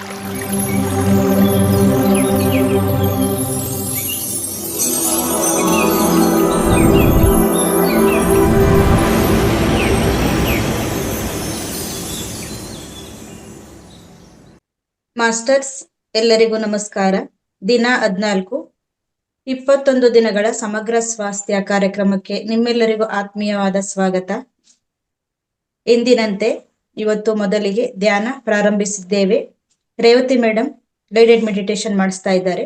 Masters, ಎಲ್ಲರಿಗೂ ನಮಸ್ಕಾರ. ದಿನ 14 21 ದಿನಗಳ ಸಮಗ್ರ ಸ್ವಾಸ್ಥ್ಯ ಕಾರ್ಯಕ್ರಮಕ್ಕೆ ನಿಮ್ಮೆಲ್ಲರಿಗೂ ಆತ್ಮೀಯವಾದ ಸ್ವಾಗತ. ಎಂದಿನಂತೆ ಇವತ್ತು ಮೊದಲಿಗೆ ಧ್ಯಾನ ಪ್ರಾರಂಭಿಸಿದ್ದೇವೆ. ರೇವತಿ ಮೇಡಮ್ ಗೈಡೆಡ್ ಮೆಡಿಟೇಷನ್ ಮಾಡಿಸ್ತಾ ಇದ್ದಾರೆ.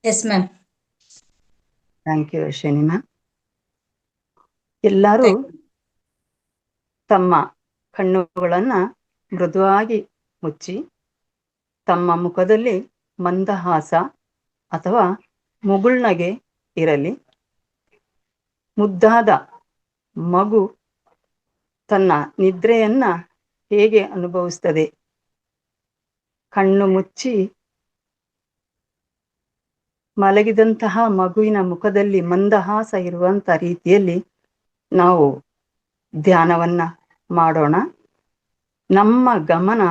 Yes ma'am. Thank you Ashwini ma'am. ಎಲ್ಲರೂ ತಮ್ಮ ಕಣ್ಣುಗಳನ್ನ ಮೃದುವಾಗಿ ಮುಚ್ಚಿ ತಮ್ಮ ಮುಖದಲ್ಲಿ ಮಂದಹಾಸ ಅಥವಾ ಮುಗುಳ್ನಗೆ ಇರಲಿ. ಮುದ್ದಾದ ಮಗು ತನ್ನ ನಿದ್ರೆಯನ್ನ ಹೇಗೆ ಅನುಭವಿಸ್ತದೆ? ಕಣ್ಣು ಮುಚ್ಚಿ ಮಲಗಿದಂತಹ ಮಗುವಿನ ಮುಖದಲ್ಲಿ ಮಂದಹಾಸ ಇರುವಂತ ರೀತಿಯಲ್ಲಿ ನಾವು ಧ್ಯಾನವನ್ನ ಮಾಡೋಣ. ನಮ್ಮ ಗಮನ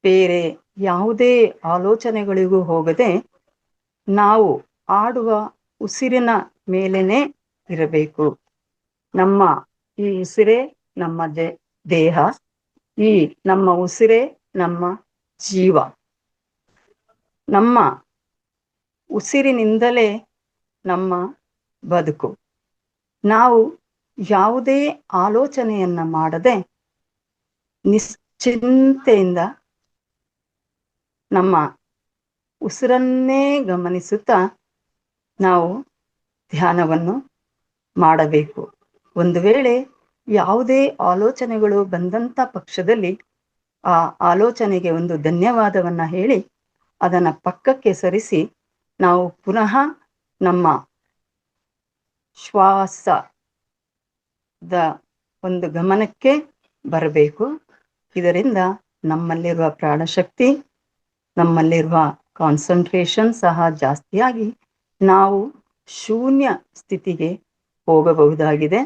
ಬೇರೆ ಯಾವುದೇ ಆಲೋಚನೆಗಳಿಗೂ ಹೋಗದೆ ನಾವು ಆಡುವ ಉಸಿರಿನ ಮೇಲೇನೆ ಇರಬೇಕು. ನಮ್ಮ ಈ ಉಸಿರೇ ನಮ್ಮ ದೇಹ, ಈ ನಮ್ಮ ಉಸಿರೇ ನಮ್ಮ ಜೀವ. ನಮ್ಮ ಉಸಿರಿನಿಂದಲೇ ನಮ್ಮ ಬದುಕು. ನಾವು ಯಾವುದೇ ಆಲೋಚನೆಯನ್ನ ಮಾಡದೆ ನಿಶ್ಚಿಂತೆಯಿಂದ ನಮ್ಮ ಉಸಿರನ್ನೇ ಗಮನಿಸುತ್ತಾ ನಾವು ಧ್ಯಾನವನ್ನು ಮಾಡಬೇಕು. ಒಂದು ವೇಳೆ ಯಾವುದೇ ಆಲೋಚನೆಗಳು ಬಂದಂತ ಪಕ್ಷದಲ್ಲಿ ಆ ಆಲೋಚನೆಗೆ ಒಂದು ಧನ್ಯವಾದವನ್ನ ಹೇಳಿ ಅದನ್ನ ಪಕ್ಕಕ್ಕೆ ಸರಿಸಿ ನಾವು ಪುನಃ ನಮ್ಮ ಶ್ವಾಸದ ಒಂದು ಗಮನಕ್ಕೆ ಬರಬೇಕು. ಇದರಿಂದ ನಮ್ಮಲ್ಲಿರುವ ಪ್ರಾಣಶಕ್ತಿ, ನಮ್ಮಲ್ಲಿರುವ ಕಾನ್ಸಂಟ್ರೇಷನ್ ಸಹ ಜಾಸ್ತಿಯಾಗಿ ನಾವು ಶೂನ್ಯ ಸ್ಥಿತಿಗೆ ಹೋಗಬಹುದಾಗಿದೆ.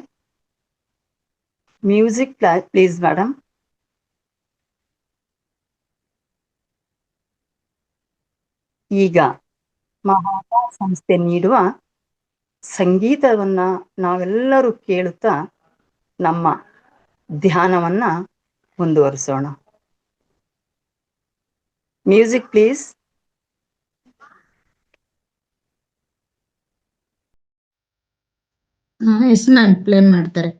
Music please madam. ಈಗ ಮಹಾತ್ಮ ಸಂಸ್ಥೆ ನೀಡುವ ಸಂಗೀತವನ್ನ ನಾವೆಲ್ಲರೂ ಕೇಳುತ್ತಾ ನಮ್ಮ ಧ್ಯಾನವನ್ನ ಮುಂದುವರಿಸೋಣ. Music please. Yes ma'am, play ಮಾಡ್ತಾರೆ.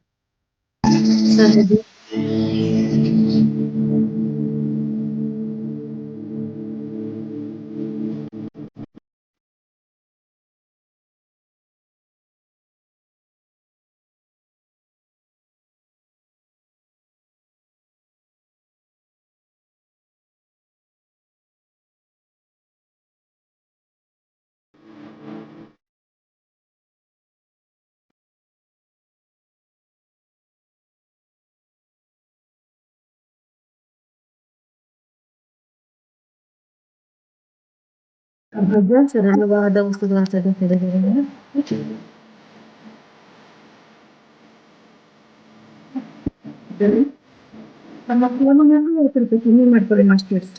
ಸರಳವಾದ ಉಸಿರಾಟದ ಪದಗಳನ್ನು ನಮ್ಮ ಫೋನನ್ನು ಸ್ವಲ್ಪ ಕಮ್ಮಿ ಮಾಡ್ಕೊಳ್ಳಿ ಮಾಸ್ಟರ್ಸ್.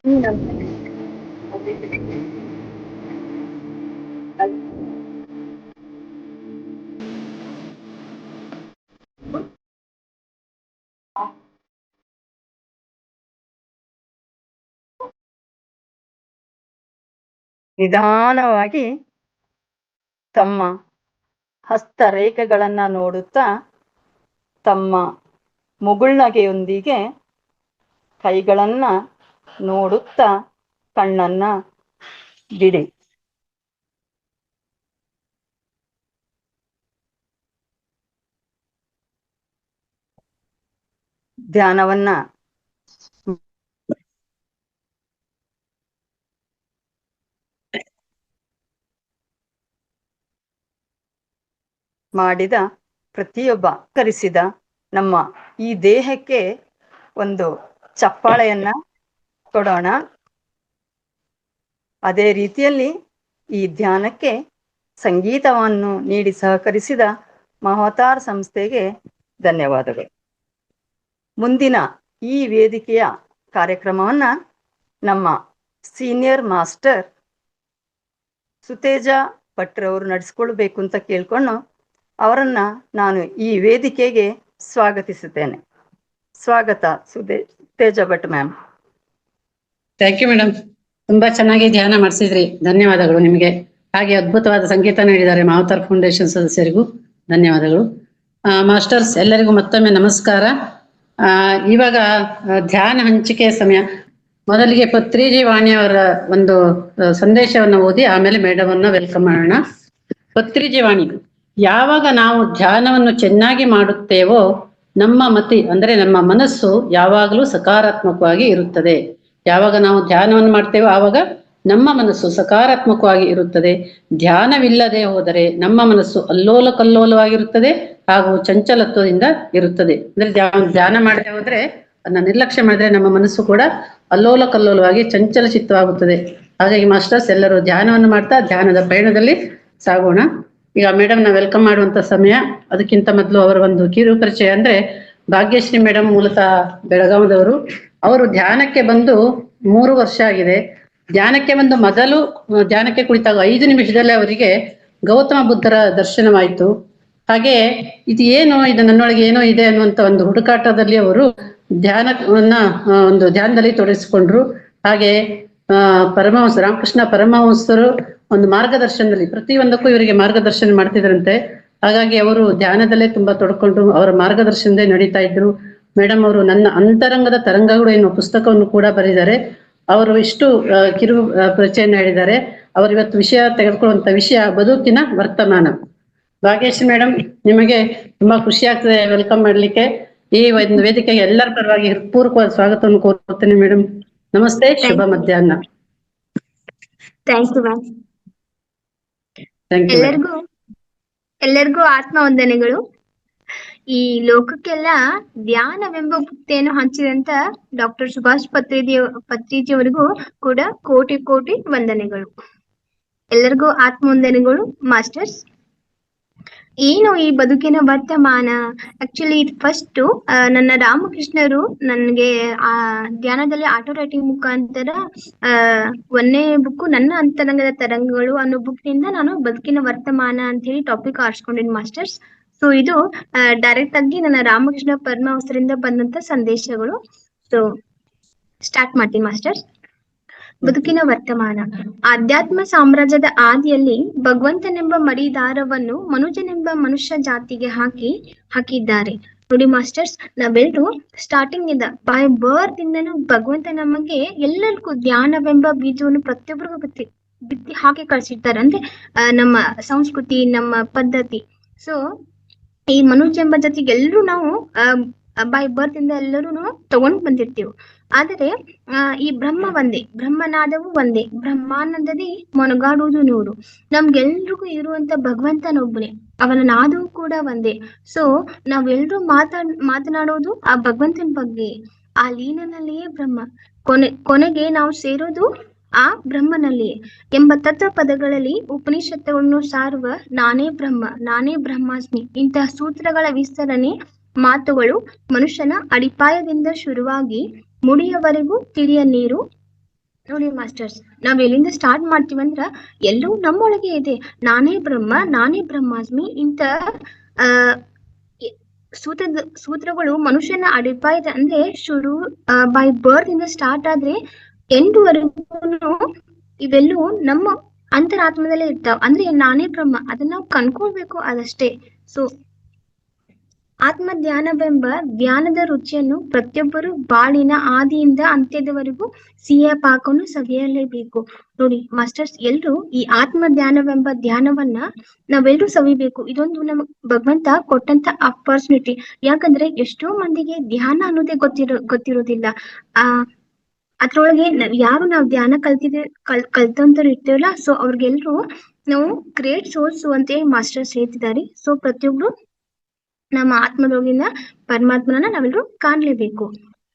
ನಿಧಾನವಾಗಿ ತಮ್ಮ ಹಸ್ತರೇಖೆಗಳನ್ನ ನೋಡುತ್ತಾ ತಮ್ಮ ಮುಗುಳ್ನಗೆಯೊಂದಿಗೆ ಕೈಗಳನ್ನ ನೋಡುತ್ತಾ ಕಣ್ಣನ್ನ ಬಿಡಿ. ಧ್ಯಾನವನ್ನ ಮಾಡಿದ ಪ್ರತಿಯೊಬ್ಬ ಕರೆಸಿದ ನಮ್ಮ ಈ ದೇಹಕ್ಕೆ ಒಂದು ಚಪ್ಪಾಳೆಯನ್ನ ಕೊಡೋಣ. ಅದೇ ರೀತಿಯಲ್ಲಿ ಈ ಧ್ಯಾನಕ್ಕೆ ಸಂಗೀತವನ್ನು ನೀಡಿ ಸಹಕರಿಸಿದ ಮಹಾವತಾರ್ ಸಂಸ್ಥೆಗೆ ಧನ್ಯವಾದಗಳು. ಮುಂದಿನ ಈ ವೇದಿಕೆಯ ಕಾರ್ಯಕ್ರಮವನ್ನ ನಮ್ಮ ಸೀನಿಯರ್ ಮಾಸ್ಟರ್ ಸುತೇಜ ಭಟ್ರವರು ನಡೆಸ್ಕೊಳ್ಬೇಕು ಅಂತ ಕೇಳ್ಕೊಂಡು ಅವರನ್ನ ನಾನು ಈ ವೇದಿಕೆಗೆ ಸ್ವಾಗತಿಸುತ್ತೇನೆ. ಸ್ವಾಗತ Suteja Bhat ma'am. Thank you madam. ತುಂಬಾ ಚೆನ್ನಾಗಿ ಧ್ಯಾನ ಮಾಡಿಸಿದ್ರಿ, ಧನ್ಯವಾದಗಳು ನಿಮಗೆ. ಹಾಗೆ ಅದ್ಭುತವಾದ ಸಂಗೀತ ನೀಡಿದ್ದಾರೆ ಮಹಾವತಾರ್ ಫೌಂಡೇಶನ್ ಸದಸ್ಯರಿಗೂ ಧನ್ಯವಾದಗಳು. ಮಾಸ್ಟರ್ಸ್ ಎಲ್ಲರಿಗೂ ಮತ್ತೊಮ್ಮೆ ನಮಸ್ಕಾರ. ಇವಾಗ ಧ್ಯಾನ ಹಂಚಿಕೆ ಸಮಯ. ಮೊದಲಿಗೆ ಪತ್ರಿಜಿ ವಾಣಿಯವರ ಒಂದು ಸಂದೇಶವನ್ನು ಓದಿ ಆಮೇಲೆ ಮೇಡಮನ್ನ ವೆಲ್ಕಮ್ ಮಾಡೋಣ. ಪತ್ರಿಜಿ ವಾಣಿ: ಯಾವಾಗ ನಾವು ಧ್ಯಾನವನ್ನು ಚೆನ್ನಾಗಿ ಮಾಡುತ್ತೇವೋ ನಮ್ಮ ಮತಿ ಅಂದ್ರೆ ನಮ್ಮ ಮನಸ್ಸು ಯಾವಾಗಲೂ ಸಕಾರಾತ್ಮಕವಾಗಿ ಇರುತ್ತದೆ. ಯಾವಾಗ ನಾವು ಧ್ಯಾನವನ್ನು ಮಾಡ್ತೇವೋ ಆವಾಗ ನಮ್ಮ ಮನಸ್ಸು ಸಕಾರಾತ್ಮಕವಾಗಿ ಇರುತ್ತದೆ. ಧ್ಯಾನವಿಲ್ಲದೆ ಹೋದರೆ ನಮ್ಮ ಮನಸ್ಸು ಅಲ್ಲೋಲ ಕಲ್ಲೋಲವಾಗಿರುತ್ತದೆ ಹಾಗೂ ಚಂಚಲತ್ವದಿಂದ ಇರುತ್ತದೆ. ಅಂದ್ರೆ ಧ್ಯಾನ ಮಾಡದೆ ಹೋದ್ರೆ ಅದನ್ನ ನಿರ್ಲಕ್ಷ್ಯ ಮಾಡಿದ್ರೆ ನಮ್ಮ ಮನಸ್ಸು ಕೂಡ ಅಲ್ಲೋಲ ಕಲ್ಲೋಲವಾಗಿ ಚಂಚಲ ಚಿತ್ತವಾಗುತ್ತದೆ. ಹಾಗಾಗಿ ಮಾಸ್ಟರ್ಸ್ ಎಲ್ಲರೂ ಧ್ಯಾನವನ್ನು ಮಾಡ್ತಾ ಧ್ಯಾನದ ಪಯಣದಲ್ಲಿ ಸಾಗೋಣ. ಈಗ ಮೇಡಮ್ ನ ವೆಲ್ಕಮ್ ಮಾಡುವಂತ ಸಮಯ. ಅದಕ್ಕಿಂತ ಮೊದಲು ಅವರ ಒಂದು ಕಿರು ಪರಿಚಯ ಅಂದ್ರೆ, ಭಾಗ್ಯಶ್ರೀ ಮೇಡಮ್ ಮೂಲತಃ ಬೆಳಗಾವದವರು. ಅವರು ಧ್ಯಾನಕ್ಕೆ ಬಂದು 3 ವರ್ಷ ಆಗಿದೆ. ಧ್ಯಾನಕ್ಕೆ ಬಂದು ಮೊದಲು ಧ್ಯಾನಕ್ಕೆ ಕುಳಿತಾಗ 5 ನಿಮಿಷದಲ್ಲೇ ಅವರಿಗೆ ಗೌತಮ ಬುದ್ಧರ ದರ್ಶನವಾಯಿತು. ಹಾಗೆ ಇದು ಏನು, ಇದು ನನ್ನೊಳಗೆ ಏನೋ ಇದೆ ಅನ್ನುವಂತ ಒಂದು ಹುಡುಕಾಟದಲ್ಲಿ ಅವರು ಧ್ಯಾನವನ್ನ ಒಂದು ಧ್ಯಾನದಲ್ಲಿ ತೊಡಗಿಸಿಕೊಂಡ್ರು. ಹಾಗೆ ಪರಮಹಂಸ ರಾಮಕೃಷ್ಣ ಪರಮಹಂಸರು ಒಂದು ಮಾರ್ಗದರ್ಶನದಲ್ಲಿ ಪ್ರತಿಯೊಂದಕ್ಕೂ ಇವರಿಗೆ ಮಾರ್ಗದರ್ಶನ ಮಾಡ್ತಿದ್ರಂತೆ. ಹಾಗಾಗಿ ಅವರು ಧ್ಯಾನದಲ್ಲೇ ತುಂಬಾ ತೊಡ್ಕೊಂಡ್ರು, ಅವರ ಮಾರ್ಗದರ್ಶನದೇ ನಡೀತಾ ಇದ್ರು. ಮೇಡಮ್ ಅವರು ನನ್ನ ಅಂತರಂಗದ ತರಂಗಗಳು ಎನ್ನುವ ಪುಸ್ತಕವನ್ನು ಕೂಡ ಬರೆದಿದ್ದಾರೆ. ಅವರು ಇಷ್ಟು ಕಿರು ಪರಿಚಯನ ಹೇಳಿದ್ದಾರೆ. ಅವರು ಇವತ್ತು ವಿಷಯ ತೆಗೆದುಕೊಳ್ಳುವಂತ ವಿಷಯ ಬದುಕಿನ ವರ್ತಮಾನ. ಭಾಗ್ಯಶ್ರೀ ಮೇಡಮ್, ನಿಮಗೆ ತುಂಬಾ ಖುಷಿ ಆಗ್ತದೆ ವೆಲ್ಕಮ್ ಮಾಡ್ಲಿಕ್ಕೆ. ಈ ಒಂದು ವೇದಿಕೆಗೆ ಎಲ್ಲರ ಪರವಾಗಿ ಹೃತ್ಪೂರ್ವಕವಾದ ಸ್ವಾಗತವನ್ನು ಕೋರುತ್ತೇನೆ ಮೇಡಮ್. ನಮಸ್ತೆ, ಶುಭ ಮಧ್ಯಾಹ್ನ. Thank you ma'am. ಎಲ್ಲರಿಗೂ ಆತ್ಮ ವಂದನೆಗಳು. ಈ ಲೋಕಕ್ಕೆಲ್ಲ ಧ್ಯಾನವೆಂಬ ಬುತ್ತಿಯನ್ನು ಹಂಚಿದಂತ ಡಾಕ್ಟರ್ ಸುಭಾಷ್ ಪತ್ರಿಜಿ ಅವರಿಗೂ ಕೂಡ ಕೋಟಿ ಕೋಟಿ ವಂದನೆಗಳು. ಎಲ್ಲರಿಗೂ ಆತ್ಮ ವಂದನೆಗಳು ಮಾಸ್ಟರ್ಸ್. ಏನು ಈ ಬದುಕಿನ ವರ್ತಮಾನ? ಆಕ್ಚುಲಿ ಫಸ್ಟ್ ನನ್ನ ರಾಮಕೃಷ್ಣರು ನನಗೆ ಆ ಧ್ಯಾನದಲ್ಲಿ ಆಟೋ ರೈಟಿಂಗ್ ಮುಖಾಂತರ 1ನೇ ಬುಕ್ ನನ್ನ ಅಂತರಂಗದ ತರಂಗಗಳು ಅನ್ನೋ ಬುಕ್ ನಿಂದ ನಾನು ಬದುಕಿನ ವರ್ತಮಾನ ಅಂತ ಹೇಳಿ ಟಾಪಿಕ್ ಆರಿಸ್ಕೊಂಡಿನಿ ಮಾಸ್ಟರ್ಸ್. ಸೊ ಇದು ಡೈರೆಕ್ಟ್ ಆಗಿ ನನ್ನ ರಾಮಕೃಷ್ಣ ಪರಮಹಂಸರಿಂದ ಬಂದಂತ ಸಂದೇಶಗಳು. ಸೊ ಸ್ಟಾರ್ಟ್ ಮಾಡ್ತೀನಿ ಮಾಸ್ಟರ್ಸ್. ಬದುಕಿನ ವರ್ತಮಾನ. ಆಧ್ಯಾತ್ಮ ಸಾಮ್ರಾಜ್ಯದ ಆದಿಯಲ್ಲಿ ಭಗವಂತನೆಂಬ ಮಡಿದಾರವನ್ನು ಮನುಜನೆಂಬ ಮನುಷ್ಯ ಜಾತಿಗೆ ಹಾಕಿದ್ದಾರೆ. ನೋಡಿ ಮಾಸ್ಟರ್ಸ್, ನಾವೆಲ್ಲರೂ ಸ್ಟಾರ್ಟಿಂಗ್ ಇಂದ ಬೈ ಬರ್ತ್ ಇಂದನೂ ಭಗವಂತ ನಮಗೆ ಎಲ್ಲರಿಗೂ ಧ್ಯಾನವೆಂಬ ಬೀಜವನ್ನು ಪ್ರತಿಯೊಬ್ಬರಿಗೂ ಬಿತ್ತಿ ಹಾಕಿ ಕಳ್ಸಿರ್ತಾರೆ. ಅಂದ್ರೆ ನಮ್ಮ ಸಂಸ್ಕೃತಿ, ನಮ್ಮ ಪದ್ಧತಿ. ಸೊ ಈ ಮನುಷ್ಯ ಎಂಬ ಜೊತೆಗೆ ಎಲ್ಲರೂ ನಾವು ಬೈ ಬರ್ತ್ ಇಂದ ಎಲ್ಲರೂ ತಗೊಂಡ್ ಬಂದಿರ್ತೀವಿ. ಆದರೆ ಈ ಬ್ರಹ್ಮ ಒಂದೇ, ಬ್ರಹ್ಮನಾದವು ಒಂದೇ, ಬ್ರಹ್ಮಾನಂದದಿ ಮೊನಗಾಡುವುದು ನೂರು. ನಮ್ಗೆಲ್ರಿಗೂ ಇರುವಂತ ಭಗವಂತನೊಬ್ಬನೇ, ಅವನ ನಾದವು ಕೂಡ ಒಂದೇ. ಸೊ ನಾವೆಲ್ಲರೂ ಮಾತನಾಡೋದು ಆ ಭಗವಂತನ ಬಗ್ಗೆ. ಆ ಲೀನನಲ್ಲಿಯೇ ಬ್ರಹ್ಮ, ಕೊನೆಗೆ ನಾವು ಸೇರೋದು ಆ ಬ್ರಹ್ಮನಲ್ಲಿಯೇ ಎಂಬ ತತ್ವ ಪದಗಳಲ್ಲಿ ಉಪನಿಷತ್ತುಗಳನ್ನು ಸಾರುವ ನಾನೇ ಬ್ರಹ್ಮ, ನಾನೇ ಬ್ರಹ್ಮಾಸ್ಮಿ ಇಂತಹ ಸೂತ್ರಗಳ ವಿಸ್ತರಣೆ ಮಾತುಗಳು ಮನುಷ್ಯನ ಅಡಿಪಾಯದಿಂದ ಶುರುವಾಗಿ ಮುಡಿಯವರೆಗೂ ತಿಳಿಯ ನೀರು ನೋಡಿ ಮಾಸ್ಟರ್ಸ್, ನಾವ್ ಎಲ್ಲಿಂದ ಸ್ಟಾರ್ಟ್ ಮಾಡ್ತೀವಂದ್ರ ಎಲ್ಲವೂ ನಮ್ಮೊಳಗೆ ಇದೆ. ನಾನೇ ಬ್ರಹ್ಮ, ನಾನೇ ಬ್ರಹ್ಮಾಸ್ಮಿ ಇಂತ ಆ ಸೂತ್ರಗಳು ಮನುಷ್ಯನ ಅಡಿಪಾಯದ ಅಂದ್ರೆ ಶುರು ಬೈ ಬರ್ತ್ ಇಂದ ಸ್ಟಾರ್ಟ್ ಆದ್ರೆ ಎಂಡ್ ವರೆಗೂ ಇವೆಲ್ಲವೂ ನಮ್ಮ ಅಂತರಾತ್ಮದಲ್ಲೇ ಇರ್ತಾವ. ಅಂದ್ರೆ ನಾನೇ ಬ್ರಹ್ಮ ಅದನ್ನ ನಾವು ಕನ್ಕೊಳ್ಬೇಕು ಅದಷ್ಟೇ. ಸೊ ಆತ್ಮ ಧ್ಯಾನವೆಂಬ ಧ್ಯಾನದ ರುಚಿಯನ್ನು ಪ್ರತಿಯೊಬ್ಬರು ಬಾಳಿನ ಆದಿಯಿಂದ ಅಂತ್ಯದವರೆಗೂ ಸಿಹಿಯ ಪಾಕವನ್ನು ಸವಿಯಲೇಬೇಕು. ನೋಡಿ ಮಾಸ್ಟರ್ಸ್, ಎಲ್ರು ಈ ಆತ್ಮ ಧ್ಯಾನವೆಂಬ ಧ್ಯಾನವನ್ನ ನಾವೆಲ್ಲರೂ ಸವಿಬೇಕು. ಇದೊಂದು ನಮಗ್ ಭಗವಂತ ಕೊಟ್ಟಂತ ಅಪರ್ಚುನಿಟಿ. ಯಾಕಂದ್ರೆ ಎಷ್ಟೋ ಮಂದಿಗೆ ಧ್ಯಾನ ಅನ್ನೋದೇ ಗೊತ್ತಿರೋದಿಲ್ಲ. ಅದ್ರೊಳಗೆ ಯಾರು ನಾವು ಧ್ಯಾನ ಕಲ್ತಂತವ್ರು ಇರ್ತೇವಲ್ಲ, ಸೊ ಅವ್ರಿಗೆಲ್ರು ನಾವು ಗ್ರೇಟ್ ಸೋರ್ಸ್ ಅಂತ ಮಾಸ್ಟರ್ಸ್ ಹೇಳ್ತಿದ್ದಾರೆ. ಸೊ ಪ್ರತಿಯೊಬ್ರು ನಮ್ಮ ಆತ್ಮದೊಳಗಿನ ಪರಮಾತ್ಮನ ನಾವೆಲ್ಲರೂ ಕಾಣ್ಲೇಬೇಕು.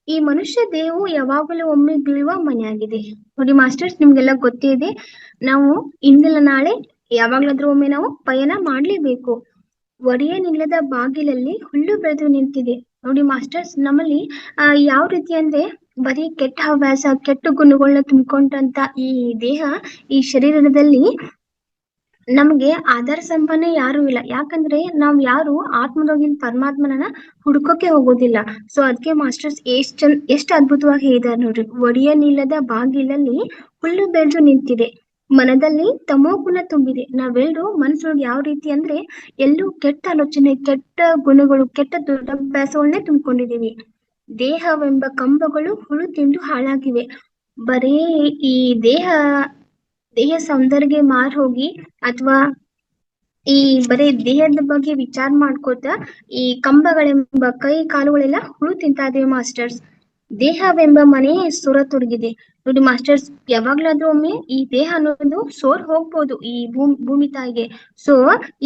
ಈ ಮನುಷ್ಯ ದೇಹವು ಯಾವಾಗಲೂ ಒಮ್ಮೆ ಬೀಳುವ ಮನೆಯಾಗಿದೆ. ನೋಡಿ ಮಾಸ್ಟರ್ಸ್, ನಿಮ್ಗೆಲ್ಲ ಗೊತ್ತೇ ಇದೆ, ನಾವು ಇಂದಿಲ್ಲ ನಾಳೆ ಯಾವಾಗ್ಲಾದ್ರೂ ಒಮ್ಮೆ ನಾವು ಪಯಣ ಮಾಡ್ಲೇಬೇಕು. ಒಡೆಯನಿಲ್ಲದ ಬಾಗಿಲಲ್ಲಿ ಹುಲ್ಲು ಬೆಳೆದು ನಿಂತಿದೆ. ನೋಡಿ ಮಾಸ್ಟರ್ಸ್, ನಮ್ಮಲ್ಲಿ ಯಾವ ರೀತಿ ಅಂದ್ರೆ ಬರೀ ಕೆಟ್ಟ ಹವ್ಯಾಸ, ಕೆಟ್ಟ ಗುಣಗಳನ್ನ ತುಂಬಿಕೊಂಡಂತ ಈ ದೇಹ, ಈ ಶರೀರದಲ್ಲಿ ನಮ್ಗೆ ಆಧಾರ ಸಂಪನ್ನ ಯಾರು ಇಲ್ಲ. ಯಾಕಂದ್ರೆ ನಾವ್ ಯಾರು ಆತ್ಮದೊಳಗಿನ ಪರಮಾತ್ಮನ ಹುಡ್ಕೋಕೆ ಹೋಗೋದಿಲ್ಲ. ಸೊ ಅದಕ್ಕೆ ಮಾಸ್ಟರ್ಸ್ ಎಷ್ಟ್ ಅದ್ಭುತವಾಗಿ ಹೇಳಿದಾರೆ ನೋಡ್ರಿ. ಒಡೆಯನಿಲ್ಲದ ಬಾಗಿಲಲ್ಲಿ ಹುಲ್ಲು ಬೆಳೆದು ನಿಂತಿದೆ, ಮನದಲ್ಲಿ ತಮೋ ಗುಣ ತುಂಬಿದೆ. ನಾವೆಲ್ಲರೂ ಮನಸ್ಸೊಳಗೆ ಯಾವ ರೀತಿ ಅಂದ್ರೆ ಎಲ್ಲೂ ಕೆಟ್ಟ ಆಲೋಚನೆ, ಕೆಟ್ಟ ಗುಣಗಳು, ಕೆಟ್ಟ ದುರಭ್ಯಾಸಗಳನ್ನೇ ತುಂಬಿಕೊಂಡಿದೀವಿ. ದೇಹವೆಂಬ ಕಂಬಗಳು ಹುಳು ತಿಂದು ಹಾಳಾಗಿವೆ. ಬರೀ ಈ ದೇಹ ಸೌಂದರ್ಯ ಮಾರ್ ಹೋಗಿ ಅಥವಾ ಈ ಬರೀ ದೇಹದ ಬಗ್ಗೆ ವಿಚಾರ ಮಾಡ್ಕೋತ ಈ ಕಂಬಗಳೆಂಬ ಕೈ ಕಾಲುಗಳೆಲ್ಲ ಹುಳು ತಿಂತಾ ಇದೇವೆ ಮಾಸ್ಟರ್ಸ್. ದೇಹವೆಂಬ ಮನೆ ಸುರ ತೊಡಗಿದೆ. ನೋಡಿ ಮಾಸ್ಟರ್ಸ್, ಯಾವಾಗ್ಲಾದ್ರೂ ಒಮ್ಮೆ ಈ ದೇಹ ಅನ್ನೋದು ಸೋರ್ ಹೋಗ್ಬೋದು ಈ ಭೂಮಿ ತಾಯಿಗೆ. ಸೊ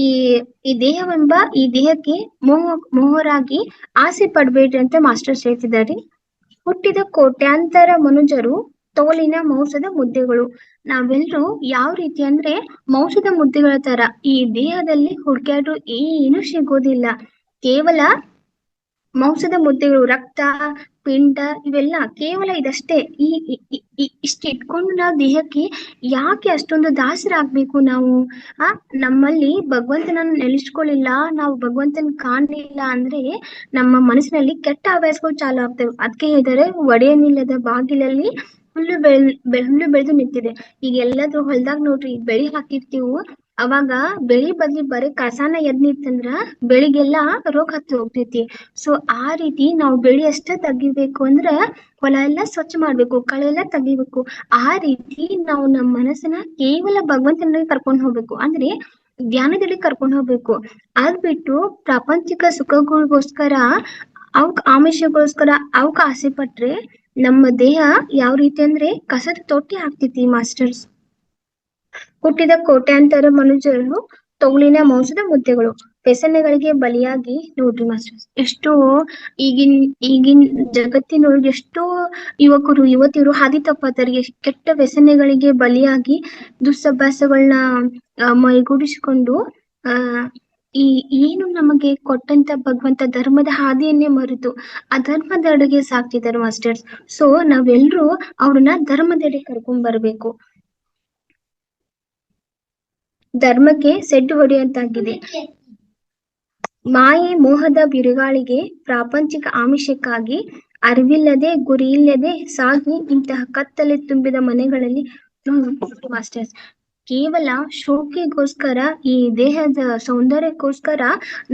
ಈ ದೇಹವೆಂಬ ಈ ದೇಹಕ್ಕೆ ಮೋಹರಾಗಿ ಆಸೆ ಪಡ್ಬೇಡ್ರಿ ಅಂತ ಮಾಸ್ಟರ್ಸ್ ಹೇಳ್ತಿದ್ದಾರೆ. ಹುಟ್ಟಿದ ಕೋಟ್ಯಾಂತರ ಮನುಜರು ತೋಲಿನ ಮಾಂಸದ ಮುದ್ದೆಗಳು. ನಾವೆಲ್ಲರೂ ಯಾವ ರೀತಿ ಅಂದ್ರೆ ಮಾಂಸದ ಮುದ್ದೆಗಳ ತರ ಈ ದೇಹದಲ್ಲಿ ಹುಡುಕ್ಯಾಡ್ರು ಏನು ಸಿಗೋದಿಲ್ಲ. ಕೇವಲ ಮಾಂಸದ ಮುದ್ದೆಗಳು, ರಕ್ತ, ಪಿಂಡ ಇವೆಲ್ಲ ಕೇವಲ ಇದಷ್ಟೇ. ಇಷ್ಟು ಇಟ್ಕೊಂಡು ನಾವು ದೇಹಕ್ಕೆ ಯಾಕೆ ಅಷ್ಟೊಂದು ದಾಸರಾಗ್ಬೇಕು ನಾವು? ನಮ್ಮಲ್ಲಿ ಭಗವಂತನನ್ನು ನೆಲೆಸ್ಕೊಳ್ಳಿಲ್ಲ, ನಾವು ಭಗವಂತನ ಕಾಣಲಿಲ್ಲ ಅಂದ್ರೆ ನಮ್ಮ ಮನಸ್ಸಿನಲ್ಲಿ ಕೆಟ್ಟ ಹವ್ಯಾಸಗಳು ಚಾಲು ಆಗ್ತವೆ. ಅದಕ್ಕೆ ಹೇಳಿದರೆ ಒಡೆಯನಿಲ್ಲದ ಬಾಗಿಲಲ್ಲಿ ಹುಲ್ಲು ಬೆಳೆದು ನಿಂತಿದೆ. ಈಗ ಎಲ್ಲಾದ್ರೂ ಹೊಲ್ದಾಗ ನೋಡ್ರಿ, ಬೆಳಿ ಹಾಕಿರ್ತೀವು, ಅವಾಗ ಬೆಳಿ ಬದ್ಲಿ ಬರೀ ಕಸಾನ ಎದ್ ನಿಂತಂದ್ರ ಬೆಳಿಗ್ಗೆಲ್ಲಾ ರೋಗ ಹತ್ತಿ ಹೋಗ್ತೈತಿ. ಸೊ ಆ ರೀತಿ ನಾವು ಬೆಳಿ ಅಷ್ಟ ತೆಗಿಬೇಕು ಅಂದ್ರ ಹೊಲ ಎಲ್ಲ ಸ್ವಚ್ಛ ಮಾಡ್ಬೇಕು, ಕಳೆ ಎಲ್ಲ ತೆಗಿಬೇಕು. ಆ ರೀತಿ ನಾವು ನಮ್ಮ ಮನಸ್ಸನ್ನ ಕೇವಲ ಭಗವಂತನಿಗೆ ಕರ್ಕೊಂಡು ಹೋಗ್ಬೇಕು, ಅಂದ್ರೆ ಧ್ಯಾನದಲ್ಲಿ ಕರ್ಕೊಂಡು ಹೋಗ್ಬೇಕು. ಅದ್ ಬಿಟ್ಟು ಪ್ರಾಪಂಚಿಕ ಸುಖಗಳಿಗೋಸ್ಕರ ಅವಕ್ ಆಮಿಷಗೋಸ್ಕರ ಅವಕ್ ಆಸೆ ಪಟ್ರೆ ನಮ್ಮ ದೇಹ ಯಾವ ರೀತಿ ಅಂದ್ರೆ ಕಸದ ತೊಟ್ಟಿ ಆಗ್ತೈತಿ ಮಾಸ್ಟರ್ಸ್. ಹುಟ್ಟಿದ ಕೋಟ್ಯಾಂತರ ಮನುಷ್ಯರು ತೋಳಿನ ಮಾಂಸದ ಮುದ್ದೆಗಳು, ವ್ಯಸನಗಳಿಗೆ ಬಲಿಯಾಗಿ. ನೋಡ್ರಿ ಮಾಸ್ಟರ್ಸ್, ಎಷ್ಟೋ ಈಗಿನ ಜಗತ್ತಿನೊಳಗೆ ಎಷ್ಟೋ ಯುವಕರು ಯುವತಿಯರು ಹಾದಿ ತಪ್ಪತಾರೆ. ಕೆಟ್ಟ ವ್ಯಸನಗಳಿಗೆ ಬಲಿಯಾಗಿ ದುಸ್ಸಭ್ಯಾಸಗಳನ್ನ ಮೈಗೂಡಿಸಿಕೊಂಡು ಏನು ನಮಗೆ ಕೊಟ್ಟಂತ ಭಗವಂತ ಧರ್ಮದ ಹಾದಿಯನ್ನೇ ಮರೆತು ಅಧರ್ಮದೆಡೆಗೆ ಸಾಕ್ತಿದ್ದಾರೆ ಮಾಸ್ಟರ್ಸ್. ಸೊ ನಾವೆಲ್ಲರೂ ಅವ್ರನ್ನ ಧರ್ಮದೆಡೆ ಕರ್ಕೊಂಡ್ ಬರ್ಬೇಕು. ಧರ್ಮಕ್ಕೆ ಸೆಡ್ಡು ಹೊಡೆಯುವಂತಾಗಿದೆ. ಮಾಯೆ ಮೋಹದ ಬಿರುಗಾಳಿಗೆ, ಪ್ರಾಪಂಚಿಕ ಆಮಿಷಕ್ಕಾಗಿ ಅರಿವಿಲ್ಲದೆ ಗುರಿಯಿಲ್ಲದೆ ಸಾಗಿ ಇಂತಹ ಕತ್ತಲೆ ತುಂಬಿದ ಮನೆಗಳಲ್ಲಿ ಮಾಸ್ಟರ್ಸ್ ಕೇವಲ ಶೋಕಿಗೋಸ್ಕರ, ಈ ದೇಹದ ಸೌಂದರ್ಯಕ್ಕೋಸ್ಕರ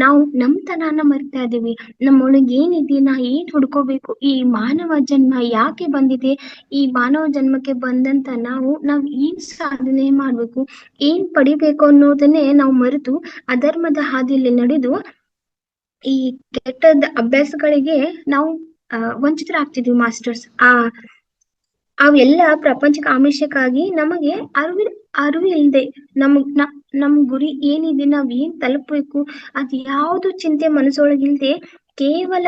ನಾವು ನಮ್ತನಾನ ಮರಿತಾ ಇದೀವಿ. ನಮ್ಮೊಳಗೆ ಏನಿದೆ, ನಾ ಏನ್ ಹುಡ್ಕೋಬೇಕು, ಈ ಮಾನವ ಜನ್ಮ ಯಾಕೆ ಬಂದಿದೆ, ಈ ಮಾನವ ಜನ್ಮಕ್ಕೆ ಬಂದಂತ ನಾವು ಏನ್ ಸಾಧನೆ ಮಾಡ್ಬೇಕು, ಏನ್ ಪಡಿಬೇಕು ಅನ್ನೋದನ್ನೇ ನಾವು ಮರೆತು ಅಧರ್ಮದ ಹಾದಿಯಲ್ಲಿ ನಡೆದು ಈ ಕೆಟ್ಟದ ಅಭ್ಯಾಸಗಳಿಗೆ ನಾವು ವಂಚಿತರಾಗ್ತಿದ್ವಿ ಮಾಸ್ಟರ್ಸ್. ಅವೆಲ್ಲ ಪ್ರಾಪಂಚಿಕ ಆಮಿಷಕ್ಕಾಗಿ ನಮಗೆ ಅರಿವು ಇಲ್ಲದೆ ನಮ್ ಗುರಿ ಏನಿದೆ, ನಾವ್ ಏನ್ ತಲುಪಬೇಕು, ಅದ್ ಯಾವ್ದು ಚಿಂತೆ ಮನಸ್ಸೊಳಗಿಲ್ದೆ ಕೇವಲ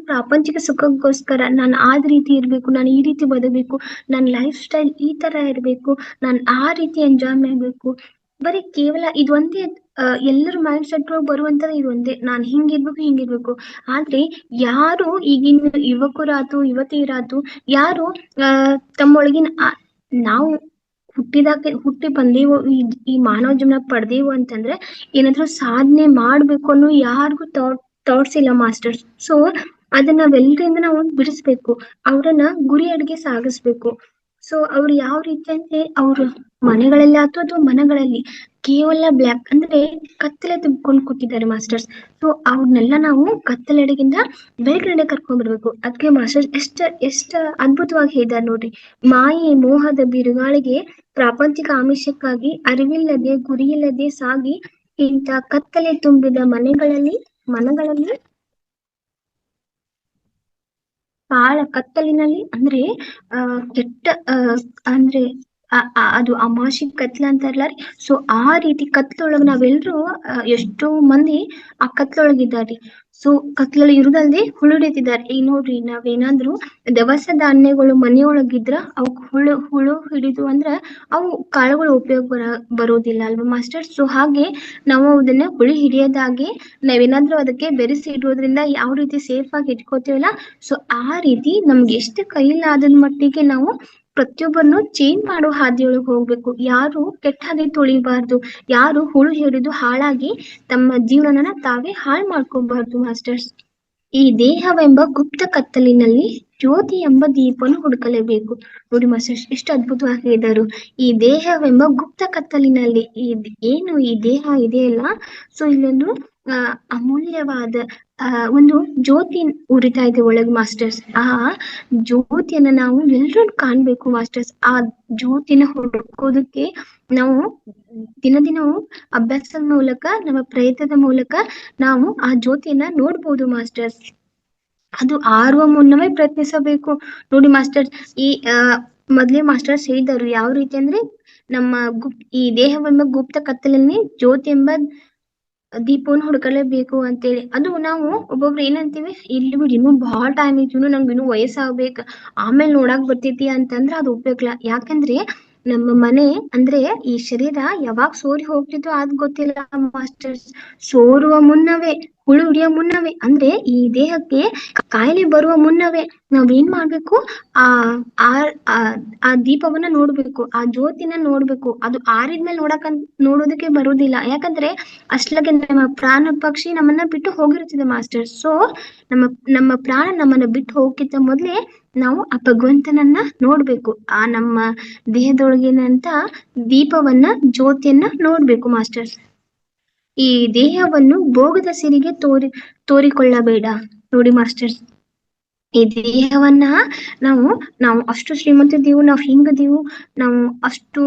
ಪ್ರಾಪಂಚಿಕ ಸುಖಕ್ಕೋಸ್ಕರ ನಾನು ಆದ ರೀತಿ ಇರ್ಬೇಕು, ನಾನು ಈ ರೀತಿ ಬದಬೇಕು, ನನ್ನ ಲೈಫ್ ಸ್ಟೈಲ್ ಈ ತರ ಇರ್ಬೇಕು, ನಾನು ಆ ರೀತಿ ಎಂಜಾಯ್ ಮಾಡ್ಬೇಕು, ಬರೀ ಕೇವಲ ಇದೊಂದೇ ಎಲ್ಲರ ಮೈಂಡ್ ಸೆಟ್ ಒಳಗೆ ಬರುವಂತದ್ದು ಇದು ಒಂದೇ, ನಾನ್ ಹಿಂಗಿರ್ಬೇಕು. ಆದ್ರೆ ಯಾರು ಈಗಿನ ಯುವಕರಾತು ಯುವತಿಯರಾತು ಯಾರು ತಮ್ಮೊಳಗಿನ ನಾವು ಹುಟ್ಟಿ ಬಂದೇವು, ಈ ಮಾನವ ಜನ್ಮ ಪಡೆದೇವು ಅಂತಂದ್ರೆ ಏನಾದ್ರೂ ಸಾಧನೆ ಮಾಡ್ಬೇಕು ಅನ್ನೋ ಯಾರಿಗೂ ಥಾಟ್ಸ್ ಇಲ್ಲ ಮಾಸ್ಟರ್ಸ್. ಸೊ ಅದನ್ನ ನಾವೆಲ್ಲರಿಂದ ನಾವು ಬಿಡಿಸ್ಬೇಕು, ಅವ್ರನ್ನ ಗುರಿ ಅಡಿಗೆ ಸಾಗಿಸ್ಬೇಕು. ಸೊ ಅವ್ರು ಯಾವ ರೀತಿ ಅಂದ್ರೆ ಅವ್ರ ಮನೆಗಳಲ್ಲಿ ಅಥವಾ ಮನೆಗಳಲ್ಲಿ ಕೇವಲ ಬ್ಲ್ಯಾಕ್ ಅಂದ್ರೆ ಕತ್ತಲೆ ತುಂಬಿಕೊಂಡು ಕೂತಿದ್ದಾರೆ ಮಾಸ್ಟರ್ಸ್. ಸೊ ಅವ್ರನ್ನೆಲ್ಲ ನಾವು ಕತ್ತಲೆಡೆಗಿಂದ ಬೆಳಕಿನೆಡೆ ಕರ್ಕೊಂಡ್ ಬರ್ಬೇಕು. ಅದಕ್ಕೆ ಮಾಸ್ಟರ್ಸ್ ಎಷ್ಟ ಅದ್ಭುತವಾಗಿ ಹೇಳಿದ್ದಾರೆ ನೋಡ್ರಿ. ಮಾಯೆ ಮೋಹದ ಬಿರುಗಾಳಿಗೆ ಪ್ರಾಪಂಚಿಕ ಆಮಿಷಕ್ಕಾಗಿ ಅರಿವಿಲ್ಲದೆ ಗುರಿಯಿಲ್ಲದೆ ಸಾಗಿ ಇಂಥ ಕತ್ತಲೆ ತುಂಬಿದ ಮನೆಗಳಲ್ಲಿ ಕತ್ತಲಿನಲ್ಲಿ ಅಂದ್ರೆ ಕೆಟ್ಟ ಅಂದ್ರೆ ಅದು ಅಮಾವಾಸ್ಯೆ ಕತ್ಲ ಅಂತಾರಲ್ಲ ರೀ. ಸೊ ಆ ರೀತಿ ಕತ್ಲೊಳಗ ನಾವೆಲ್ಲರೂ ಎಷ್ಟೋ ಮಂದಿ ಆ ಕತ್ಲೊಳಗಿದ್ದಾರೆ. ಸೊ ಕತ್ಲಲ್ಲಿ ಇರುದಲ್ದೆ ಹುಳುಡಿತಿದ್ದಾರೆ. ಈಗ ನೋಡ್ರಿ, ನಾವೇನಾದ್ರೂ ದವಸ ಧಾನ್ಯಗಳು ಮನೆಯೊಳಗಿದ್ರ ಅವಕ್ ಹುಳು ಹಿಡಿದು ಅಂದ್ರ ಅವು ಕಾಳುಗಳು ಉಪಯೋಗ ಬರೋದಿಲ್ಲ ಅಲ್ವಾ ಮಾಸ್ಟರ್. ಸೊ ಹಾಗೆ ನಾವು ಅದನ್ನ ಹುಳಿ ಹಿಡಿಯೋದಾಗಿ ನಾವೇನಾದ್ರೂ ಅದಕ್ಕೆ ಬೆರೆಸಿ ಇಡೋದ್ರಿಂದ ಯಾವ ರೀತಿ ಸೇಫ್ ಆಗಿ ಇಟ್ಕೋತೀವಲ್ಲ, ಸೊ ಆ ರೀತಿ ನಮ್ಗೆ ಎಷ್ಟು ಕೈಲಾದ ಮಟ್ಟಿಗೆ ನಾವು ಪ್ರತಿಯೊಬ್ಬರನ್ನು ಚೇಂಜ್ ಮಾಡೋ ಹಾದಿಯೊಳಗೆ ಹೋಗ್ಬೇಕು. ಯಾರು ಕೆಟ್ಟ ಹಾದಿ ತುಳಿಬಾರ್ದು, ಯಾರು ಹುಳು ಹಿಡಿದು ಹಾಳಾಗಿ ತಮ್ಮ ಜೀವನನ ತಾವೇ ಹಾಳು ಮಾಡ್ಕೋಬಾರ್ದು ಮಾಸ್ಟರ್ಸ್. ಈ ದೇಹವೆಂಬ ಗುಪ್ತ ಕತ್ತಲಿನಲ್ಲಿ ಜ್ಯೋತಿ ಎಂಬ ದೀಪವನ್ನು ಹುಡುಕಲೇಬೇಕು. ನೋಡಿ ಮಾಸ್ಟರ್ಸ್ ಎಷ್ಟು ಅದ್ಭುತವಾಗಿ ಹೇಳಿದರು. ಈ ದೇಹವೆಂಬ ಗುಪ್ತ ಕತ್ತಲಿನಲ್ಲಿ ಏನು ಈ ದೇಹ ಇದೆಯಲ್ಲ, ಸೊ ಇಲ್ಲೊಂದು ಅಮೂಲ್ಯವಾದ ಒಂದು ಜ್ಯೋತಿ ಉರಿತಾ ಇದೆ ಒಳಗ್ ಮಾಸ್ಟರ್ಸ್. ಆ ಜ್ಯೋತಿಯನ್ನ ನಾವು ಎಲ್ಲರೂ ಕಾಣ್ಬೇಕು ಮಾಸ್ಟರ್ಸ್. ಆ ಜ್ಯೋತಿನ ಹುಡುಕೋದಕ್ಕೆ ನಾವು ದಿನದಿನವೂ ಅಭ್ಯಾಸದ ಮೂಲಕ, ನಮ್ಮ ಪ್ರಯತ್ನದ ಮೂಲಕ ನಾವು ಆ ಜ್ಯೋತಿಯನ್ನ ನೋಡ್ಬೋದು ಮಾಸ್ಟರ್ಸ್. ಅದು ಆರುವ ಮುನ್ನವೇ ಪ್ರಯತ್ನಿಸಬೇಕು. ನೋಡಿ ಮಾಸ್ಟರ್ಸ್, ಈ ಮೊದ್ಲೇ ಮಾಸ್ಟರ್ಸ್ ಹೇಳಿದರು ಯಾವ ರೀತಿ ಅಂದ್ರೆ ನಮ್ಮ ಈ ದೇಹವೆಂಬ ಗುಪ್ತ ಕತ್ತಲಲ್ಲಿ ಜ್ಯೋತಿ ಎಂಬ ದೀಪವನ್ನು ಹುಡ್ಕಲೇಬೇಕು ಅಂತೇಳಿ. ಅದು ನಾವು ಒಬ್ಬೊಬ್ರು ಏನಂತೀವಿ, ಇಲ್ಲಿ ಬಿಡಿ ಇನ್ನೂ ಬಹಳ ಟೈಮ್ ಐತಿ, ನಂಗೆ ಇನ್ನೂ ವಯಸ್ಸಾಗ್ಬೇಕು, ಆಮೇಲೆ ನೋಡಾಕ್ ಬರ್ತೈತಿ ಅಂತಂದ್ರೆ ಅದು ಉಪಯೋಗ ಇಲ್ಲ. ಯಾಕಂದ್ರೆ ನಮ್ಮ ಮನೆ ಅಂದ್ರೆ ಈ ಶರೀರ ಯಾವಾಗ ಸೋರಿ ಹೋಗ್ತಿದ್ದೋ ಅದ್ ಗೊತ್ತಿಲ್ಲ ಮಾಸ್ಟರ್ಸ್. ಸೋರುವ ಮುನ್ನವೇ, ಹುಳು ಹಿಡಿಯೋ ಮುನ್ನವೇ ಅಂದ್ರೆ ಈ ದೇಹಕ್ಕೆ ಕಾಯಿಲೆ ಬರುವ ಮುನ್ನವೇ ನಾವೇನ್ ಮಾಡ್ಬೇಕು, ಆ ದೀಪವನ್ನ ನೋಡ್ಬೇಕು, ಆ ಜ್ಯೋತಿನ ನೋಡ್ಬೇಕು. ಅದು ಆರಿದ್ಮೇಲೆ ನೋಡೋದಕ್ಕೆ ಬರುದಿಲ್ಲ. ಯಾಕಂದ್ರೆ ಅಷ್ಟ್ಲಗೆ ನಮ್ಮ ಪ್ರಾಣ ಪಕ್ಷಿ ನಮ್ಮನ್ನ ಬಿಟ್ಟು ಹೋಗಿರ್ತದೆ ಮಾಸ್ಟರ್. ಸೊ ನಮ್ಮ ಪ್ರಾಣ ನಮ್ಮನ್ನ ಬಿಟ್ಟು ಹೋಗಿದ್ದ ಮೊದ್ಲೇ ನಾವು ಆ ಭಗವಂತನನ್ನ ನೋಡ್ಬೇಕು, ಆ ನಮ್ಮ ದೇಹದೊಳಗಿನಂತ ದೀಪವನ್ನ ಜ್ಯೋತಿಯನ್ನ ನೋಡ್ಬೇಕು ಮಾಸ್ಟರ್ಸ್. ಈ ದೇಹವನ್ನು ಭೋಗದ ಸಿರಿಗೆ ತೋರಿಕೊಳ್ಳಬೇಡ. ನೋಡಿ ಮಾಸ್ಟರ್ಸ್, ಈ ದೇಹವನ್ನ ನಾವು ಅಷ್ಟು ಶ್ರೀಮಂತಿದೀವು, ನಾವು ಹಿಂಗದೀವು, ನಾವು ಅಷ್ಟು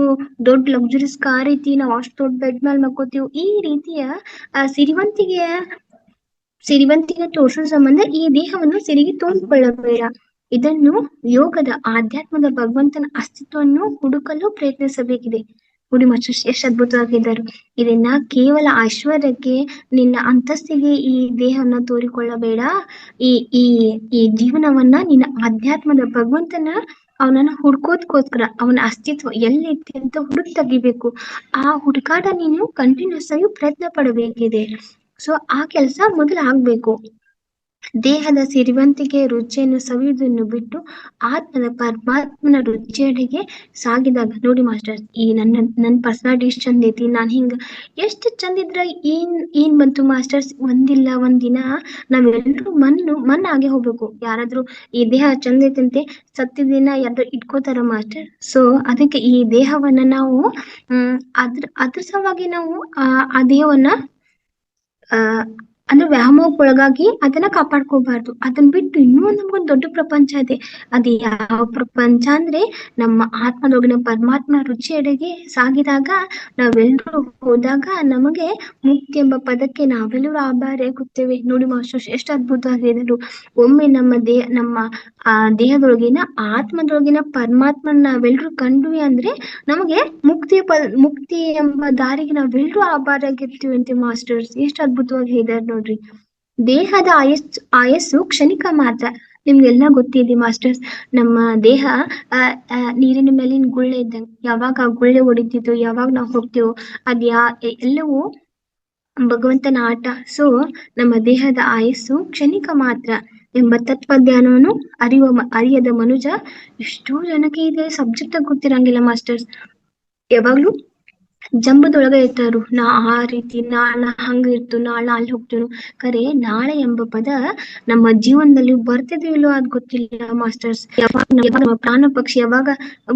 ದೊಡ್ಡ ಲಕ್ಸುರಿಯಸ್ ಕಾರ್ ಐತಿ, ನಾವು ಅಷ್ಟು ದೊಡ್ಡ ಬೆಡ್ ಮೇಲೆ ಮಕ್ಕೋತೀವಿ, ಈ ರೀತಿಯ ಸಿರಿವಂತಿಗೆ ತೋರಿಸೋ ಸಂಬಂಧ ಈ ದೇಹವನ್ನು ಸಿರಿಗೆ ತೋರಿಕೊಳ್ಳಬೇಡ. ಇದನ್ನು ಯೋಗದ ಆಧ್ಯಾತ್ಮದ ಭಗವಂತನ ಅಸ್ತಿತ್ವವನ್ನು ಹುಡುಕಲು ಪ್ರಯತ್ನಿಸಬೇಕಿದೆ. ನೋಡಿ ಮಾಸ್ಟರ್ಸ್ ಎಷ್ಟು ಅದ್ಭುತವಾಗಿದ್ದರು. ಇದನ್ನ ಕೇವಲ ಐಶ್ವರ್ಯಕ್ಕೆ, ನಿನ್ನ ಅಂತಸ್ತಿಗೆ ಈ ದೇಹವನ್ನ ತೋರಿಕೊಳ್ಳಬೇಡ. ಈ ಜೀವನವನ್ನ ನಿನ್ನ ಆಧ್ಯಾತ್ಮದ ಭಗವಂತನ ಅವನನ್ನ ಹುಡ್ಕೋದ್ಕೋಸ್ಕರ, ಅವನ ಅಸ್ತಿತ್ವ ಎಲ್ಲೈತಿ ಅಂತ ಹುಡುಕ್ ತೆಗಿಬೇಕು. ಆ ಹುಡುಕಾಟ ನೀನು ಕಂಟಿನ್ಯೂಸ್ ಆಗಿ ಪ್ರಯತ್ನ ಪಡಬೇಕಿದೆ. ಸೊ ಆ ಕೆಲಸ ಮೊದಲು ಆಗ್ಬೇಕು. ದೇಹದ ಸಿರಿವಂತಿಗೆ ರುಚಿಯನ್ನು ಸವಿಯುವುದನ್ನು ಬಿಟ್ಟು ಆತ್ಮದ ಪರಮಾತ್ಮನ ರುಚಿಯಡೆಗೆ ಸಾಗಿದಾಗ, ನೋಡಿ ಮಾಸ್ಟರ್ಸ್, ಈ ನನ್ನ ಪರ್ಸನಾಲಿಟಿ ಇಷ್ಟ ಚಂದ ಐತಿ, ನಾನ್ ಹಿಂಗ ಎಷ್ಟು ಚಂದ ಇದ್ರ ಏನ್ ಬಂತು ಮಾಸ್ಟರ್ಸ್. ಒಂದಿನ ನಾವೆಲ್ಲರೂ ಮಣ್ಣಾಗೆ ಹೋಗ್ಬೇಕು. ಯಾರಾದ್ರೂ ಈ ದೇಹ ಚಂದ ಐತಂತೆ ಸತ್ತಿದ ದಿನ ಯಾರಾದ್ರೂ ಇಟ್ಕೋತಾರ ಮಾಸ್ಟರ್. ಸೊ ಅದಕ್ಕೆ ಈ ದೇಹವನ್ನ ನಾವು ಅದ್ರ ಸಲುವಾಗಿ ನಾವು ಆ ದೇಹವನ್ನ ಅಂದ್ರೆ ವ್ಯಾಮೋಹಕ್ಕೊಳಗಾಗಿ ಅದನ್ನ ಕಾಪಾಡ್ಕೋಬಾರ್ದು. ಅದನ್ನ ಬಿಟ್ಟು ಇನ್ನೂ ನಮ್ಗೊಂದು ದೊಡ್ಡ ಪ್ರಪಂಚ ಇದೆ. ಅದು ಯಾವ ಪ್ರಪಂಚ ಅಂದ್ರೆ ನಮ್ಮ ಆತ್ಮದೊಳಗಿನ ಪರಮಾತ್ಮ ರುಚಿಯೆಡೆಗೆ ಸಾಗಿದಾಗ, ನಾವೆಲ್ಲರೂ ಹೋದಾಗ ನಮಗೆ ಮುಕ್ತಿ ಎಂಬ ಪದಕ್ಕೆ ನಾವೆಲ್ಲರೂ ಆಭಾರಿಯಾಗುತ್ತೇವೆ. ನೋಡಿ ಮಾಸ್ಟರ್ಸ್ ಎಷ್ಟು ಅದ್ಭುತವಾಗಿದ್ರು. ಒಮ್ಮೆ ನಮ್ಮ ದೇಹದೊಳಗಿನ ಆತ್ಮದೊಳಗಿನ ಪರಮಾತ್ಮನ ನಾವೆಲ್ಲರೂ ಕಂಡ್ವಿ ಅಂದ್ರೆ ನಮಗೆ ಮುಕ್ತಿ ಎಂಬ ದಾರಿಗೆ ನಾವೆಲ್ಲರೂ ಆಭಾರಿಯಾಗಿರ್ತೀವಿ ಅಂತ ಮಾಸ್ಟರ್ಸ್ ಎಷ್ಟು ಅದ್ಭುತವಾಗಿ ಹೇಳಿದಾರೆ ನೋಡ್ರಿ. ದೇಹದ ಆಯಸ್ಸು ಕ್ಷಣಿಕ ಮಾತ್ರ. ನಿಮ್ಗೆಲ್ಲ ಗೊತ್ತಿದೆ ಮಾಸ್ಟರ್ಸ್, ನಮ್ಮ ದೇಹ ನೀರಿನ ಮೇಲಿನ ಗುಳ್ಳೆ ಇದ್ದಂಗೆ. ಯಾವಾಗ ಆ ಗುಳ್ಳೆ ಹೊಡಿತಿತ್ತು, ಯಾವಾಗ ನಾವು ಹೋಗ್ತೀವೋ ಎಲ್ಲವೂ ಭಗವಂತನ ಆಟ. ಸೊ ನಮ್ಮ ದೇಹದ ಆಯಸ್ಸು ಕ್ಷಣಿಕ ಮಾತ್ರ ಎಂಬ ತತ್ವಜ್ಞಾನವನ್ನು ಅರಿಯದ ಮನುಜ ಎಷ್ಟೋ ಜನಕ್ಕೆ ಇದೆ ಸಬ್ಜೆಕ್ಟ್ ಗೊತ್ತಿರಂಗಿಲ್ಲ ಮಾಸ್ಟರ್ಸ್. ಯಾವಾಗ್ಲೂ ಜಂಬದೊಳಗ ಇರ್ತಾರು. ನಾ ಆ ರೀತಿ ನಾಳ ಹಂಗ ಇರ್ತು, ನಾಳ ಅಲ್ಲಿ ಹೋಗ್ತೇನು. ಖರೆ ನಾಳೆ ಎಂಬ ಪದ ನಮ್ಮ ಜೀವನದಲ್ಲಿ ಬರ್ತಿದೆಯೋ ಇಲ್ಲೋ ಅದ್ ಗೊತ್ತಿಲ್ಲ ಮಾಸ್ಟರ್ಸ್. ಯಾವಾಗ ಪ್ರಾಣ ಪಕ್ಷಿ ಯಾವಾಗ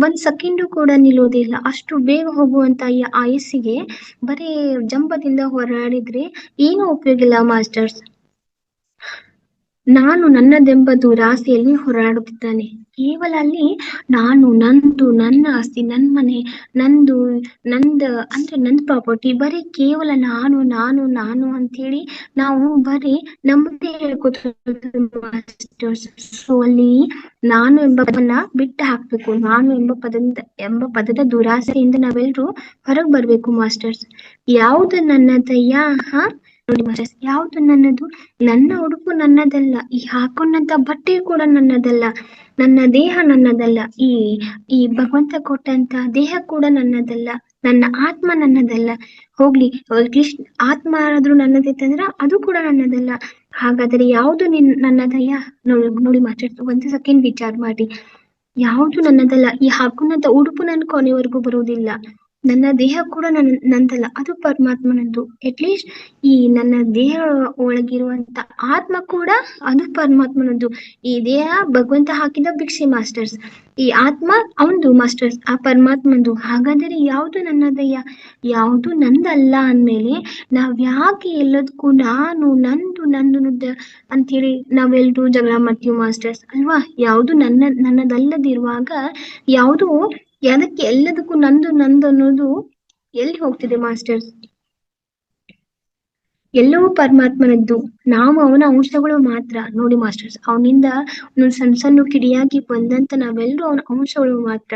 ಒಂದ್ ಸೆಕೆಂಡು ಕೂಡ ನಿಲ್ಲೋದಿಲ್ಲ, ಅಷ್ಟು ಬೇಗ ಹೋಗುವಂತ ಈ ಆಯಸ್ಸಿಗೆ ಬರೀ ಜಂಬದಿಂದ ಹೋರಾಡಿದ್ರೆ ಏನು ಉಪಯೋಗ ಇಲ್ಲ ಮಾಸ್ಟರ್ಸ್. ನಾನು ನನ್ನದೆಂಬ ದುರಾಸೆಯಲ್ಲಿ ಹೋರಾಡುತ್ತಿದ್ದಾನೆ. ಕೇವಲ ಅಲ್ಲಿ ನಾನು, ನಂದು, ನನ್ನ ಆಸ್ತಿ, ನನ್ ಮನೆ, ನಂದು, ಅಂದ್ರೆ ನಂದ್ ಪ್ರಾಪರ್ಟಿ, ಬರೀ ಕೇವಲ ನಾನು ನಾನು ನಾನು ಅಂತೇಳಿ ನಾವು ಬರೀ ನಮ್ಮದೇ ಹೇಳ್ಕೊತೀವಿ. ಸೊ ಅಲ್ಲಿ ನಾನು ಎಂಬ ಪದನ ಬಿಟ್ಟು ಹಾಕ್ಬೇಕು. ನಾನು ಎಂಬ ಪದದ ದುರಾಸೆಯಿಂದ ನಾವೆಲ್ಲರೂ ಹೊರಗ್ ಬರ್ಬೇಕು ಮಾಸ್ಟರ್ಸ್. ಯಾವುದು ನನ್ನದಯ್ಯ? ನೋಡಿ ಮಾಸ್ಟರ್ಸ್, ಯಾವುದು ನನ್ನದು? ನನ್ನ ಉಡುಪು ನನ್ನದಲ್ಲ, ಈ ಹಾಕೊಂಡಂತ ಬಟ್ಟೆ ಕೂಡ ನನ್ನದಲ್ಲ, ನನ್ನ ದೇಹ ನನ್ನದಲ್ಲ, ಈ ಭಗವಂತ ಕೊಟ್ಟಂತ ದೇಹ ಕೂಡ ನನ್ನದಲ್ಲ, ನನ್ನ ಆತ್ಮ ನನ್ನದಲ್ಲ. ಹೋಗ್ಲಿ, ಅಟ್ಲೀಸ್ಟ್ ಆತ್ಮ ಆದ್ರೂ ನನ್ನದಿತ್ತಂದ್ರ ಅದು ಕೂಡ ನನ್ನದಲ್ಲ. ಹಾಗಾದ್ರೆ ಯಾವುದು ನನ್ನದಯ್ಯ? ನೋಡಿ ಮಾಸ್ಟರ್ಸ್, ಒಂದು ಸೆಕೆಂಡ್ ವಿಚಾರ ಮಾಡಿ. ಯಾವುದು ನನ್ನದಲ್ಲ? ಈ ಹಾಕೊಂಡಂತ ಉಡುಪು ನನ್ನ ಕೊನೆವರೆಗೂ ಬರುವುದಿಲ್ಲ, ನನ್ನ ದೇಹ ಕೂಡ ನಂದಲ್ಲ, ಅದು ಪರಮಾತ್ಮನದ್ದು. ಅಟ್ಲೀಸ್ಟ್ ಈ ನನ್ನ ದೇಹ ಒಳಗಿರುವಂತ ಆತ್ಮ ಕೂಡ ಅದು ಪರಮಾತ್ಮನದ್ದು. ಈ ದೇಹ ಭಗವಂತ ಹಾಕಿದ ಭಿಕ್ಷೆ ಮಾಸ್ಟರ್ಸ್, ಈ ಆತ್ಮ ಅವಂದು ಮಾಸ್ಟರ್ಸ್, ಆ ಪರಮಾತ್ಮಂದು. ಹಾಗಾದರೆ ಯಾವುದು ನನ್ನದಯ್ಯ? ಯಾವುದು ನಂದಲ್ಲ ಅಂದ್ಮೇಲೆ ನಾವ್ ಯಾಕೆ ಎಲ್ಲದಕ್ಕೂ ನಾನು, ನಂದು, ನಂದು ಅಂತೇಳಿ ನಾವೆಲ್ರೂ ಜಗಳ ಮಾಡ್ತೀವಿ ಮಾಸ್ಟರ್ಸ್ ಅಲ್ವಾ? ಯಾವುದು ನನ್ನದಲ್ಲದಿರುವಾಗ ಯಾವುದು ಅದಕ್ಕೆ ಎಲ್ಲದಕ್ಕೂ ನಂದು ನಂದು ಅನ್ನೋದು ಎಲ್ಲಿ ಹೋಗ್ತಿದೆ ಮಾಸ್ಟರ್ಸ್? ಎಲ್ಲವೂ ಪರಮಾತ್ಮನದ್ದು, ನಾವು ಅವನ ಅಂಶಗಳು ಮಾತ್ರ. ನೋಡಿ ಮಾಸ್ಟರ್ಸ್, ಅವನಿಂದ ಸಣ್ಣ ಸಣ್ಣ ಕಿಡಿಯಾಗಿ ಬಂದಂತ ನಾವೆಲ್ಲರೂ ಅವನ ಅಂಶಗಳು ಮಾತ್ರ.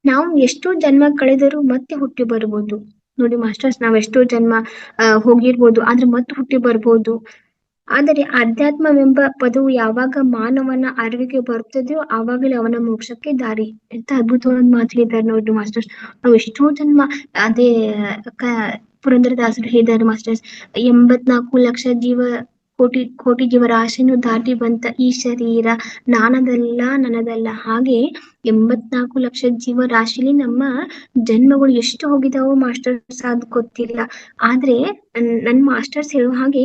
ನಾವು ಎಷ್ಟೋ ಜನ್ಮ ಕಳೆದರೂ ಮತ್ತೆ ಹುಟ್ಟಿ ಬರ್ಬೋದು. ನೋಡಿ ಮಾಸ್ಟರ್ಸ್, ನಾವ್ ಎಷ್ಟೋ ಜನ್ಮ ಹೋಗಿರ್ಬೋದು, ಆದ್ರೆ ಮತ್ತೆ ಹುಟ್ಟಿ ಬರ್ಬೋದು. ಆದರೆ ಅಧ್ಯಾತ್ಮವೆಂಬ ಪದವು ಯಾವಾಗ ಮಾನವನ ಅರಿವಿಗೆ ಬರ್ತದೆಯೋ ಆವಾಗಲೇ ಅವನ ಮೋಕ್ಷಕ್ಕೆ ದಾರಿ. ಎಂತ ಅದ್ಭುತವಾದ ಮಾತು ಹೇಳಿದ್ದಾರೆ ನೋಡಿ ಮಾಸ್ಟರ್ಸ್. ನಾವು ಎಷ್ಟೋ ಜನ್ಮ ಅದೇ ಪುರಂದರದಾಸರು ಹೇಳಿದ್ದಾರೆ ಮಾಸ್ಟರ್ಸ್, 84 ಲಕ್ಷ ಕೋಟಿ ಜೀವರಾಶಿನೂ ದಾಟಿ ಬಂತ ಈ ಶರೀರ ನನ್ನದಲ್ಲ. ಹಾಗೆ 84 ಲಕ್ಷ ಜೀವರಾಶಿಲಿ ನಮ್ಮ ಜನ್ಮಗಳು ಎಷ್ಟು ಹೋಗಿದಾವೋ ಮಾಸ್ಟರ್ಸ್ ಅದು ಗೊತ್ತಿಲ್ಲ. ಆದ್ರೆ ನನ್ ಮಾಸ್ಟರ್ಸ್ ಹೇಳೋ ಹಾಗೆ,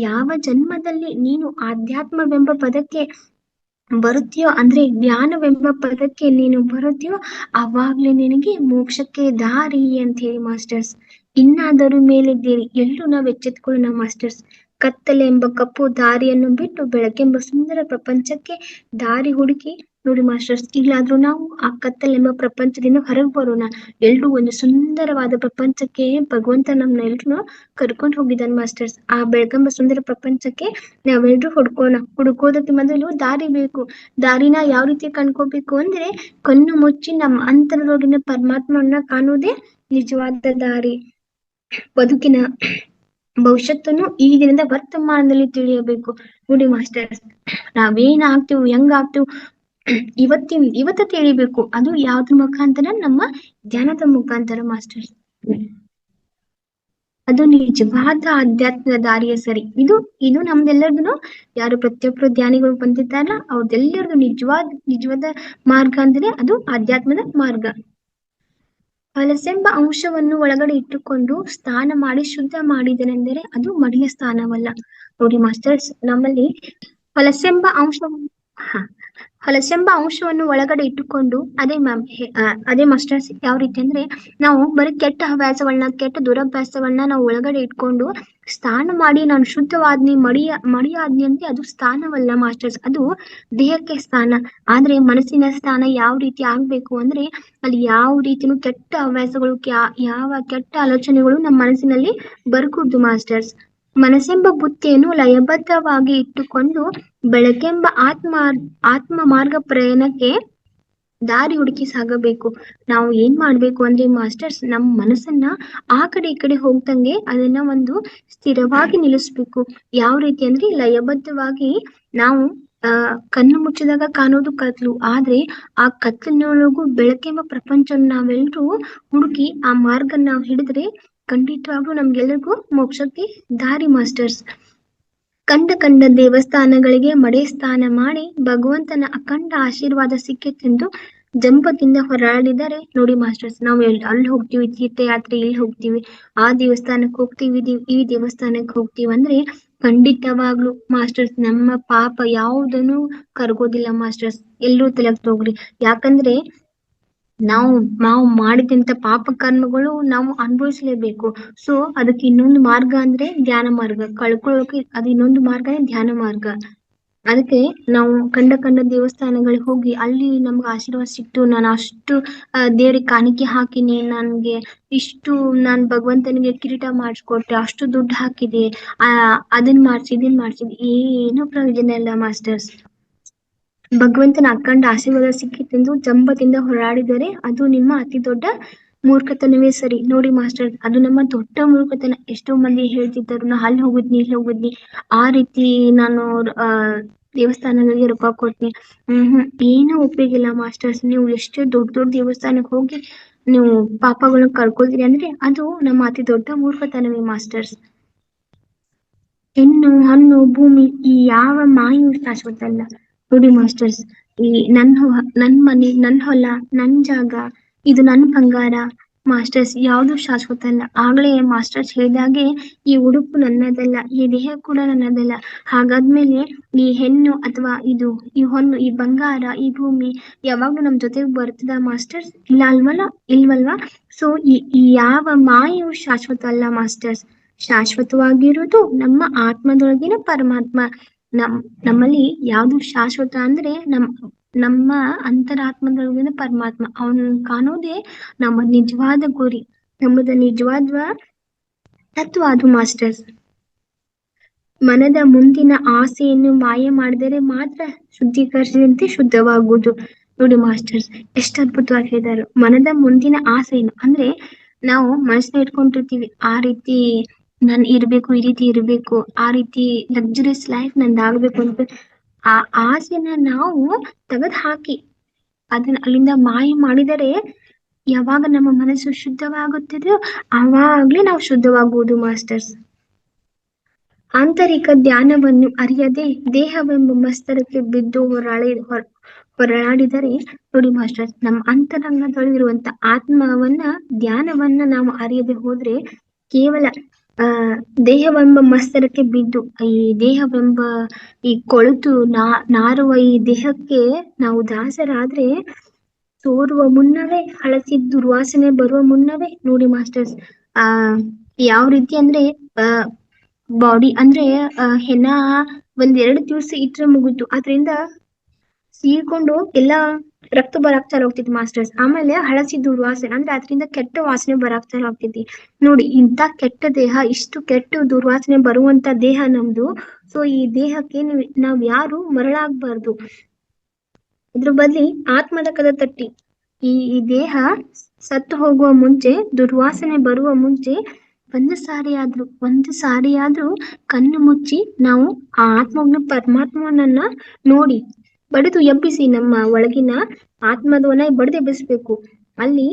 ಯಾವ ಜನ್ಮದಲ್ಲಿ ನೀನು ಆಧ್ಯಾತ್ಮವೆಂಬ ಪದಕ್ಕೆ ಬರುತ್ತೀಯೋ, ಅಂದ್ರೆ ಜ್ಞಾನವೆಂಬ ಪದಕ್ಕೆ ನೀನು ಬರುತ್ತೀಯೋ, ಅವಾಗ್ಲೇ ನಿನಗೆ ಮೋಕ್ಷಕ್ಕೆ ದಾರಿ ಅಂತ ಹೇಳಿ ಮಾಸ್ಟರ್ಸ್. ಇನ್ನಾದರೂ ಮೇಲಿದ್ದೀರಿ, ಎಲ್ಲರೂ ನಾವ್ ಎಚ್ಚೆತ್ಕೊಳ್ಳೋಣ ಮಾಸ್ಟರ್ಸ್. ಕತ್ತಲೆ ಎಂಬ ಕಪ್ಪು ದಾರಿಯನ್ನು ಬಿಟ್ಟು ಬೆಳಕೆಂಬ ಸುಂದರ ಪ್ರಪಂಚಕ್ಕೆ ದಾರಿ ಹುಡುಕಿ ನೋಡಿ ಮಾಸ್ಟರ್ಸ್. ಈಗಲಾದ್ರೂ ನಾವು ಆ ಕತ್ತಲೆಂಬ ಪ್ರಪಂಚದಿಂದ ಹೊರಗೆ ಬರೋಣ. ಎಲ್ರೂ ಒಂದು ಸುಂದರವಾದ ಪ್ರಪಂಚಕ್ಕೆ ಭಗವಂತ ನಮ್ನ ಎಲ್ರು ಕರ್ಕೊಂಡು ಹೋಗಿದ್ದಾನೆ ಮಾಸ್ಟರ್ಸ್. ಆ ಬೆಳಕೆಂಬ ಸುಂದರ ಪ್ರಪಂಚಕ್ಕೆ ನಾವೆಲ್ರೂ ಹುಡುಕೋದಕ್ಕೆ ಮೊದಲು ದಾರಿ ಬೇಕು. ದಾರಿನ ಯಾವ ರೀತಿ ಕಂಡ್ಕೋಬೇಕು ಅಂದ್ರೆ, ಕಣ್ಣು ಮುಚ್ಚಿ ನಮ್ಮ ಅಂತರದೊಳಗಿನ ಪರಮಾತ್ಮನ ಕಾಣುವುದೇ ನಿಜವಾದ ದಾರಿ. ಬದುಕಿನ ಭವಿಷ್ಯತ್ತನ್ನು ಈ ದಿನದ ವರ್ತಮಾನದಲ್ಲಿ ತಿಳಿಯಬೇಕು. ನೋಡಿ ಮಾಸ್ಟರ್ಸ್, ನಾವೇನ್ ಆಗ್ತೀವಿ, ಹೆಂಗ್ ಆಗ್ತೀವಿ ಇವತ್ತ ತಿಳಿಬೇಕು. ಅದು ಯಾವ್ದ್ರ ಮುಖಾಂತರ? ನಮ್ಮ ಧ್ಯಾನದ ಮುಖಾಂತರ ಮಾಸ್ಟರ್ಸ್. ಅದು ನಿಜವಾದ ಅಧ್ಯಾತ್ಮದ ದಾರಿಯ ಸರಿ. ಇದು ನಮ್ದೆಲ್ಲರದು, ಯಾರು ಪ್ರತಿಯೊಬ್ಬರು ಧ್ಯಾನಿಗಳು ಬಂದಿದ್ದಾರಲ್ಲ ಅವ್ರದೆಲ್ಲರದು ನಿಜವಾದ ಮಾರ್ಗ ಅಂದ್ರೆ ಅದು ಅಧ್ಯಾತ್ಮದ ಮಾರ್ಗ. ಹೊಲಸೆಂಬ ಅಂಶವನ್ನು ಒಳಗಡೆ ಇಟ್ಟುಕೊಂಡು ಸ್ನಾನ ಮಾಡಿ ಶುದ್ಧ ಮಾಡಿದನೆಂದರೆ ಅದು ಮಡಿಯ ಸ್ಥಾನವಲ್ಲ. ನೋಡಿ ಮಾಸ್ಟರ್ಸ್, ನಮ್ಮಲ್ಲಿ ಹೊಲಸೆಂಬ ಅಂಶವನ್ನು ಒಳಗಡೆ ಇಟ್ಟುಕೊಂಡು, ಅದೇ ಮಾಸ್ಟರ್ಸ್ ಯಾವ ರೀತಿ ಅಂದ್ರೆ, ನಾವು ಬರೀ ಕೆಟ್ಟ ಹವ್ಯಾಸಗಳನ್ನ, ಕೆಟ್ಟ ದುರಭ್ಯಾಸಗಳನ್ನ ನಾವು ಒಳಗಡೆ ಇಟ್ಕೊಂಡು ಸ್ನಾನ ಮಾಡಿ ನಾನು ಶುದ್ಧವಾದ್ನಿ, ಮಡಿಯಾದ್ನಿ ಅಂದ್ರೆ ಅದು ಸ್ಥಾನವಲ್ಲ ಮಾಸ್ಟರ್ಸ್, ಅದು ದೇಹಕ್ಕೆ ಸ್ಥಾನ. ಆದ್ರೆ ಮನಸ್ಸಿನ ಸ್ಥಾನ ಯಾವ ರೀತಿ ಆಗ್ಬೇಕು ಅಂದ್ರೆ, ಅಲ್ಲಿ ಯಾವ ರೀತಿನೂ ಕೆಟ್ಟ ಹವ್ಯಾಸಗಳು, ಯಾವ ಕೆಟ್ಟ ಆಲೋಚನೆಗಳು ನಮ್ಮ ಮನಸ್ಸಿನಲ್ಲಿ ಬರ್ಕೂಡ್ದು ಮಾಸ್ಟರ್ಸ್. ಮನಸ್ಸೆಂಬ ಬುತ್ತಿಯನ್ನು ಲಯಬದ್ಧವಾಗಿ ಇಟ್ಟುಕೊಂಡು ಬೆಳಕೆಂಬ ಆತ್ಮ ಮಾರ್ಗ ಪ್ರಯಾಣಕ್ಕೆ ದಾರಿ ಹುಡುಕಿ ಸಾಗಬೇಕು. ನಾವು ಏನ್ ಮಾಡ್ಬೇಕು ಅಂದ್ರೆ ಮಾಸ್ಟರ್ಸ್, ನಮ್ಮ ಮನಸ್ಸನ್ನ ಆ ಕಡೆ ಈ ಕಡೆ ಹೋಗ್ದಂಗೆ ಅದನ್ನ ಒಂದು ಸ್ಥಿರವಾಗಿ ನಿಲ್ಲಿಸ್ಬೇಕು. ಯಾವ ರೀತಿ ಅಂದ್ರೆ, ಲಯಬದ್ಧವಾಗಿ ನಾವು ಕಣ್ಣು ಮುಚ್ಚಿದಾಗ ಕಾಣೋದು ಕತ್ಲು, ಆದ್ರೆ ಆ ಕತ್ಲಿನೊಳಗೂ ಬೆಳಕೆಂಬ ಪ್ರಪಂಚ ನಾವೆಲ್ಲರೂ ಹುಡುಕಿ ಆ ಮಾರ್ಗ ನಾವ್ ಹಿಡಿದ್ರೆ ಖಂಡಿತವಾಗ್ಲೂ ನಮ್ಗೆಲ್ಲರಿಗೂ ಮೋಕ್ಷಕ್ಕೆ ದಾರಿ ಮಾಸ್ಟರ್ಸ್. ಕಂಡ ದೇವಸ್ಥಾನಗಳಿಗೆ ಮಡೆ ಸ್ನಾನ ಮಾಡಿ ಭಗವಂತನ ಅಖಂಡ ಆಶೀರ್ವಾದ ಸಿಕ್ಕಿತೆಂದು ಜಂಪದಿಂದ ಹೊರಳಿದರೆ ನೋಡಿ ಮಾಸ್ಟರ್ಸ್, ನಾವು ಅಲ್ಲಿ ಹೋಗ್ತೀವಿ, ತೀರ್ಥಯಾತ್ರೆ ಇಲ್ಲಿ ಹೋಗ್ತೀವಿ, ಆ ದೇವಸ್ಥಾನಕ್ಕೆ ಹೋಗ್ತೀವಿ, ಈ ದೇವಸ್ಥಾನಕ್ಕೆ ಹೋಗ್ತೀವಿ ಅಂದ್ರೆ ಖಂಡಿತವಾಗ್ಲು ಮಾಸ್ಟರ್ಸ್ ನಮ್ಮ ಪಾಪ ಯಾವುದನ್ನು ಕರ್ಗೋದಿಲ್ಲ ಮಾಸ್ಟರ್ಸ್. ಎಲ್ಲರೂ ತಲೆಗೆ ತಗೋರಿ. ಯಾಕಂದ್ರೆ ನಾವು ಮಾಡಿದಂತ ಪಾಪ ಕರ್ಮಗಳು ನಾವು ಅನುಭವಿಸ್ಲೇಬೇಕು. ಸೊ ಅದಕ್ಕೆ ಇನ್ನೊಂದು ಮಾರ್ಗ ಅಂದ್ರೆ ಧ್ಯಾನ ಮಾರ್ಗ. ಕಳ್ಕೊಳ್ಳೋಕೆ ಅದು ಇನ್ನೊಂದು ಮಾರ್ಗನೇ ಧ್ಯಾನ ಮಾರ್ಗ. ಅದಕ್ಕೆ ನಾವು ಕಂಡ ದೇವಸ್ಥಾನಗಳಿಗೆ ಹೋಗಿ ಅಲ್ಲಿ ನಮ್ಗೆ ಆಶೀರ್ವಾದ ಸಿಕ್ತು, ನಾನು ಅಷ್ಟು ದೇವ್ರಿಗೆ ಕಾಣಿಕೆ ಹಾಕಿನಿ, ನನ್ಗೆ ಇಷ್ಟು ನಾನ್ ಭಗವಂತನಿಗೆ ಕಿರೀಟ ಮಾಡಿಸ್ಕೊಟ್ಟೆ, ಅಷ್ಟು ದುಡ್ಡು ಹಾಕಿದೆ, ಇದನ್ ಮಾಡ್ಸಿದ್ ಏನು ಪ್ರಯೋಜನ ಇಲ್ಲ ಮಾಸ್ಟರ್ಸ್. ಭಗವಂತನ ಅಖಂಡ ಆಶೀರ್ವಾದ ಸಿಕ್ಕಿತೆಂದು ಜಂಬದಿಂದ ಹೋರಾಡಿದರೆ ಅದು ನಿಮ್ಮ ಅತಿ ದೊಡ್ಡ ಮೂರ್ಖತನವೇ ಸರಿ. ನೋಡಿ ಮಾಸ್ಟರ್, ಅದು ನಮ್ಮ ದೊಡ್ಡ ಮೂರ್ಖತನ. ಎಷ್ಟೋ ಮಂದಿ ಹೇಳ್ತಿದ್ದರು, ನಾ ಅಲ್ಲಿ ಹೋಗಿದ್ನಿ ಇಲ್ಲಿ ಹೋಗಿದ್ನಿ, ಆ ರೀತಿ ನಾನು ದೇವಸ್ಥಾನಗಳಿಗೆ ರೊಕ್ಕ ಕೊಟ್ನಿ. ಏನೂ ಉಪಯೋಗ ಇಲ್ಲ ಮಾಸ್ಟರ್ಸ್. ನೀವು ಎಷ್ಟೇ ದೊಡ್ಡ ದೇವಸ್ಥಾನಕ್ಕೆ ಹೋಗಿ ನೀವು ಪಾಪಗಳನ್ನ ಕಳ್ಕೊಳ್ತೀರಿ ಅಂದ್ರೆ ಅದು ನಮ್ಮ ಅತಿ ದೊಡ್ಡ ಮೂರ್ಖತನವೇ ಮಾಸ್ಟರ್ಸ್. ಹೆಣ್ಣು ಹಣ್ಣು ಭೂಮಿ ಈ ಯಾವ ಮಾಯು ಶಾಶ್ವತ ಅಲ್ಲ. ನೋಡಿ ಮಾಸ್ಟರ್ಸ್, ಈ ನನ್ ಮನೆ, ನನ್ ಹೊಲ, ನನ್ ಜಾಗ, ಇದು ನನ್ ಬಂಗಾರ ಮಾಸ್ಟರ್ಸ್, ಯಾವ್ದು ಶಾಶ್ವತ ಅಲ್ಲ. ಆಗ್ಲೇ ಮಾಸ್ಟರ್ಸ್ ಹೇಳಿದಾಗೆ ಈ ಉಡುಪು ನನ್ನದಲ್ಲ, ಈ ದೇಹ ಕೂಡ ನನ್ನದಲ್ಲ. ಹಾಗಾದ್ಮೇಲೆ ಈ ಹೆಣ್ಣು ಅಥವಾ ಈ ಹೊನ್ನು, ಈ ಬಂಗಾರ, ಈ ಭೂಮಿ ಯಾವಾಗ್ಲೂ ನಮ್ ಜೊತೆಗೆ ಬರ್ತದ ಮಾಸ್ಟರ್ಸ್? ಇಲ್ವಲ್ವಾ? ಸೊ ಈ ಯಾವ ಮಾಯು ಶಾಶ್ವತ ಅಲ್ಲ ಮಾಸ್ಟರ್ಸ್. ಶಾಶ್ವತವಾಗಿರುವುದು ನಮ್ಮ ಆತ್ಮದೊಳಗಿನ ಪರಮಾತ್ಮ. ನಮ್ಮಲ್ಲಿ ಯಾವ್ದು ಶಾಶ್ವತ ಅಂದ್ರೆ ನಮ್ಮ ಅಂತರಾತ್ಮದೊಳಗಿನ ಪರಮಾತ್ಮ. ಅವನು ಕಾಣೋದೇ ನಮ್ಮ ನಿಜವಾದ ಗುರಿ, ನಮ್ಮದ ನಿಜವಾದ ತತ್ವ ಅದು ಮಾಸ್ಟರ್ಸ್. ಮನದ ಮುಂದಿನ ಆಸೆಯನ್ನು ಮಾಯ ಮಾಡಿದರೆ ಮಾತ್ರ ಶುದ್ಧೀಕರಿಸಿದಂತೆ ಶುದ್ಧವಾಗುವುದು. ನೋಡಿ ಮಾಸ್ಟರ್ಸ್, ಎಷ್ಟು ಅದ್ಭುತವಾಗಿ ಹೇಳಿದ್ದಾರೆ. ಮನದ ಮುಂದಿನ ಆಸೆಯನ್ನು ಅಂದ್ರೆ ನಾವು ಮನಸ್ಸನ್ನ ಇಟ್ಕೊಂಡಿರ್ತೀವಿ, ಆ ರೀತಿ ನಾನ್ ಇರ್ಬೇಕು, ಈ ರೀತಿ ಇರ್ಬೇಕು, ಆ ರೀತಿ ಲಕ್ಸುರಿಯಸ್ ಲೈಫ್ ನಂದಾಗ್ಬೇಕು ಅಂತ. ಆ ಆಸೆನ ನಾವು ತೆಗೆದು ಹಾಕಿ ಅದನ್ನ ಅಲ್ಲಿಂದ ಮಾಯ ಮಾಡಿದರೆ ಯಾವಾಗ ನಮ್ಮ ಮನಸ್ಸು ಶುದ್ಧವಾಗುತ್ತದೆಯೋ ಆವಾಗ್ಲೇ ನಾವು ಶುದ್ಧವಾಗುವುದು ಮಾಸ್ಟರ್ಸ್. ಆಂತರಿಕ ಧ್ಯಾನವನ್ನು ಅರಿಯದೆ ದೇಹವೆಂಬ ಮಸ್ತರಕ್ಕೆ ಬಿದ್ದು ಹೊರಳಾಡಿದರೆ ನೋಡಿ ಮಾಸ್ಟರ್ಸ್, ನಮ್ಮ ಅಂತರಂಗದೊಳಗಿರುವಂತ ಆತ್ಮವನ್ನ ಧ್ಯಾನವನ್ನ ನಾವು ಅರಿಯದೆ ಹೋದ್ರೆ ಕೇವಲ ದೇಹವೆಂಬ ಮಸ್ತರಕ್ಕೆ ಬಿದ್ದು, ಈ ದೇಹವೆಂಬ ಈ ಕೊಳೆತು ನಾರುವ ಈ ದೇಹಕ್ಕೆ ನಾವು ದಾಸರಾದ್ರೆ ಸೋರುವ ಮುನ್ನವೇ, ಹಳಸಿ ದುರ್ವಾಸನೆ ಬರುವ ಮುನ್ನವೇ ನೋಡಿ ಮಾಸ್ಟರ್ಸ್ ಯಾವ ರೀತಿ ಅಂದ್ರೆ ಬಾಡಿ ಅಂದ್ರೆ ಹೆಣ 1-2 ದಿವಸ ಇಟ್ರೆ ಮುಗಿತು, ಅದ್ರಿಂದ ಸೀಳ್ಕೊಂಡು ಎಲ್ಲ ರಕ್ತ ಬರಾಕ್ ಚಾಲು ಹೋಗ್ತೈತಿ ಮಾಸ್ಟರ್ಸ್. ಆಮೇಲೆ ಹಳಸಿ ದುರ್ವಾಸನೆ ಅಂದ್ರೆ ಅದರಿಂದ ಕೆಟ್ಟ ವಾಸನೆ ಬರಾಕ್ ಚಾಲು ಹೋಗ್ತೈತಿ. ನೋಡಿ, ಇಂಥ ಕೆಟ್ಟ ದೇಹ, ಇಷ್ಟು ಕೆಟ್ಟ ದುರ್ವಾಸನೆ ಬರುವಂತ ದೇಹ ನಮ್ದು. ಸೊ ಈ ದೇಹಕ್ಕೆ ನಾವ್ ಯಾರು ಮರಳಾಗ್ಬಾರ್ದು. ಇದ್ರ ಬದ್ಲಿ ಆತ್ಮದ ಕದ ತಟ್ಟಿ ಈ ದೇಹ ಸತ್ತು ಹೋಗುವ ಮುಂಚೆ, ದುರ್ವಾಸನೆ ಬರುವ ಮುಂಚೆ ಒಂದು ಸಾರಿಯಾದ್ರೂ ಕಣ್ಣು ಮುಚ್ಚಿ ನಾವು ಆ ಆತ್ಮವನ್ನ, ಪರಮಾತ್ಮನನ್ನ ನೋಡಿ ಬಡಿದು ಎಬ್ಬಿಸಿ, ನಮ್ಮ ಒಳಗಿನ ಆತ್ಮದವನ್ನ ಬಡಿದು ಎಬ್ಬಿಸ್ಬೇಕು. ಅಲ್ಲಿ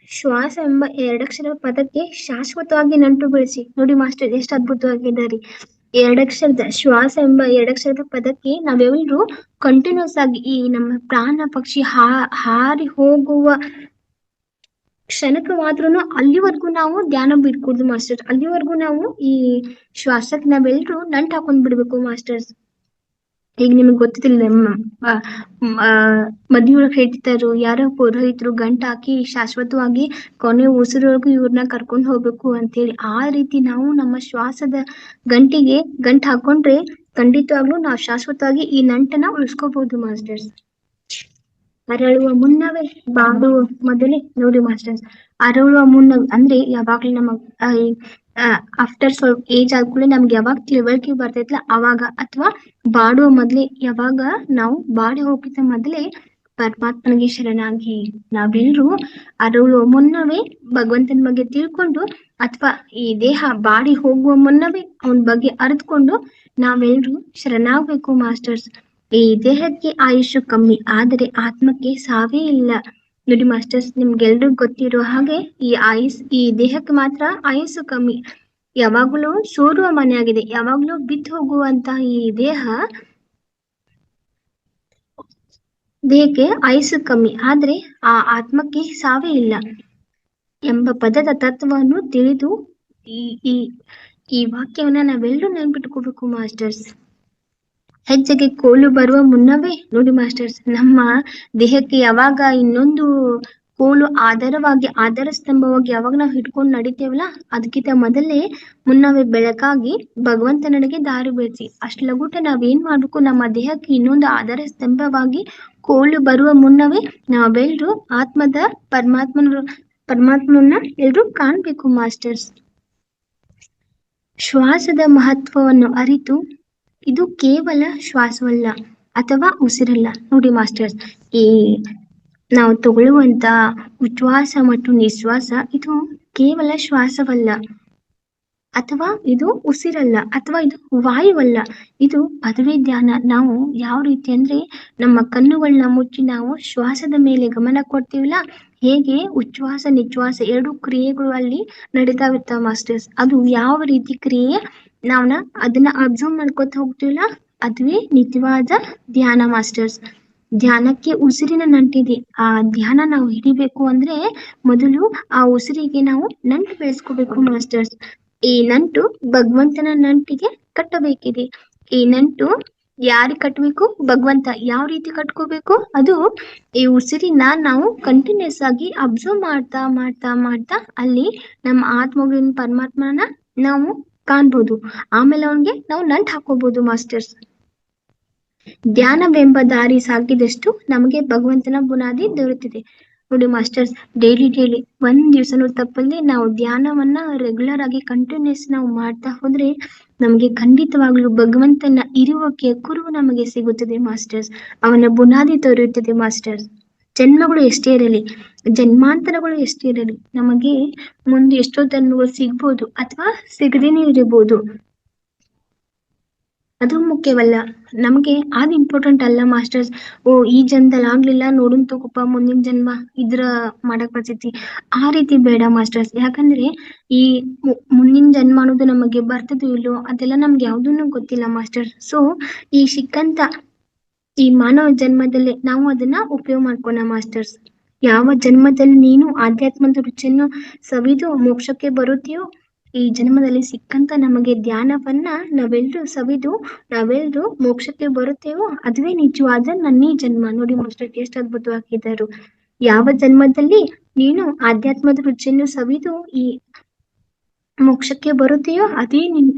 ಶ್ವಾಸ ಎಂಬ 2 ಅಕ್ಷರದ ಪದಕ್ಕೆ ಶಾಶ್ವತವಾಗಿ ನಂಟು ಬೆಳೆಸಿ. ನೋಡಿ ಮಾಸ್ಟರ್, ಎಷ್ಟು ಅದ್ಭುತವಾಗಿದ್ದಾರೆ. 2 ಅಕ್ಷರದ ಶ್ವಾಸ ಎಂಬ 2 ಅಕ್ಷರದ ಪದಕ್ಕೆ ನಾವೆಲ್ಲರೂ ಕಂಟಿನ್ಯೂಸ್ ಆಗಿ ಈ ನಮ್ಮ ಪ್ರಾಣ ಪಕ್ಷಿ ಹಾರಿ ಹೋಗುವ ಕ್ಷಣಕವಾದ್ರೂ ಅಲ್ಲಿವರೆಗೂ ನಾವು ಧ್ಯಾನ ಬಿಡ್ಕೊಡ್ದು ಮಾಸ್ಟರ್. ಅಲ್ಲಿವರೆಗೂ ನಾವು ಈ ಶ್ವಾಸಕ್ಕೆ ನಾವೆಲ್ಲರೂ ನಂಟು ಹಾಕೊಂಡ್ ಬಿಡ್ಬೇಕು ಮಾಸ್ಟರ್ಸ್. ಈಗ ನಿಮ್ಗೆ ಗೊತ್ತಿಲ್ಲ, ಮದ್ವೆಯೊಳಗೆ ಹೇಳ್ತಿರ್ತಾರು, ಯಾರೋ ಪುರೋಹಿತರು ಗಂಟು ಹಾಕಿ ಶಾಶ್ವತವಾಗಿ ಕೊನೆ ಉಸಿರೊಳಗೂ ಇವ್ರನ್ನ ಕರ್ಕೊಂಡು ಹೋಗ್ಬೇಕು ಅಂತೇಳಿ. ಆ ರೀತಿ ನಾವು ನಮ್ಮ ಶ್ವಾಸದ ಗಂಟಿಗೆ ಗಂಟು ಹಾಕೊಂಡ್ರೆ ಖಂಡಿತವಾಗ್ಲೂ ನಾವು ಶಾಶ್ವತವಾಗಿ ಈ ನಂಟನ್ನ ಉಳಿಸ್ಕೋಬಹುದು ಮಾಸ್ಟರ್ಸ್. ಅರಳುವ ಮುನ್ನವೇ ಬಾಡುವ ಮೊದಲೇ ನೋಡಿ ಮಾಸ್ಟರ್ಸ್. ಅರಳುವ ಮುನ್ನವೇ ಅಂದ್ರೆ ಯಾವಾಗ್ಲೂ ನಮ್ಮ ಆಫ್ಟರ್ ಸ್ವಲ್ಪ ಏಜ್ ಆದ್ಕೂಡ್ಲೆ ನಮ್ಗೆ ಯಾವಾಗ ತಿಳುವಳಿಕೆ ಬರ್ತೈತ್ಲ ಅವಾಗ, ಅಥವಾ ಬಾಡುವ ಮೊದ್ಲೇ ಯಾವಾಗ ನಾವು ಬಾಡಿ ಹೋಗಿದ್ದ ಮೊದಲೇ ಪರಮಾತ್ಮನಿಗೆ ಶರಣಾಗಿ ನಾವೆಲ್ಲರೂ ಅರಳುವ ಮುನ್ನವೇ ಭಗವಂತನ ಬಗ್ಗೆ ತಿಳ್ಕೊಂಡು, ಅಥವಾ ಈ ದೇಹ ಬಾಡಿ ಹೋಗುವ ಮುನ್ನವೇ ಅವನ ಬಗ್ಗೆ ಅರಿತುಕೊಂಡು ನಾವೆಲ್ಲರೂ ಶರಣಾಗ್ಬೇಕು ಮಾಸ್ಟರ್ಸ್. ಈ ದೇಹಕ್ಕೆ ಆಯುಷು ಕಮ್ಮಿ, ಆದರೆ ಆತ್ಮಕ್ಕೆ ಸಾವೇ ಇಲ್ಲ. ನೋಡಿ ಮಾಸ್ಟರ್ಸ್, ನಿಮ್ಗೆಲ್ರಿಗೂ ಗೊತ್ತಿರೋ ಹಾಗೆ ಈ ದೇಹಕ್ಕೆ ಮಾತ್ರ ಆಯುಸ್ಸು ಕಮ್ಮಿ. ಯಾವಾಗ್ಲೂ ಸೋರುವ ಮನೆ ಆಗಿದೆ, ಯಾವಾಗ್ಲೂ ಬಿದ್ದು ಹೋಗುವಂತ ಈ ದೇಹಕ್ಕೆ ಆಯುಸ್ಸು ಕಮ್ಮಿ, ಆದ್ರೆ ಆ ಆತ್ಮಕ್ಕೆ ಸಾವೇ ಇಲ್ಲ ಎಂಬ ಪದದ ತತ್ವವನ್ನು ತಿಳಿದು ಈ ಈ ಈ ವಾಕ್ಯವನ್ನ ನಾವೆಲ್ಲರೂ ನೆನ್ಪಿಟ್ಕೋಬೇಕು ಮಾಸ್ಟರ್ಸ್. ಹೆಜ್ಜೆಗೆ ಕೋಲು ಬರುವ ಮುನ್ನವೇ ನೋಡಿ ಮಾಸ್ಟರ್ಸ್, ನಮ್ಮ ದೇಹಕ್ಕೆ ಯಾವಾಗ ಇನ್ನೊಂದು ಕೋಲು ಆಧಾರ ಸ್ತಂಭವಾಗಿ ಯಾವಾಗ ನಾವು ಹಿಡ್ಕೊಂಡು ನಡಿತೇವಲ್ಲ, ಅದಕ್ಕಿಂತ ಮೊದಲೇ ಮುನ್ನವೇ ಬೆಳಕಾಗಿ ಭಗವಂತನಡೆಗೆ ದಾರಿ ಬೆಳೆಸಿ. ಅಷ್ಟು ಲಗುಟ ನಾವೇನ್ ಮಾಡ್ಬೇಕು, ನಮ್ಮ ದೇಹಕ್ಕೆ ಇನ್ನೊಂದು ಆಧಾರ ಸ್ತಂಭವಾಗಿ ಕೋಲು ಬರುವ ಮುನ್ನವೇ ನಾವೆಲ್ಲರೂ ಪರಮಾತ್ಮನ ಎಲ್ರೂ ಕಾಣ್ಬೇಕು ಮಾಸ್ಟರ್ಸ್. ಶ್ವಾಸದ ಮಹತ್ವವನ್ನು ಅರಿತು, ಇದು ಕೇವಲ ಶ್ವಾಸವಲ್ಲ ಅಥವಾ ಉಸಿರಲ್ಲ. ನೋಡಿ ಮಾಸ್ಟರ್ಸ್, ಈ ನಾವು ತಗೊಳ್ಳುವಂತ ಉಚ್ಛ್ವಾಸ ಮತ್ತು ನಿಶ್ವಾಸ ಇದು ಕೇವಲ ಶ್ವಾಸವಲ್ಲ, ಅಥವಾ ಇದು ಉಸಿರಲ್ಲ, ಅಥವಾ ಇದು ವಾಯುವಲ್ಲ. ಇದು ಅದುವೇ ಧ್ಯಾನ. ನಾವು ಯಾವ ರೀತಿ ಅಂದ್ರೆ, ನಮ್ಮ ಕಣ್ಣುಗಳನ್ನ ಮುಚ್ಚಿ ನಾವು ಶ್ವಾಸದ ಮೇಲೆ ಗಮನ ಕೊಡ್ತೀವಲ್ಲ, ಹೇಗೆ ಉಚ್ಛ್ವಾಸ ನಿಶ್ವಾಸ ಎರಡು ಕ್ರಿಯೆಗಳು ಅಲ್ಲಿ ನಡೀತಾ ಇರ್ತಾವ ಮಾಸ್ಟರ್ಸ್. ಅದು ಯಾವ ರೀತಿ ಕ್ರಿಯೆ ಅದನ್ನ ಅಬ್ಸರ್ವ್ ಮಾಡ್ಕೊತ ಹೋಗ್ತೀವಲ್ಲ, ಅದುವೇ ನಿಜವಾದ ಧ್ಯಾನ ಮಾಸ್ಟರ್ಸ್. ಧ್ಯಾನಕ್ಕೆ ಉಸಿರಿನ ನಂಟಿದೆ. ಆ ಧ್ಯಾನ ನಾವು ಹಿಡಿಬೇಕು ಅಂದ್ರೆ ಮೊದಲು ಆ ಉಸಿರಿಗೆ ನಾವು ನಂಟು ಬೆಳೆಸ್ಕೋಬೇಕು ಮಾಸ್ಟರ್ಸ್. ಈ ನಂಟು ಭಗವಂತನ ನಂಟಿಗೆ ಕಟ್ಟಬೇಕಿದೆ. ಈ ನಂಟು ಯಾರಿಗೆ ಕಟ್ಟಬೇಕು? ಭಗವಂತ. ಯಾವ ರೀತಿ ಕಟ್ಕೋಬೇಕು? ಅದು ಈ ಉಸಿರಿನ ನಾವು ಕಂಟಿನ್ಯೂಸ್ ಆಗಿ ಅಬ್ಸರ್ವ್ ಮಾಡ್ತಾ ಮಾಡ್ತಾ ಮಾಡ್ತಾ ಅಲ್ಲಿ ನಮ್ಮ ಆತ್ಮವಿನ ಪರಮಾತ್ಮನ ನಾವು ಕಾಣ್ಬೋದು. ಆಮೇಲೆ ಅವನಿಗೆ ನಾವು ನಂಟು ಹಾಕೋಬಹುದು ಮಾಸ್ಟರ್ಸ್. ಧ್ಯಾನವೆಂಬ ದಾರಿ ಸಾಗಿದಷ್ಟು ನಮಗೆ ಭಗವಂತನ ಬುನಾದಿ ದೊರೆತಿದೆ. ನೋಡಿ ಮಾಸ್ಟರ್ಸ್, ಡೈಲಿ ಒಂದ್ ದಿವ್ಸನೂ ತಪ್ಪಲ್ಲಿ ನಾವು ಧ್ಯಾನವನ್ನ ರೆಗ್ಯುಲರ್ ಆಗಿ ಕಂಟಿನ್ಯೂಸ್ ನಾವು ಮಾಡ್ತಾ ಹೋದ್ರೆ ನಮಗೆ ಖಂಡಿತವಾಗ್ಲೂ ಭಗವಂತನ ಇರುವಕ್ಕೆ ಕುರುವು ನಮಗೆ ಸಿಗುತ್ತದೆ ಮಾಸ್ಟರ್ಸ್. ಅವನ ಬುನಾದಿ ದೊರೆಯುತ್ತದೆ ಮಾಸ್ಟರ್ಸ್. ಜನ್ಮಗಳು ಎಷ್ಟೇ ಇರಲಿ, ಜನ್ಮಾಂತರಗಳು ಎಷ್ಟೇ ಇರಲಿ, ನಮಗೆ ಮುಂದೆ ಎಷ್ಟೋ ಜನ್ಮಗಳು ಸಿಗ್ಬೋದು ಅಥವಾ ಸಿಗದೇನೆ ಇರಬಹುದು. ಅದು ಮುಖ್ಯವಲ್ಲ, ನಮಗೆ ಅದು ಇಂಪಾರ್ಟೆಂಟ್ ಅಲ್ಲ ಮಾಸ್ಟರ್ಸ್. ಈ ಜನ್ಮದಲ್ಲಿ ಆಗ್ಲಿಲ್ಲ, ನೋಡನ್ ತಗೋಪ ಮುಂದಿನ ಜನ್ಮ ಇದ್ರ ಮಾಡಕ್ ಬರ್ತೈತಿ, ಆ ರೀತಿ ಬೇಡ ಮಾಸ್ಟರ್ಸ್. ಯಾಕಂದ್ರೆ ಈ ಮುಂದಿನ ಜನ್ಮ ಅನ್ನೋದು ನಮಗೆ ಬರ್ತದೋ ಇಲ್ಲೋ ಅದೆಲ್ಲ ನಮ್ಗೆ ಯಾವ್ದನ್ನು ಗೊತ್ತಿಲ್ಲ ಮಾಸ್ಟರ್ಸ್. ಸೊ ಈ ಸಿಕ್ಕಂತ ಈ ಮಾನವ ಜನ್ಮದಲ್ಲಿ ನಾವು ಅದನ್ನ ಉಪಯೋಗ ಮಾಡ್ಕೋಣ ಮಾಸ್ಟರ್ಸ್. ಯಾವ ಜನ್ಮದಲ್ಲಿ ನೀನು ಆಧ್ಯಾತ್ಮದ ರುಚಿಯನ್ನು ಸವಿದು ಮೋಕ್ಷಕ್ಕೆ ಬರುತ್ತೀಯೋ, ಈ ಜನ್ಮದಲ್ಲಿ ಸಿಕ್ಕಂತ ನಮಗೆ ಧ್ಯಾನವನ್ನ ನಾವೆಲ್ಲರೂ ಸವಿದು ನಾವೆಲ್ಲರೂ ಮೋಕ್ಷಕ್ಕೆ ಬರುತ್ತೇವೋ ಅದುವೇ ನಿಜವಾದ ನನ್ನ ಜನ್ಮ. ನೋಡಿ ಮಾಸ್ಟರ್, ಎಷ್ಟು ಅದ್ಭುತವಾಗಿದ್ದರು. ಯಾವ ಜನ್ಮದಲ್ಲಿ ನೀನು ಆಧ್ಯಾತ್ಮದ ರುಚಿಯನ್ನು ಸವಿದು ಈ ಮೋಕ್ಷಕ್ಕೆ ಬರುತ್ತೆಯೋ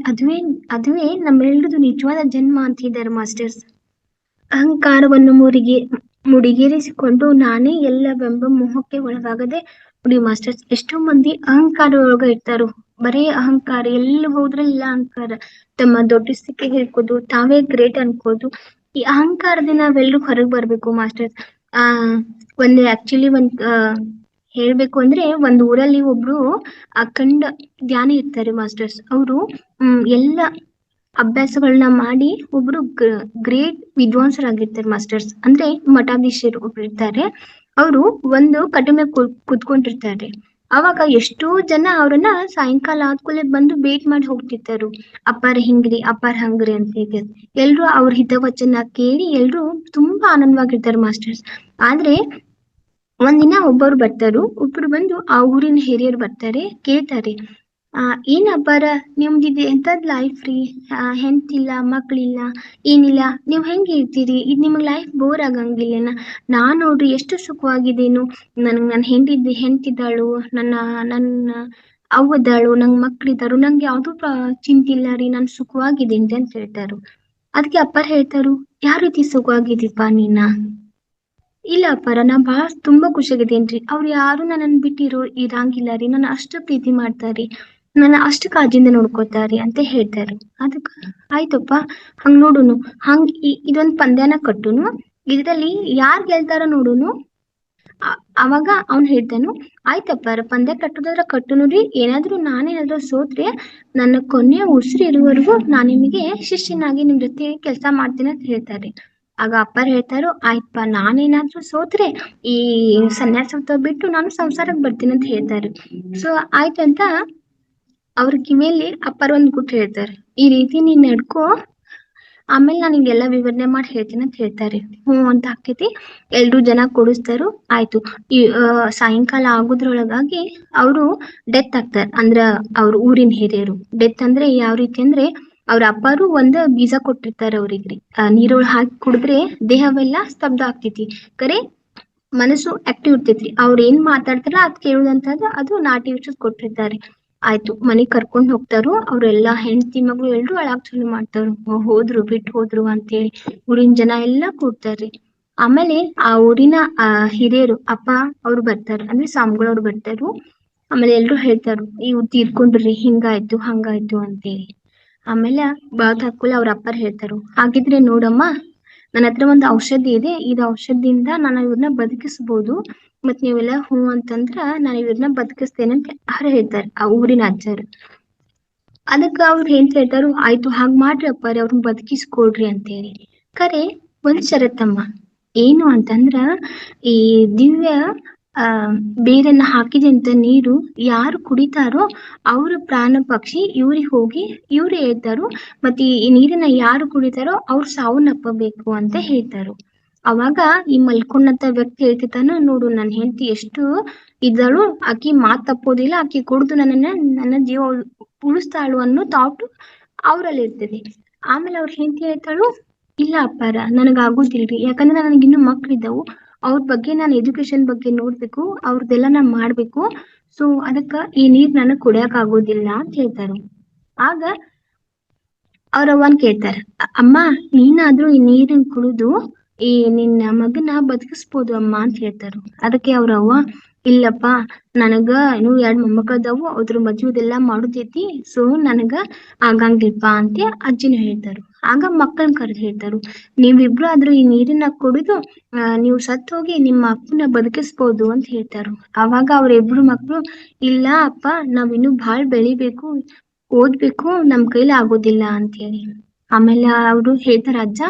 ಅದುವೇ ನಮ್ಮೆಲ್ಲರದು ನಿಜವಾದ ಜನ್ಮ ಅಂತಿದ್ದಾರೆ ಮಾಸ್ಟರ್ಸ್. ಅಹಂಕಾರವನ್ನು ಮುಡಿಗೇರಿಸಿಕೊಂಡು ನಾನೇ ಎಲ್ಲವೆಂಬ ಮೋಹಕ್ಕೆ ಒಳಗಾಗದೆ. ನೋಡಿ ಮಾಸ್ಟರ್ಸ್, ಎಷ್ಟೋ ಮಂದಿ ಅಹಂಕಾರ ಒಳಗ ಇರ್ತಾರೋ, ಬರೇ ಅಹಂಕಾರ, ಎಲ್ಲ ಹೋದ್ರೆಲ್ಲ ಅಹಂಕಾರ, ತಮ್ಮ ದೊಡ್ಡಸ್ತಿಕೆ ಹೇಳ್ಕೋದು, ತಾವೇ ಗ್ರೇಟ್ ಅನ್ಕೋದು. ಈ ಅಹಂಕಾರದಿಂದ ನಾವೆಲ್ಲರೂ ಹೊರಗೆ ಬರ್ಬೇಕು ಮಾಸ್ಟರ್ಸ್. ಹೇಳ್ಬೇಕು ಅಂದ್ರೆ ಒಂದ್ ಊರಲ್ಲಿ ಒಬ್ರು ಅಖಂಡ ಧ್ಯಾನ ಇರ್ತಾರೆ ಮಾಸ್ಟರ್ಸ್. ಅವರು ಎಲ್ಲ ಅಭ್ಯಾಸಗಳನ್ನ ಮಾಡಿ ಒಬ್ರು ಗ್ರೇಟ್ ವಿದ್ವಾಂಸರಾಗಿರ್ತಾರೆ ಮಾಸ್ಟರ್ಸ್. ಅಂದ್ರೆ ಮಠಾಧೀಶರು ಒಬ್ರು ಇರ್ತಾರೆ. ಅವರು ಒಂದು ಕಡಿಮೆ ಕುತ್ಕೊಂಡಿರ್ತಾರೆ. ಅವಾಗ ಎಷ್ಟೋ ಜನ ಅವ್ರನ್ನ ಸಾಯಂಕಾಲ ಆದ್ಕೂಲೆ ಬಂದು ಭೇಟಿ ಮಾಡಿ ಹೋಗ್ತಿರ್ತಾರು. ಅಪ್ಪಾರ ಹಿಂಗ್ರಿ, ಅಪ್ಪಾರ ಹಂಗ್ರಿ ಅಂತ ಹೇಳಿ ಎಲ್ರು ಅವ್ರ ಹಿತವಚನ ಕೇಳಿ ಎಲ್ರು ತುಂಬಾ ಆನಂದವಾಗಿರ್ತಾರೆ ಮಾಸ್ಟರ್ಸ್. ಆದ್ರೆ ಒಂದಿನ ಒಬ್ಬರು ಒಬ್ರು ಬಂದು ಆ ಊರಿನ ಹಿರಿಯರು ಬರ್ತಾರೆ, ಕೇಳ್ತಾರೆ, ಏನ್ ಅಪ್ಪಾರ ನಿಮ್ದಿದೆ ಎಂತದ್ ಲೈಫ್ ರೀ, ಹೆಂಡ್ತಿಲ್ಲ, ಮಕ್ಳಿಲ್ಲ, ಏನಿಲ್ಲ, ನೀವ್ ಹೆಂಗ್ ಇರ್ತೀರಿ, ಇದ್ ನಿಮಗ್ ಲೈಫ್ ಬೋರ್ ಆಗಂಗಿಲ್ಲನ? ನಾನ್ ನೋಡ್ರಿ ಎಷ್ಟು ಸುಖವಾಗಿದ್ದೇನು, ನನ್ ಹೆಂಡ್ತಿದ್ದಾಳು, ನನ್ನ ಅವ್ವದಾಳು, ನಂಗ್ ಮಕ್ಳಿದ್ದಾರು, ನಂಗೆ ಯಾವ್ದು ಚಿಂತಿಲ್ಲ ರೀ, ನಾನ್ ಸುಖವಾಗಿದ್ದೀನಿ ಅಂತ ಹೇಳ್ತಾರು. ಅದಕ್ಕೆ ಅಪ್ಪಾರ ಹೇಳ್ತಾರು, ಯಾವ ರೀತಿ ಸುಖವಾಗಿದ್ದೀಪಾ ನೀನ? ಇಲ್ಲ ಅಪ್ಪಾರ, ನಾ ಬಾಳ ತುಂಬಾ ಖುಷಿಯಾಗಿದ್ದೇನ್ರಿ. ಅವ್ರು ಯಾರು ನನ್ನನ್ ಇರಂಗಿಲ್ಲ ರೀ, ನನ್ನ ಅಷ್ಟು ಪ್ರೀತಿ ಮಾಡ್ತಾರಿ, ನನ್ನ ಅಷ್ಟು ಕಾಳಜಿಯಿಂದ ನೋಡ್ಕೋತಾರಿ ಅಂತ ಹೇಳ್ತಾರೆ. ಅದಕ್ಕ ಆಯ್ತಪ್ಪ, ಹಂಗ್ ನೋಡುನು, ಇದೊಂದ್ ಪಂದ್ಯನ ಕಟ್ಟುನು, ಇದ್ರಲ್ಲಿ ಯಾರ್ ಗೆಲ್ತಾರ ನೋಡುನು. ಅವಾಗ ಅವ್ನ್ ಹೇಳ್ತಾನು, ಆಯ್ತಪ್ಪಾರ, ಪಂದ್ಯ ಕಟ್ಟುದಾದ್ರ ಕಟ್ಟುನು ರೀ, ನಾನೇನಾದ್ರೂ ಸೋತ್ರೆ ನನ್ನ ಕೊನೆಯ ಉಸಿರು ಇರುವವರೆಗೂ ನಾನ್ ನಿಮಗೆ ಶಿಷ್ಯನಾಗಿ ನಿಮ್ ಜೊತೆ ಕೆಲಸ ಮಾಡ್ತೀನಿ ಅಂತ ಹೇಳ್ತಾರೆ. ಆಗ ಅಪ್ಪರ್ ಹೇಳ್ತಾರೋ, ಆಯ್ತಪ್ಪ ನಾನೇನಾದ್ರೂ ಸೋತ್ರೆ ಈ ಸನ್ಯಾಸ ಬಿಟ್ಟು ನಾನು ಸಂಸಾರಕ್ಕೆ ಬರ್ತೀನಿ ಅಂತ ಹೇಳ್ತಾರೆ. ಸೊ ಆಯ್ತಂತ ಅವ್ರ ಕಿವಿಯಲ್ಲಿ ಅಪ್ಪರ್ ಒಂದ್ ಗುಟ್ಟು ಹೇಳ್ತಾರೆ, ಈ ರೀತಿ ನೀನ್ ನಡ್ಕೋ, ಆಮೇಲೆ ನಾನು ನಿಂಗೆಲ್ಲ ವಿವರಣೆ ಮಾಡಿ ಹೇಳ್ತೀನಿ ಅಂತ ಹೇಳ್ತಾರೆ. ಅಂತ ಆಗ್ತೈತಿ. ಎಲ್ರು ಜನ ಕೂಡಿಸ್ತಾರು. ಆಯ್ತು. ಈ ಸಾಯಂಕಾಲ ಆಗೋದ್ರೊಳಗಾಗಿ ಅವರು ಡೆತ್ ಆಗ್ತಾರೆ. ಅಂದ್ರ ಅವ್ರ ಊರಿನ ಹಿರಿಯರು ಡೆತ್ ಅಂದ್ರೆ ಯಾವ ರೀತಿ ಅಂದ್ರೆ, ಅವ್ರ ಅಪ್ಪರು ಒಂದ್ ಬೀಜ ಕೊಟ್ಟಿರ್ತಾರ ಅವ್ರಿಗ್ರಿ. ನೀರೊಳಗ್ ಹಾಕಿ ಕುಡಿದ್ರೆ ದೇಹವೆಲ್ಲ ಸ್ತಬ್ಧ ಆಗ್ತೈತಿ, ಕರೆ ಮನಸ್ಸು ಆಕ್ಟಿವ್ ಇರ್ತೈತ್ರಿ. ಅವ್ರ ಏನ್ ಮಾತಾಡ್ತಾರ ಅದ್ ಕೇಳುದಂತಂದ್ರ ಅದು ನಾಟಿ ಔಷಧ ಕೊಟ್ಟಿರ್ತಾರೆ. ಆಯ್ತು, ಮನಿಗ್ ಕರ್ಕೊಂಡ್ ಹೋಗ್ತಾರು. ಅವ್ರೆಲ್ಲಾ ಹೆಂಡತಿ ಮಗಳು ಎಲ್ರು ಅಳಾಕ್ ಶುರು ಮಾಡ್ತಾರು, ಹೋದ್ರು ಬಿಟ್ಟು ಹೋದ್ರು ಅಂತೇಳಿ. ಊರಿನ ಜನ ಎಲ್ಲಾ ಕೂಡ್ತಾರ್ರಿ. ಆಮೇಲೆ ಆ ಊರಿನ ಹಿರಿಯರು ಅಪ್ಪ ಅವ್ರು ಬರ್ತಾರ, ಅಂದ್ರೆ ಸ್ವಾಮಿಗಳವ್ರು ಬರ್ತಾರು. ಆಮೇಲೆ ಎಲ್ರು ಹೇಳ್ತಾರು, ಇವ್ ತೀರ್ಕೊಂಡ್ರಿ, ಹಿಂಗಾಯ್ತು ಹಂಗಾಯ್ತು ಅಂತೇಳಿ. ಆಮೇಲೆ ಬಾತ್ ಹಾಕುಲ್ ಅವ್ರ ಅಪ್ಪರ್ ಹೇಳ್ತಾರು, ಹಾಗಿದ್ರೆ ನೋಡಮ್ಮ, ನನ್ನ ಹತ್ರ ಒಂದು ಔಷಧಿ ಇದೆ, ಇದು ಔಷಧಿಯಿಂದ ನಾನು ಇವ್ರನ್ನ ಬದುಕಿಸ್ಬೋದು, ಮತ್ ನೀವೆಲ್ಲ ಹೂ ಅಂತಂದ್ರ ನಾನು ಇವ್ರನ್ನ ಬದುಕಿಸ್ತೇನೆ ಅಂತ ಅವ್ರು ಹೇಳ್ತಾರೆ, ಆ ಊರಿನ ಅಜ್ಜರು. ಅದಕ್ಕ ಅವ್ರು ಏನ್ ಹೇಳ್ತಾರು, ಆಯ್ತು ಹಾಗ್ ಮಾಡ್ರಿ ಅಪ್ಪಾರಿ, ಅವ್ರನ್ನ ಬದುಕಿಸ್ಕೊಡ್ರಿ ಅಂತೇಳಿ. ಕರೆ ಒಂದ್ ಷರತ್ತಮ್ಮ, ಏನು ಅಂತಂದ್ರ ಈ ದಿವ್ಯ ಬೇರನ್ನ ಹಾಕಿದಂತ ನೀರು ಯಾರು ಕುಡಿತಾರೋ ಅವ್ರ ಪ್ರಾಣ ಪಕ್ಷಿ ಇವ್ರಿಗೆ ಹೋಗಿ ಇವ್ರು ಹೇಳ್ತಾರೋ, ಮತ್ತೆ ಈ ನೀರನ್ನ ಯಾರು ಕುಡಿತಾರೋ ಅವ್ರು ಸಾವನ್ನಪ್ಪಬೇಕು ಅಂತ ಹೇಳ್ತಾರು. ಅವಾಗ ಈ ಮಲ್ಕೊಂಡಂತ ವ್ಯಕ್ತಿ ಹೇಳ್ತಿತಾನ, ನೋಡು ನನ್ ಹೆಂಡತಿ ಎಷ್ಟು ಇದ್ದಳು, ಆಕಿ ಮಾತ್ ತಪ್ಪೋದಿಲ್ಲ, ಆಕಿ ಕುಡ್ದು ನನ್ನ ಜೀವ ಉಳಿಸ್ತಾಳು ಅನ್ನೋ ಥಾಟ್ ಅವ್ರಲ್ಲಿ ಇರ್ತದೆ. ಆಮೇಲೆ ಅವ್ರ ಹೆಂಡತಿ ಹೇಳ್ತಾಳು, ಇಲ್ಲ ಅಪ್ಪಾರ, ನನಗ್ ಆಗೋದಿಲ್ರಿ, ಯಾಕಂದ್ರೆ ನನಗೆ ಇನ್ನು ಮಕ್ಳಿದ್ದಾವು, ಅವ್ರ ಬಗ್ಗೆ ನಾನು ಎಜುಕೇಶನ್ ಬಗ್ಗೆ ನೋಡ್ಬೇಕು, ಅವ್ರದ್ದೆಲ್ಲ ನಾನ್ ಮಾಡ್ಬೇಕು. ಸೊ ಅದಕ್ಕ ಈ ನೀರ್ ನನಗ್ ಕುಡಿಯಕ್ ಆಗೋದಿಲ್ಲ ಅಂತ ಹೇಳ್ತಾರು. ಆಗ ಅವ್ರವ್ವನ್ ಕೇಳ್ತಾರ, ಅಮ್ಮ ನೀನಾದ್ರೂ ಈ ನೀರನ್ ಕುಡಿದು ಈ ನಿನ್ನ ಮಗನ ಬದುಕಿಸ್ಬೋದು ಅಮ್ಮ ಅಂತ ಹೇಳ್ತಾರು. ಅದಕ್ಕೆ ಅವ್ರವ್ವ, ಇಲ್ಲಪ್ಪ, ನನಗ ಇನ್ನು 2 ಮೊಮ್ಮಕ್ಕಳದಾವು, ಅದ್ರ ಮದ್ವೆದೆಲ್ಲಾ ಮಾಡುದೈತಿ, ಸೊ ನನಗ ಆಗಂಗಿಲ್ಪ ಅಂತ ಅಜ್ಜಿನ ಹೇಳ್ತಾರು. ಆಗ ಮಕ್ಕಳನ್ನ ಕರೆದು ಹೇಳ್ತಾರು, ನೀವಿಬ್ರು ಆದ್ರೂ ಈ ನೀರನ್ನ ಕುಡಿದು ನೀವು ಸತ್ ಹೋಗಿ ನಿಮ್ಮ ಅಪ್ಪನ ಬದುಕಿಸ್ಬೋದು ಅಂತ ಹೇಳ್ತಾರು. ಅವಾಗ ಅವ್ರಿಬ್ರು ಮಕ್ಳು, ಇಲ್ಲ ಅಪ್ಪ, ನಾವಿನ್ನು ಬಾಳ್ ಬೆಳಿಬೇಕು, ಓದ್ಬೇಕು, ನಮ್ ಕೈಲಿ ಆಗೋದಿಲ್ಲ ಅಂತ ಹೇಳಿ. ಆಮೇಲೆ ಅವ್ರು ಹೇಳ್ತಾರ, ಅಜ್ಜ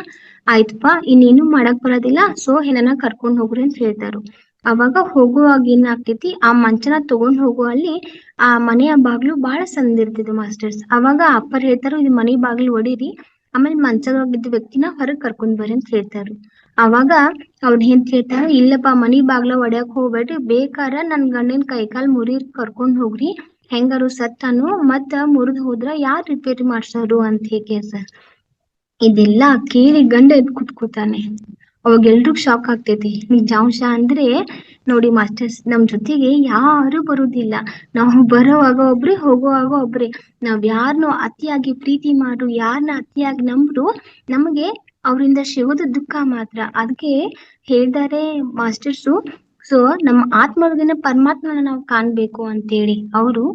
ಆಯ್ತಪ್ಪ, ಇನ್ನೇನು ಮಾಡಕ್ ಬರೋದಿಲ್ಲ, ಸೊ ಏನನ್ನ ಕರ್ಕೊಂಡ್ ಹೋಗ್ರಿ ಅಂತ ಹೇಳ್ತಾರು. ಅವಾಗ ಹೋಗುವಾಗ ಏನ್ ಆಗ್ತೈತಿ, ಆ ಮಂಚನ ತಗೊಂಡ್ ಹೋಗುವಲ್ಲಿ ಆ ಮನೆಯ ಬಾಗ್ಲು ಬಹಳ ಸಂದಿರ್ತದೆ ಮಾಸ್ಟರ್ಸ್. ಅವಾಗ ಅಪ್ಪರ್ ಹೇಳ್ತಾರು, ಇದು ಮನೆ ಬಾಗ್ಲು ಹೊಡೀರಿ, ಆಮೇಲೆ ಮಂಚದೊಳಗಿದ್ದ ವ್ಯಕ್ತಿನ ಹೊರಗ್ ಕರ್ಕೊಂಡ್ ಬರ್ರಿ ಅಂತ ಹೇಳ್ತಾರು. ಅವಾಗ ಅವ್ರ ಏನ್ ಹೇಳ್ತಾರ, ಇಲ್ಲಪ್ಪ, ಮನಿ ಬಾಗ್ಲ ಹೊಡ್ಯಾಕ್ ಹೋಗ್ಬೇಡ್ರಿ, ಬೇಕಾರ ನನ್ ಗಂಡಿನ ಕೈಕಾಲ್ ಮುರಿ ಕರ್ಕೊಂಡ್ ಹೋಗ್ರಿ, ಹೆಂಗಾರು ಸತ್ತಾನು, ಮತ್ತ ಮುರಿದ್ ಹೋದ್ರ ಯಾರ್ ರಿಪೇರಿ ಮಾಡ್ಸಾರು ಅಂತ ಹೇಗೆ ಸರ್. ಇದೆಲ್ಲಾ ಕೇಳಿ ಗಂಡ ಎದ್ ಕುತ್ಕೋತಾನೆ. ಅವಾಗ ಎಲ್ರಿಗೂ ಶಾಕ್ ಆಗ್ತೈತಿ. ನಿಜಾಂಶ ಅಂದ್ರೆ ನೋಡಿ ಮಾಸ್ಟರ್ಸ್, ನಮ್ ಜೊತೆಗೆ ಯಾರು ಬರುದಿಲ್ಲ, ನಾವು ಬರೋವಾಗ ಒಬ್ರೆ, ಹೋಗುವಾಗ ಒಬ್ರೆ. ನಾವ್ ಯಾರನ್ನೂ ಅತಿಯಾಗಿ ಪ್ರೀತಿ ಮಾಡು, ಯಾರನ್ನ ಅತಿಯಾಗಿ ನಂಬ್ರು, ನಮಗೆ ಅವರಿಂದ ಸಿಗೋದು ದುಃಖ ಮಾತ್ರ. ಅದಕ್ಕೆ ಹೇಳ್ತಾರೆ ಮಾಸ್ಟರ್ಸು, ಸೊ ನಮ್ಮ ಆತ್ಮೊಳಗಿನ ಪರಮಾತ್ಮನ ನಾವು ಕಾಣ್ಬೇಕು ಅಂತೇಳಿ. ಅವರು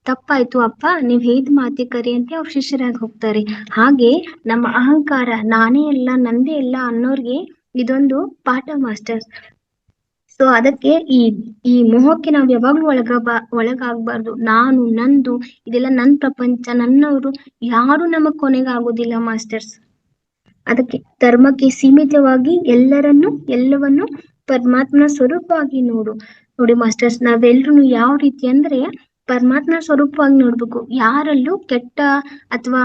ತಪ್ಪಾಯ್ತು ಅಪ್ಪ, ನೀವ್ ಹೇದ್ ಮಾತೆ ಕರಿ ಅಂತ ಅವ್ರ ಶಿಷ್ಯರಾಗಿ ಹೋಗ್ತಾರೆ. ಹಾಗೆ ನಮ್ಮ ಅಹಂಕಾರ, ನಾನೇ ಎಲ್ಲ, ನಂದೇ ಎಲ್ಲ ಅನ್ನೋರ್ಗೆ ಇದೊಂದು ಪಾಠ ಮಾಸ್ಟರ್ಸ್. ಸೊ ಅದಕ್ಕೆ ಈ ಮೋಹಕ್ಕೆ ನಾವ್ ಯಾವಾಗ್ಲೂ ಒಳಗಾಗ್ಬಾರ್ದು. ನಾನು, ನಂದು, ಇದೆಲ್ಲ ನನ್ ಪ್ರಪಂಚ, ನನ್ನವರು, ಯಾರು ನಮಗ್ ಕೊನೆಗಾಗೋದಿಲ್ಲ ಮಾಸ್ಟರ್ಸ್. ಅದಕ್ಕೆ ಧರ್ಮಕ್ಕೆ ಸೀಮಿತವಾಗಿ ಎಲ್ಲವನ್ನು ಪರಮಾತ್ಮನ ಸ್ವರೂಪವಾಗಿ ನೋಡಿ ಮಾಸ್ಟರ್ಸ್, ನಾವೆಲ್ರು ಯಾವ ರೀತಿ ಅಂದ್ರೆ ಪರಮಾತ್ಮನ ಸ್ವರೂಪವಾಗಿ ನೋಡ್ಬೇಕು. ಯಾರಲ್ಲೂ ಕೆಟ್ಟ ಅಥವಾ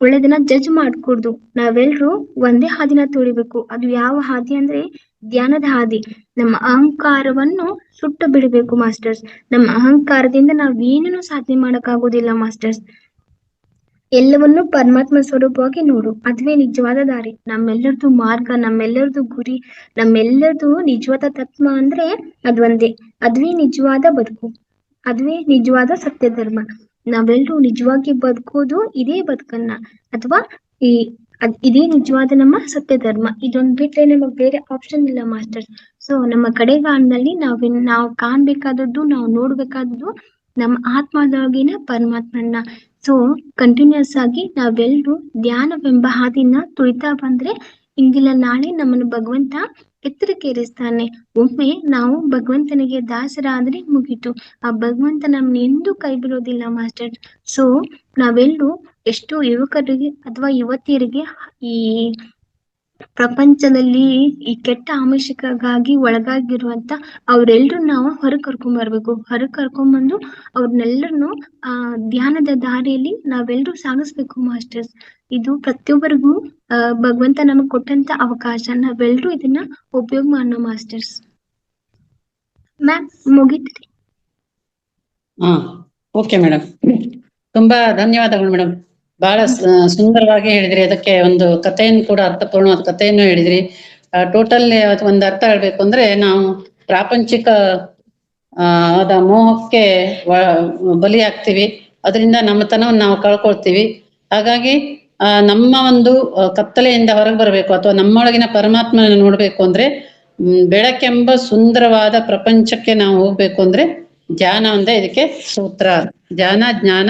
ಒಳ್ಳೆದನ್ನ ಜಡ್ಜ್ ಮಾಡ್ಕೊಡ್ದು. ನಾವೆಲ್ರು ಒಂದೇ ಹಾದಿನ ತುಳಿಬೇಕು. ಅದು ಯಾವ ಹಾದಿ ಅಂದ್ರೆ ಧ್ಯಾನದ ಹಾದಿ. ನಮ್ಮ ಅಹಂಕಾರವನ್ನು ಸುಟ್ಟು ಬಿಡಬೇಕು ಮಾಸ್ಟರ್ಸ್. ನಮ್ಮ ಅಹಂಕಾರದಿಂದ ನಾವೇನೇನು ಸಾಧನೆ ಮಾಡಕ್ ಆಗೋದಿಲ್ಲ ಮಾಸ್ಟರ್ಸ್. ಎಲ್ಲವನ್ನು ಪರಮಾತ್ಮ ಸ್ವರೂಪವಾಗಿ ನೋಡು, ಅದುವೇ ನಿಜವಾದ ದಾರಿ, ನಮ್ಮೆಲ್ಲರದು ಮಾರ್ಗ, ನಮ್ಮೆಲ್ಲರದು ಗುರಿ, ನಮ್ಮೆಲ್ಲರದು ನಿಜವಾದ ತತ್ವ ಅಂದ್ರೆ ಅದೊಂದೇ. ಅದುವೇ ನಿಜವಾದ ಬದುಕು, ಅದುವೇ ನಿಜವಾದ ಸತ್ಯ ಧರ್ಮ. ನಾವೆಲ್ಲರೂ ನಿಜವಾಗಿ ಬದುಕೋದು ಇದೇ ಬದುಕನ್ನ, ಅಥವಾ ಇದೇ ನಿಜವಾದ ನಮ್ಮ ಸತ್ಯ ಧರ್ಮ. ಇದೊಂದ್ ಬಿಟ್ರೆ ನಮಗ್ ಬೇರೆ ಆಪ್ಷನ್ ಇಲ್ಲ ಮಾಸ್ಟರ್. ಸೊ ನಮ್ಮ ಕಡೆಗಾಣದಲ್ಲಿ ನಾವು ಕಾಣ್ಬೇಕಾದದ್ದು, ನಾವು ನೋಡ್ಬೇಕಾದದ್ದು ನಮ್ಮ ಆತ್ಮದೊಳಗಿನ ಪರಮಾತ್ಮನ್ನ. ಸೊ ಕಂಟಿನ್ಯೂಸ್ ಆಗಿ ನಾವೆಲ್ಲರೂ ಧ್ಯಾನವೆಂಬ ಹಾದಿನ ತುಳಿತಾ ಬಂದ್ರೆ ಇಂದಿಲ್ಲ ನಾಳೆ ನಮ್ಮನ್ನು ಭಗವಂತ ಎತ್ತರಕ್ಕೇರಿಸ್ತಾನೆ. ಒಮ್ಮೆ ನಾವು ಭಗವಂತನಿಗೆ ದಾಸರಾದ್ರೆ ಮುಗೀತು, ಆ ಭಗವಂತ ನಮ್ನ ಎಂದೂ ಕೈ ಬಿಡೋದಿಲ್ಲ ಮಾಸ್ಟರ್. ಸೊ ನಾವೆಲ್ಲರೂ ಎಷ್ಟೋ ಯುವಕರಿಗೆ ಅಥವಾ ಯುವತಿಯರಿಗೆ ಈ ಪ್ರಪಂಚದಲ್ಲಿ ಈ ಕೆಟ್ಟ ಆಮಿಷಕ್ಕಾಗಿ ಒಳಗಾಗಿರುವಂತ ಅವ್ರೆಲ್ರು ನಾವು ಹೊರಗ್ ಕರ್ಕೊಂಡ್ ಬರ್ಬೇಕು. ಹೊರಗ್ ಕರ್ಕೊಂಡ್ಬಂದು ಅವ್ರನ್ನೆಲ್ಲರನ್ನು ಧ್ಯಾನದ ದಾರಿಯಲ್ಲಿ ನಾವೆಲ್ಲರೂ ಸಾಗಿಸ್ಬೇಕು ಮಾಸ್ಟರ್ಸ್. ಇದು ಪ್ರತಿಯೊಬ್ಬರಿಗೂ ಭಗವಂತ ನಮಗ್ ಕೊಟ್ಟಂತ ಅವಕಾಶ. ನಾವೆಲ್ಲರೂ ಇದನ್ನ ಉಪಯೋಗ ಮಾಡೋಣ ಮಾಸ್ಟರ್ಸ್. ಮ್ಯಾಮ್ ಮುಗಿತ್ರಿ. ಓಕೆ ಮೇಡಮ್, ತುಂಬಾ ಧನ್ಯವಾದಗಳು ಮೇಡಮ್. ಬಹಳ ಸುಂದರವಾಗಿ ಹೇಳಿದ್ರಿ. ಅದಕ್ಕೆ ಒಂದು ಕಥೆಯನ್ನು ಕೂಡ, ಅರ್ಥಪೂರ್ಣವಾದ ಕಥೆಯನ್ನು ಹೇಳಿದ್ರಿ. ಟೋಟಲ್ ಒಂದು ಅರ್ಥ ಹೇಳ್ಬೇಕು ಅಂದ್ರೆ, ನಾವು ಪ್ರಾಪಂಚಿಕ ಆದ ಮೋಹಕ್ಕೆ ಬಲಿ ಆಗ್ತೀವಿ. ಅದರಿಂದ ನಮ್ಮತನವನ್ನು ನಾವು ಕಳ್ಕೊಳ್ತೀವಿ. ಹಾಗಾಗಿ ನಮ್ಮ ಒಂದು ಕತ್ತಲೆಯಿಂದ ಹೊರಗೆ ಬರಬೇಕು, ಅಥವಾ ನಮ್ಮೊಳಗಿನ ಪರಮಾತ್ಮನ ನೋಡ್ಬೇಕು ಅಂದ್ರೆ, ಬೆಳಕೆಂಬ ಸುಂದರವಾದ ಪ್ರಪಂಚಕ್ಕೆ ನಾವು ಹೋಗ್ಬೇಕು ಅಂದ್ರೆ ಧ್ಯಾನ ಒಂದೇ ಇದಕ್ಕೆ ಸೂತ್ರ. ಧ್ಯಾನ, ಜ್ಞಾನ,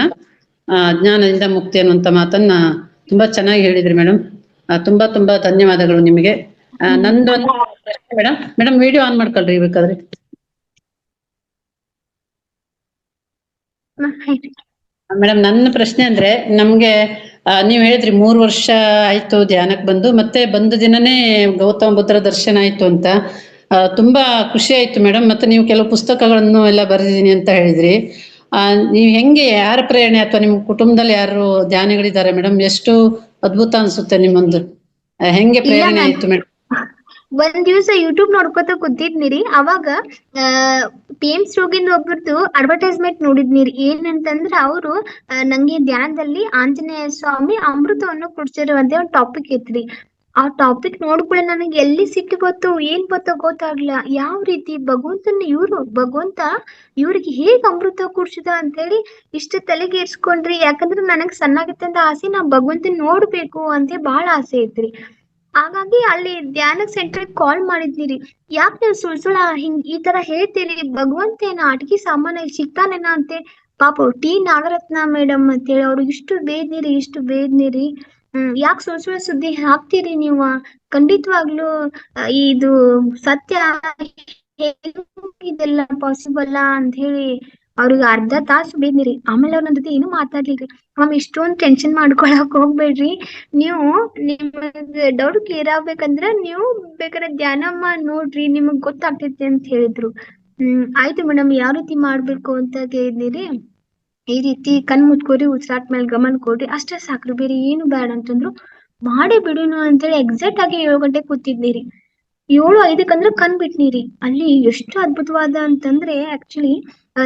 ಜ್ಞಾನದಿಂದ ಮುಕ್ತಿ ಅನ್ನುವಂತ ಮಾತನ್ನ ತುಂಬಾ ಚೆನ್ನಾಗಿ ಹೇಳಿದ್ರಿ ಮೇಡಮ್. ತುಂಬಾ ತುಂಬಾ ಧನ್ಯವಾದಗಳು ನಿಮಗೆ. ನಂದೊಂದು ಪ್ರಶ್ನೆ ಮೇಡಮ್, ವಿಡಿಯೋ ಆನ್ ಮಾಡ್ಕೊಳ್ರಿ ಬೇಕಾದ್ರೆ. ಮೇಡಮ್, ನನ್ನ ಪ್ರಶ್ನೆ ಅಂದ್ರೆ, ನಮ್ಗೆ ನೀವ್ ಹೇಳಿದ್ರಿ 3 ವರ್ಷ ಆಯ್ತು ಧ್ಯಾನಕ್ಕೆ ಬಂದು, ಮತ್ತೆ ಬಂದ ದಿನನೇ ಗೌತಮ ಬುದ್ಧರ ದರ್ಶನ ಆಯ್ತು ಅಂತ. ತುಂಬಾ ಖುಷಿ ಆಯ್ತು ಮೇಡಮ್. ಮತ್ತೆ ನೀವು ಕೆಲವು ಪುಸ್ತಕಗಳನ್ನು ಎಲ್ಲ ಬರೆದಿದ್ದೀನಿ ಅಂತ ಹೇಳಿದ್ರಿ. ನೀವ್ ಹೆಂಗೆ, ಯಾರ ಪ್ರೇರಣೆ, ಅಥವಾ ನಿಮ್ ಕುಟುಂಬದಲ್ಲಿ ಯಾರು ಧ್ಯಾನಿಗಳಿದ್ದಾರೆ ಮೇಡಮ್? ಎಷ್ಟು ಅದ್ಭುತ ಅನ್ಸುತ್ತೆ ನಿಮ್ಮೊಂದು. ಹೆಂಗೆ ಪ್ರೇರಣೆ ಆಯ್ತು ಮೇಡಮ್? ಒಂದ್ ದಿವ್ಸ ಯೂಟ್ಯೂಬ್ ನೋಡ್ಕೊತ ಕೂತಿದ್ನಿರಿ. ಅವಾಗ PMS ರೋಗಿಂದ ಒಬ್ರದ್ದು ಅಡ್ವರ್ಟೈಸ್ಮೆಂಟ್ ನೋಡಿದ್ನಿರಿ. ಏನಂತಂದ್ರ ಅವರು ನಂಗೆ ಧ್ಯಾನದಲ್ಲಿ ಆಂಜನೇಯ ಸ್ವಾಮಿ ಅಮೃತವನ್ನು ಕುಡ್ಸಿರುವಂತೆ ಒಂದ್ ಟಾಪಿಕ್ ಇತ್ರಿ. ಆ ಟಾಪಿಕ್ ನೋಡ್ಕೊಳ್ಳೆ ನನಗೆ ಎಲ್ಲಿ ಸಿಟ್ಟು ಬತ್ತು, ಏನ್ ಬತ್ತೋ ಗೊತ್ತಾಗ್ಲಿಲ್ಲ. ಯಾವ ರೀತಿ ಭಗವಂತ ಇವ್ರಿಗೆ ಹೇಗ್ ಅಮೃತ ಕುಡ್ಸಿದ ಅಂತ ಹೇಳಿ ಇಷ್ಟ ತಲೆಗೇರ್ಸ್ಕೊಂಡ್ರಿ. ಯಾಕಂದ್ರೆ ನನಗ್ ಸಣ್ಣಾಗಿತ್ತಂತ ಆಸೆ, ನಾ ಭಗವಂತನ್ ನೋಡ್ಬೇಕು ಅಂತ ಬಹಳ ಆಸೆ ಐತ್ರಿ. ಹಾಗಾಗಿ ಅಲ್ಲಿ ಧ್ಯಾನ ಸೆಂಟರ್ ಕಾಲ್ ಮಾಡಿದ್ನಿರಿ. ಯಾಕೆ ನೀವು ಸುಳ್ಳ ಹಿಂಗ್ ಈ ತರ ಹೇಳ್ತೀರಿ? ಭಗವಂತ ಏನ ಆಟಿಕೆ ಸಾಮಾನ ಸಿಗ್ತಾನೇನ ಅಂತೆ. ಪಾಪ ಟಿ ನಾಗರತ್ನ ಮೇಡಮ್ ಅಂತೇಳಿ ಅವ್ರು ಇಷ್ಟು ಬೇದ್ನಿರಿ. ಯಾಕೆ ಸುಳ್ಳ ಸುದ್ದಿ ಹಾಕ್ತೀರಿ ನೀವು? ಖಂಡಿತವಾಗ್ಲು ಇದು ಸತ್ಯ, ಇದೆಲ್ಲ ಪಾಸಿಬಲ್ ಅಂತ ಹೇಳಿ ಅವ್ರಿಗೆ ಅರ್ಧ ತಾಸು ಬೇದ್ನಿರಿ. ಆಮೇಲೆ ಅವ್ರ ಜೊತೆ ಏನು ಮಾತಾಡ್ಲಿಲ್ರಿ. ಇಷ್ಟೊಂದು ಟೆನ್ಷನ್ ಮಾಡ್ಕೊಳಕ್ ಹೋಗ್ಬೇಡ್ರಿ. ನೀವು ನಿಮಗ್ ಡೌಟ್ ಕ್ಲಿಯರ್ ಆಗ್ಬೇಕಂದ್ರ ನೀವು ಬೇಕಾದ್ರೆ ಧ್ಯಾನ ನೋಡ್ರಿ, ನಿಮಗ್ ಗೊತ್ತಾಗ್ತೈತಿ ಅಂತ ಹೇಳಿದ್ರು. ಆಯ್ತು ಮೇಡಮ್, ಯಾವ ರೀತಿ ಮಾಡ್ಬೇಕು ಅಂತ ಕೇಳಿದ್ನಿರಿ. ಈ ರೀತಿ ಕಣ್ ಮುಚ್ಕೋರಿ, ಉಸಿರಾಟ ಮೇಲೆ ಗಮನ ಕೊಡ್ರಿ, ಅಷ್ಟೇ ಸಾಕ್ರಿ, ಬೇರೆ ಏನು ಬೇಡ ಅಂತಂದ್ರು. ಮಾಡೇ ಬಿಡುನು ಅಂತೇಳಿ ಎಕ್ಸಾಕ್ಟ್ ಆಗಿ 7 ಗಂಟೆಗೆ ಕೂತಿದ್ನಿರಿ. 7:05 ಅಂದ್ರೆ ಕಣ್ ಬಿಟ್ನಿರಿ. ಅಲ್ಲಿ ಎಷ್ಟು ಅದ್ಭುತವಾದ ಅಂತಂದ್ರೆ, ಆಕ್ಚುಲಿ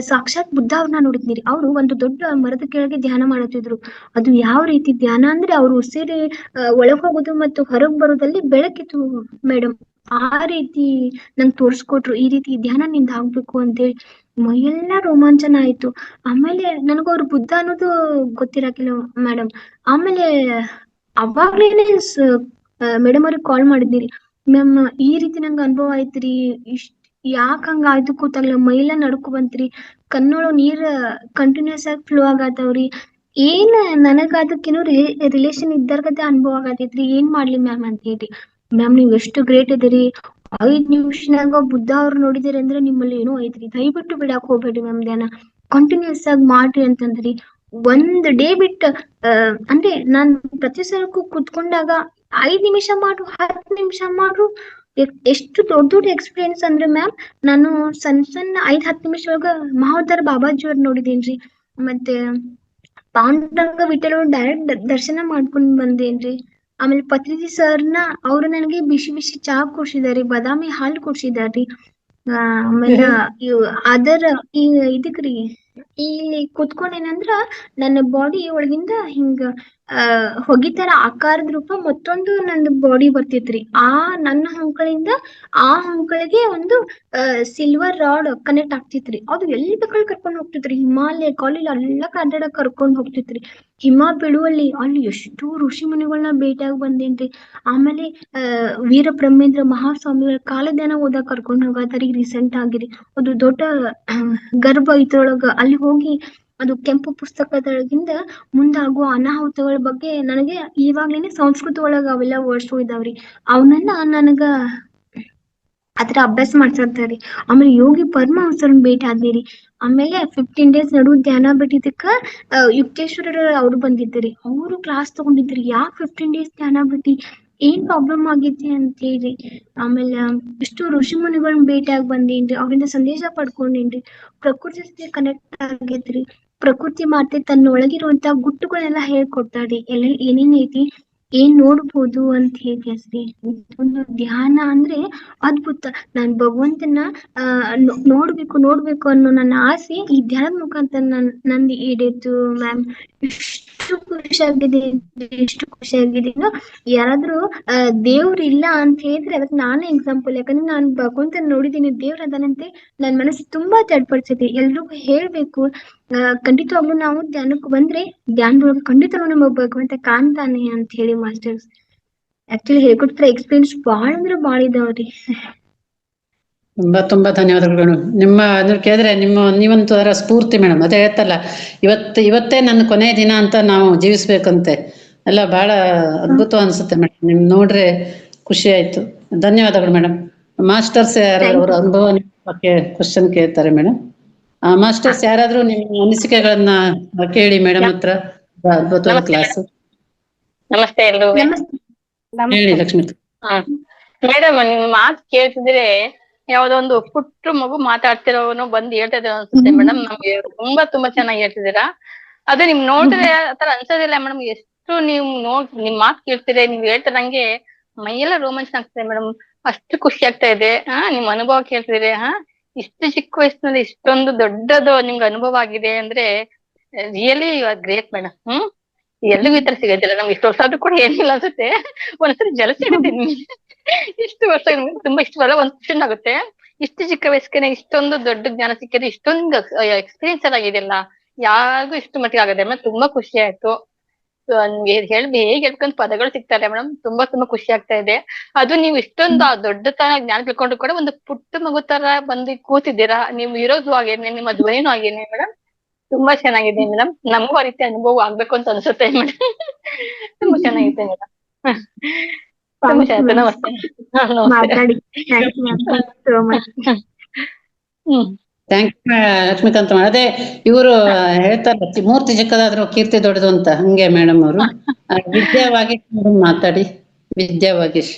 ಸಾಕ್ಷಾತ್ ಬುದ್ಧ ಅವ್ರನ್ನ ನೋಡಿದ್ನಿರಿ. ಅವ್ರು ಒಂದು ದೊಡ್ಡ ಮರದ ಕೆಳಗೆ ಧ್ಯಾನ ಮಾಡುತ್ತಿದ್ರು. ಅದು ಯಾವ ರೀತಿ ಧ್ಯಾನ ಅಂದ್ರೆ, ಅವ್ರು ಉಸಿರಿ ಒಳಗ್ ಹೋಗೋದು ಮತ್ತು ಹೊರಗ್ ಬರೋದಲ್ಲಿ ಬೆಳಕಿತ್ತು ಮೇಡಮ್. ಆ ರೀತಿ ನಂಗೆ ತೋರ್ಸ್ಕೊಟ್ರು, ಈ ರೀತಿ ಧ್ಯಾನ ನಿಂದ ಆಗ್ಬೇಕು ಅಂತೇಳಿ. ಮೈಯೆಲ್ಲ ರೋಮಾಂಚನ ಆಯ್ತು. ಆಮೇಲೆ ನನಗ ಅವ್ರು ಬುದ್ಧ ಅನ್ನೋದು ಗೊತ್ತಿರಾಕಿಲ್ಲ ಮೇಡಮ್. ಆಮೇಲೆ ಅವಾಗ್ಲೇನೆ ಮೇಡಮ್ ಅವ್ರಿಗೆ ಕಾಲ್ ಮಾಡಿದ್ನಿರಿ. ಮ್ಯಾಮ್, ಈ ರೀತಿ ನಂಗೆ ಅನುಭವ ಆಯ್ತ್ರಿ, ಯಾಕ ಹಂಗ ಆಯ್ತು ಕೂತಾಗ್ಲ ಮೈಲ ನಡ್ಕೊ ಬಂತ್ರಿ, ಕಣ್ಣೊಳಗ್ ನೀರ್ ಕಂಟಿನ್ಯೂಸ್ ಆಗಿ ಫ್ಲೋ ಆಗತ್ತವ್ರಿ. ಏನ್ ನನಗ ಅದಕ್ಕೇನು ರಿಲೇಷನ್ ಇದ್ದಾರ್ಗತೆ ಅನುಭವ ಆಗತೈತ್ರಿ, ಏನ್ ಮಾಡ್ಲಿ ಮ್ಯಾಮ್ ಅಂತ ಹೇಳಿ. ಮ್ಯಾಮ್, ನೀವ್ ಎಷ್ಟು ಗ್ರೇಟ್ ಇದೀರಿ. 5 ನಿಮಿಷನಾಗ ಬುದ್ಧ ಅವ್ರು ನೋಡಿದಿರಿ ಅಂದ್ರೆ ನಿಮ್ಮಲ್ಲಿ ಏನೋ ಐತ್ರಿ. ದಯವಿಟ್ಟು ಬಿಡಾಕ್ ಹೋಗ್ಬೇಡ್ರಿ ಮ್ಯಾಮ್, ಧ್ಯಾನ ಕಂಟಿನ್ಯೂಸ್ ಆಗಿ ಮಾಡ್ರಿ ಅಂತಂದ್ರಿ. ಒಂದ್ ಡೇ ಬಿಟ್ಟು ಅಂದ್ರೆ ನಾನ್ ಪ್ರತಿ ಸಲಕ್ಕೂ ಕುತ್ಕೊಂಡಾಗ 5 ನಿಮಿಷ ಮಾಡು, 10 ನಿಮಿಷ ಮಾಡು. ಎಷ್ಟು ದೊಡ್ಡ ಎಕ್ಸ್ಪೀರಿಯನ್ಸ್ ಅಂದ್ರೆ ಮ್ಯಾಮ್, ನಾನು ಸಣ್ಣ 5-10 ನಿಮಿಷ ಒಳಗ ಮಹಾವತಾರ ಬಾಬಾಜಿ ಅವ್ರ ನೋಡಿದೇನ್ರಿ. ಮತ್ತೆ ಪಾಂಡುರಂಗ ವಿಠಲ ಡೈರೆಕ್ಟ್ ದರ್ಶನ ಮಾಡ್ಕೊಂಡ್ ಬಂದೇನ್ರಿ. ಆಮೇಲೆ ಪತ್ರಿಜಿ ಸರ್ನ ಅವ್ರು ನನಗೆ ಬಿಸಿ ಬಿಸಿ ಚಹಾ ಕುಡ್ಸಿದಾರಿ, ಬಾದಾಮಿ ಹಾಲು ಕುಡ್ಸಿದಾರಿ. ಆಮೇಲೆ ಇದಕ್ರಿ ಇಲ್ಲಿ ಕುತ್ಕೊಂಡೇನಂದ್ರ ನನ್ನ ಬಾಡಿ ಒಳಗಿಂದ ಹಿಂಗ ಹೊಗಿ ತರ ಆಕಾರದ ರೂಪ ಮತ್ತೊಂದು ನನ್ನ ಬಾಡಿ ಬರ್ತಿತ್ರಿ. ನನ್ನ ಹೊಂಕಳಿಂದ ಆ ಹೊಂಕಳಿಗೆ ಒಂದು ಸಿಲ್ವರ್ ರಾಡ್ ಕನೆಕ್ಟ್ ಆಗ್ತಿತ್ರಿ. ಅದು ಎಲ್ಲಿ ಬೇಕಾದ್ರೆ ಕರ್ಕೊಂಡ್ ಹೋಗ್ತಿತ್ರಿ. ಹಿಮಾಲಯ ಕಾಲಿಲ್ ಎಲ್ಲ ಕನ್ನಡ ಕರ್ಕೊಂಡ್ ಹೋಗ್ತಿತ್ರಿ. ಹಿಮ ಬೀಳುವಲ್ಲಿ ಅಲ್ಲಿ ಎಷ್ಟು ಋಷಿ ಮುನಿಗಳನ್ನ ಭೇಟಿಯಾಗಿ ಬಂದೇನ್ರಿ. ಆಮೇಲೆ ವೀರಬ್ರಹ್ಮೇಂದ್ರ ಮಹಾಸ್ವಾಮಿಗಳ ಕಾಲಜ್ಞಾನ ಓದಕ್ ಕರ್ಕೊಂಡ್ ಹೋಗತಾರಿ ರೀಸೆಂಟ್ ಆಗಿರಿ. ಅದು ದೊಡ್ಡ ಗರ್ಭ ಇದ್ರೊಳಗ ಅಲ್ಲಿ ಹೋಗಿ ಅದು ಕೆಂಪು ಪುಸ್ತಕದೊಳಗಿಂದ ಮುಂದಾಗುವ ಅನಾಹುತಗಳ ಬಗ್ಗೆ ನನಗೆ ಇವಾಗ್ಲೇನೆ ಸಂಸ್ಕೃತ ಒಳಗ ಅವೆಲ್ಲ ವರ್ಡ್ಸ್ ಇದಾವ್ರಿ. ಅವನ್ನೆಲ್ಲ ನನಗ ಅದ್ರ ಅಭ್ಯಾಸ ಮಾಡ್ಸಂತಾರಿ. ಆಮೇಲೆ ಯೋಗಿ ಪರಮಹಂಸರನ್ನ ಭೇಟಿ ಆದ್ನಿರಿ. ಆಮೇಲೆ 15 days ನಡು ಧ್ಯಾನ ಬಿಟ್ಟಿದ್ದಕ್ಕ ಯುಕ್ತೇಶ್ವರ ಅವ್ರು ಬಂದಿದ್ದರಿ. ಅವರು ಕ್ಲಾಸ್ ತಗೊಂಡಿದ್ರಿ. ಯಾಕೆ 15 days ಧ್ಯಾನ ಬಿಟ್ಟಿ, ಏನ್ ಪ್ರಾಬ್ಲಮ್ ಆಗೈತಿ ಅಂತ ಹೇಳಿ. ಆಮೇಲೆ ಎಷ್ಟು ಋಷಿ ಮುನಿಗಳನ್ನ ಭೇಟಿಯಾಗಿ ಬಂದೇನ್ರಿ, ಅವ್ರಿಂದ ಸಂದೇಶ ಪಡ್ಕೊಂಡೇನ್ರಿ, ಪ್ರಕೃತಿ ಜೊತೆ ಕನೆಕ್ಟ್ ಆಗೈತ್ರಿ. ಪ್ರಕೃತಿ ಮಾತೆ ತನ್ನ ಒಳಗಿರುವಂತ ಗುಟ್ಟುಗಳನ್ನೆಲ್ಲ ಹೇಳ್ಕೊಡ್ತಾಳ್ರಿ, ಎಲ್ಲೆಲ್ಲಿ ಏನೇನ್ ಐತಿ, ಏನ್ ನೋಡ್ಬೋದು ಅಂತ ಹೇಳಿ. ಒಂದು ಧ್ಯಾನ ಅಂದ್ರೆ ಅದ್ಭುತ. ನಾನ್ ಭಗವಂತನ ನೋಡ್ಬೇಕು ಅನ್ನೋ ನನ್ನ ಆಸೆ ಈ ಧ್ಯಾನದ ಮುಖಾಂತರ ನಂದು ಈಡೇತು ಮ್ಯಾಮ್. ಎಷ್ಟು ಖುಷಿಯಾಗಿದೆ. ಯಾರಾದ್ರೂ ದೇವ್ರ ಇಲ್ಲ ಅಂತ ಹೇಳಿದ್ರೆ ಅದಕ್ಕೆ ನಾನೇ ಎಕ್ಸಾಂಪಲ್. ಯಾಕಂದ್ರೆ ನಾನು ಭಗವಂತನ ನೋಡಿದೀನಿ, ದೇವ್ರ ಅದಾನಂತೆ ನನ್ ಮನಸ್ಸು ತುಂಬಾ ಚಡ್ಪಡಿಸೈತಿ. ಎಲ್ರಿಗೂ ಹೇಳ್ಬೇಕು, ಖಂಡಿತವಾಗ್ಲೂ ನಾವು ಧ್ಯಾನಕ್ಕೆ ಬಂದ್ರೆ ಧ್ಯಾನದೊಳಗೆ ಖಂಡಿತವಾಗ್ಲೂ ನಮಗ್ ಭಗವಂತ ಕಾಣ್ತಾನೆ ಅಂತ ಹೇಳಿ ಮಾಸ್ಟರ್ಸ್ ಆಕ್ಚುಲಿ ಹೇಳ್ಕೊಡ್ತಾರೆ. ಎಕ್ಸ್ಪೀರಿಯನ್ಸ್ ಬಾಳ ಅಂದ್ರೆ ಬಾಳ ಇದಾವ್ರಿ. ತುಂಬಾ ಧನ್ಯವಾದಗಳು. ನಿಮ್ಮ ಅದನ್ನ ಕೇಳಿದ್ರೆ ನೀವಂತರ ಸ್ಫೂರ್ತಿ ಮೇಡಮ್. ಅದೇ ಹೇಳ್ತಲ್ಲ, ಇವತ್ತೇ ನನ್ನ ಕೊನೆಯ ದಿನ ಅಂತ ನಾವು ಜೀವಿಸ್ಬೇಕಂತೆ ಎಲ್ಲ ಬಹಳ ಅದ್ಭುತ ಅನ್ಸುತ್ತೆ ಮೇಡಮ್. ನಿಮ್ ನೋಡ್ರೆ ಖುಷಿ ಆಯ್ತು. ಧನ್ಯವಾದಗಳು ಮೇಡಮ್. ಮಾಸ್ಟರ್ಸ್ ಅವರ ಅನುಭವ ಬಗ್ಗೆ ಕ್ವಶನ್ ಕೇಳ್ತಾರೆ ಮೇಡಮ್. ಮಾಸ್ಟರ್ಸ್ ಯಾರಾದ್ರೂ ನಿಮ್ಮ ಅನಿಸಿಕೆಗಳನ್ನ ಕೇಳಿ ಮೇಡಮ್ ಹತ್ರ. ಅದ್ಭುತವಾದ ಕ್ಲಾಸ್. ನಮಸ್ತೆ ಎಲ್ರು. ಹೇಳಿ ಲಕ್ಷ್ಮಿ. ಮೇಡಮ್, ನಿಮ್ ಮಾತು ಕೇಳ್ತಿದ್ರೆ ಯಾವ್ದೋ ಒಂದು ಪುಟ್ಟ ಮಗು ಮಾತಾಡ್ತಿರೋನು ಬಂದ್ ಹೇಳ್ತಾ ಇದ್ದಾರೆ ಅನ್ಸುತ್ತೆ ಮೇಡಮ್. ನಮ್ಗೆ ತುಂಬಾ ಚೆನ್ನಾಗಿ ಹೇಳ್ತಿದ್ದೀರಾ. ಅದು ನಿಮ್ ನೋಡಿದ್ರೆ ಆತರ ಅನ್ಸೋದಿಲ್ಲ ಮೇಡಮ್. ಎಷ್ಟು ನೀವು ನಿಮ್ ಮಾತು ಕೇಳ್ತೀರಿ, ನೀವ್ ಹೇಳ್ತಾ ನಂಗೆ ಮೈಯೆಲ್ಲ ರೋಮಾಂಚನ ಆಗ್ತದೆ ಮೇಡಮ್. ಅಷ್ಟು ಖುಷಿ ಆಗ್ತಾ ಇದೆ. ನಿಮ್ ಅನುಭವ ಕೇಳ್ತಿದ್ದೀರಿ. ಇಷ್ಟು ಚಿಕ್ಕ ವಯಸ್ಸಿನಲ್ಲಿ ಇಷ್ಟೊಂದು ದೊಡ್ಡದು ನಿಮ್ಗೆ ಅನುಭವ ಆಗಿದೆ ಅಂದ್ರೆ really you are great madam. ಎಲ್ಲಿಗೂ ಈ ತರ ಸಿಗೋದಿಲ್ಲ ನಮ್ಗೆ. ಇಷ್ಟು ವರ್ಷ ಆದ್ರೂ ಕೂಡ ಏನಿಲ್ಲ ಅನ್ಸುತ್ತೆ. ಒಂದ್ಸರಿ ಜಲಸಿ ಇಡುತ್ತೆ ನಿಮ್ಗೆ. ಇಷ್ಟು ವರ್ಷ ತುಂಬಾ ಇಷ್ಟವಲ್ಲ ಒಂದ್ ಕ್ವಶನ್ ಆಗುತ್ತೆ. ಇಷ್ಟು ಚಿಕ್ಕ ವಯಸ್ಸಿಗೆ ಇಷ್ಟೊಂದು ದೊಡ್ಡ ಜ್ಞಾನ ಸಿಕ್ಕಿದ್ರೆ, ಇಷ್ಟೊಂದು ಎಕ್ಸ್ಪೀರಿಯನ್ಸ್ ಎಲ್ಲ ಆಗಿದೆಯಲ್ಲ, ಯಾರಿಗೂ ಇಷ್ಟು ಮಟ್ಟಿಗೆ ಆಗದೆ ಮೇಡಮ್. ತುಂಬಾ ಖುಷಿ ಆಯ್ತು. ನನ್ಗೆ ಹೇಗೆ ಹೇಳ್ಕೊಂಡ್ ಪದಗಳು ಸಿಗ್ತಾರೆ ಮೇಡಮ್. ತುಂಬಾ ಖುಷಿ ಆಗ್ತಾ ಇದೆ. ಅದು ನೀವು ಇಷ್ಟೊಂದು ದೊಡ್ಡ ತರ ಜ್ಞಾನ ತಿಳ್ಕೊಂಡು ಕೂಡ ಒಂದು ಪುಟ್ಟ ಮಗು ತರ ಬಂದು ಕೂತಿದ್ದೀರಾ. ನೀವು ಇರೋದು ಹಾಗೇನೆ, ನಿಮ್ಮ ಧ್ವನಿನೂ ಹಾಗೇನೆ ಮೇಡಮ್. ತುಂಬಾ ಚೆನ್ನಾಗಿದೆ ಮೇಡಮ್. ನಮಗೂ ಆ ರೀತಿ ಅನುಭವ ಆಗ್ಬೇಕು ಅಂತ ಅನ್ಸುತ್ತೆ ಮೇಡಮ್. ತುಂಬಾ ಚೆನ್ನಾಗಿದೆ ಮೇಡಮ್. ನಮಸ್ತೆ. Thank you Lakshmikant. ಅದೇ ಇವರು ಹೇಳ್ತಾರೆ, ಮೂರ್ತಿ ಚಿಕ್ಕದಾದ್ರು ಕೀರ್ತಿ ದೊಡ್ಡದು ಅಂತ. ಹಂಗೆ ಮೇಡಮ್ ಅವರು ವಿದ್ಯಾ ವಾಗೀಶ್ ಮಾತಾಡಿ. ವಿದ್ಯಾ ವಾಗೀಶ್.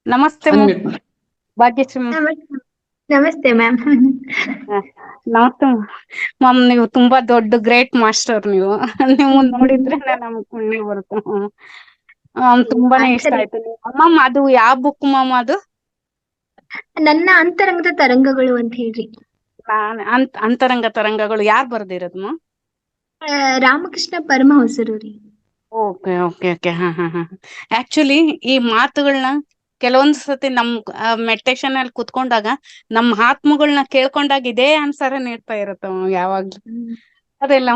ನಮಸ್ತೆ ಭಾಗ್ಯಶ್ರೀ. ನಮಸ್ತೆ ಮ್ಯಾಮ್. ನಮಸ್ತೆ ಮ್ಯಾಮ್. ನೀವು ತುಂಬಾ ದೊಡ್ಡ ಗ್ರೇಟ್ ಮಾಸ್ಟರ್. ನೀವು ನೋಡಿದ್ರೆ ನಮ್ಗೆ ಪುಣ್ಯ ಬರುತ್ತೆ. ತುಂಬಾನೇ ಇಷ್ಟ ಆಯ್ತು ಮ್ಯಾಮ್. ಅದು ಯಾವ ಬುಕ್ ಮ್ಯಾಮ್? ಅದು ನನ್ನ ಅಂತರಂಗದ ತರಂಗಗಳು ಅಂತ ಹೇಳ್ರಿ. ಅಂತರಂಗ ತರಂಗಗಳು ಯಾರು ಬರ್ದಿರೋದು ಮ್ಯಾಮ್? ರಾಮಕೃಷ್ಣ ಪರಮಹಂಸರು ರೀ. Okay okay okay. ಆಕ್ಚುಲಿ ಈ ಮಾತುಗಳನ್ನ ಕೆಲವೊಂದ್ ಸತಿ ನಮ್ ಮೆಡಿಟೇಷನ್ ಅಲ್ಲಿ ಕುತ್ಕೊಂಡಾಗ ನಮ್ ಆತ್ಮಗಳನ್ನ ಕೇಳ್ಕೊಂಡಾಗ ಇದೇ ಆನ್ಸರ್ ನೀಡ್ತಾ ಇರತ್ತ ಯಾವಾಗ್ಲೂ. ಅದೆಲ್ಲ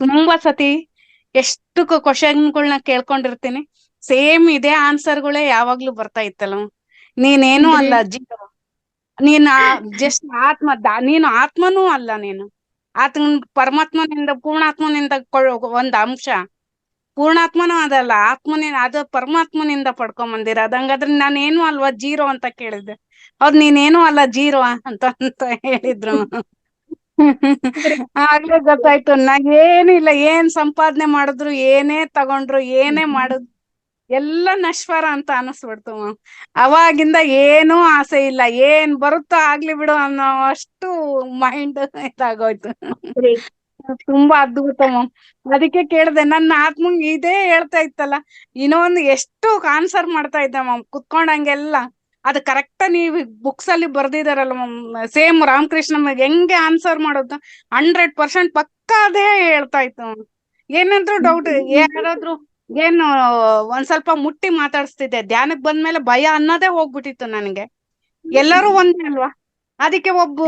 ತುಂಬಾ ಸತಿ ಎಷ್ಟು ಕ್ವಶನ್ಗಳನ್ನ ಕೇಳ್ಕೊಂಡಿರ್ತೀನಿ, ಸೇಮ್ ಇದೇ ಆನ್ಸರ್ಗಳೇ ಯಾವಾಗ್ಲೂ ಬರ್ತಾ ಇತ್ತಲ್ಲ. ನೀನೇನು ಅಲ್ಲ ಜೀರೋ, ನೀನ್ ಜಸ್ಟ್ ನೀನು ಆತ್ಮನೂ ಅಲ್ಲ, ನೀನು ಪರಮಾತ್ಮನಿಂದ ಪೂರ್ಣಾತ್ಮನಿಂದ ಒಂದ್ ಅಂಶ. ಪೂರ್ಣಾತ್ಮನೂ ಅದಲ್ಲ, ಅದು ಪರಮಾತ್ಮನಿಂದ ಪಡ್ಕೊಂಡ್ ಬಂದಿರೋದು. ಹಂಗಾದ್ರೆ ನಾನೇನು ಅಲ್ವಾ ಜೀರೋ ಅಂತ ಕೇಳಿದ್ದೆ. ಅವ್ರು ನೀನೇನು ಅಲ್ಲ ಜೀರೋ ಅಂತ ಹೇಳಿದ್ರು. ಆಗ್ಲೇ ಗೊತ್ತಾಯ್ತು ಏನು ಇಲ್ಲ. ಏನ್ ಸಂಪಾದನೆ ಮಾಡಿದ್ರು, ಏನೇ ತಗೊಂಡ್ರು, ಏನೇ ಮಾಡುದು ಎಲ್ಲ ನಶ್ವರ ಅಂತ ಅನಿಸ್ಬಿಡ್ತು. ಅವಾಗಿಂದ ಏನೂ ಆಸೆ ಇಲ್ಲ, ಏನ್ ಬರುತ್ತೋ ಆಗ್ಲಿ ಬಿಡು ಅನ್ನೋ ಅಷ್ಟು ಮೈಂಡ್ ಇದಾಗೋಯ್ತು. ತುಂಬಾ ಅದ್ಭುತ ಮ್ಯಾಮ್. ಅದಕ್ಕೆ ಕೇಳ್ದೆ, ನನ್ನ ಆತ್ಮಂಗ್ ಇದೇ ಹೇಳ್ತಾ ಇತ್ತಲ್ಲ. ಇನ್ನೊಂದು ಎಷ್ಟು ಆನ್ಸರ್ ಮಾಡ್ತಾ ಇದ್ದೆ ಮ್ಯಾಮ್ ಕುತ್ಕೊಂಡಂಗೆಲ್ಲ. ಅದು ಕರೆಕ್ಟ್ ನೀವು ಬುಕ್ಸ್ ಅಲ್ಲಿ ಬರ್ದಿದಾರಲ್ಲ ಮ್ಯಾಮ್, ಸೇಮ್ ರಾಮಕೃಷ್ಣ ಹೆಂಗೆ ಆನ್ಸರ್ ಮಾಡೋದು 100% ಪಕ್ಕ ಅದೇ ಹೇಳ್ತಾ ಇತ್ತು. ಏನಾದ್ರು ಡೌಟ್ ಯಾರಾದ್ರೂ ಏನು ಒಂದ್ ಸ್ವಲ್ಪ ಮುಟ್ಟಿ ಮಾತಾಡಿಸ್ತಿದ್ದೆ. ಧ್ಯಾನಕ್ ಬಂದ್ಮೇಲೆ ಭಯ ಅನ್ನೋದೇ ಹೋಗ್ಬಿಟ್ಟಿತ್ತು ನನಗೆ. ಎಲ್ಲರೂ ಒಂದೇ ಅಲ್ವಾ. ಅದಕ್ಕೆ ಒಬ್ಬ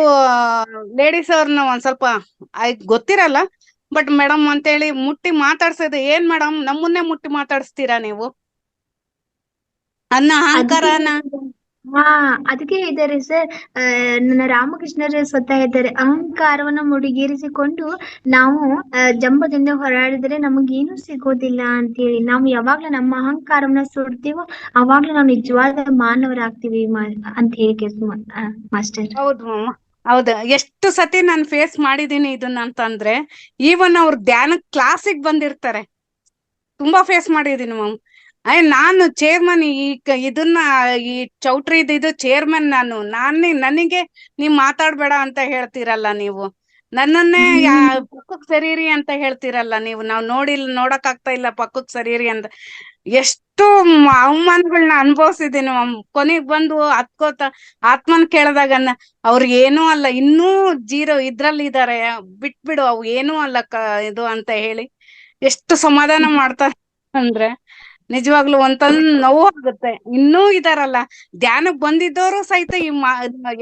ಲೇಡೀಸ್ ಅವ್ರನ್ನ ಒಂದ್ ಸ್ವಲ್ಪ ಗೊತ್ತಿರಲ್ಲ, ಬಟ್ ಮೇಡಮ್ ಅಂತೇಳಿ ಮುಟ್ಟಿ ಮಾತಾಡ್ಸೋದು. ಏನ್ ಮೇಡಮ್ ನಮ್ಮನ್ನೇ ಮುಟ್ಟಿ ಮಾತಾಡಿಸ್ತೀರಾ ನೀವು ಅನ್ನ ಅಹಂಕಾರನ? ಅದಕ್ಕೆ ಇದ್ದಾರೆ ಸರ್. ನನ್ನ ರಾಮಕೃಷ್ಣರೇ ಸ್ವತಃ ಇದ್ದಾರೆ, ಅಹಂಕಾರವನ್ನ ಮುಡಿಗೇರಿಸಿಕೊಂಡು ನಾವು ಜಂಬದಿಂದ ಹೋರಾಡಿದ್ರೆ ನಮಗೇನು ಸಿಗೋದಿಲ್ಲ ಅಂತ ಹೇಳಿ. ನಾವು ಯಾವಾಗ್ಲೂ ನಮ್ಮ ಅಹಂಕಾರವನ್ನ ಸುಡ್ತೀವೋ ಅವಾಗ್ಲೂ ನಾವು ನಿಜವಾದ ಮಾನವರಾಗ್ತೀವಿ ಅಂತ ಹೇಳಿ ಮಾಸ್ಟರ್. ಹೌದು ಹೌದು. ಎಷ್ಟು ಸತಿ ನಾನು ಫೇಸ್ ಮಾಡಿದೀನಿ ಇದನ್ನ ಅಂತಂದ್ರೆ, ಈವನ್ ಅವ್ರ ಧ್ಯಾನ ಕ್ಲಾಸಿಗೆ ಬಂದಿರ್ತಾರೆ, ತುಂಬಾ ಫೇಸ್ ಮಾಡಿದೀನಿ ಮ್ಯಾಮ್. ನಾನು ಚೇರ್ಮನ್ ಇದನ್ನ ಈ ಚೌಟ್ರಿ ಇದು ಚೇರ್ಮನ್ ನನಗೆ ನೀವ್ ಮಾತಾಡ್ಬೇಡ ಅಂತ ಹೇಳ್ತೀರಲ್ಲ ನೀವು. ನನ್ನನ್ನೇ ಪಕ್ಕಕ್ ಸರೀರಿ ಅಂತ ಹೇಳ್ತೀರಲ್ಲ ನೀವು. ನಾವ್ ನೋಡಕ್ ಆಗ್ತಾ ಇಲ್ಲ ಪಕ್ಕಕ್ ಸರೀರಿ ಅಂತ. ಎಷ್ಟು ಅವಮಾನಗಳನ್ನ ಅನುಭವಿಸಿದೀನಿ. ಕೊನೆಗ್ ಬಂದು ಹತ್ಕೋತ ಆತ್ಮನ್ ಕೇಳಿದಾಗ ಅವ್ರಿಗೆ ಏನೂ ಅಲ್ಲ, ಇನ್ನೂ ಜೀರೋ ಇದ್ರಲ್ಲಿ ಇದಾರೆ, ಬಿಟ್ಬಿಡು, ಅವು ಏನೂ ಅಲ್ಲ ಇದು ಅಂತ ಹೇಳಿ ಎಷ್ಟು ಸಮಾಧಾನ ಮಾಡ್ತಾರೆ ಅಂದ್ರೆ ನಿಜವಾಗ್ಲೂ ಒಂತಂದ್ ನೋವು ಆಗುತ್ತೆ. ಇನ್ನೂ ಇದಾರಲ್ಲ ಧ್ಯಾನಕ್ ಬಂದಿದ್ದವರು ಸಹಿತ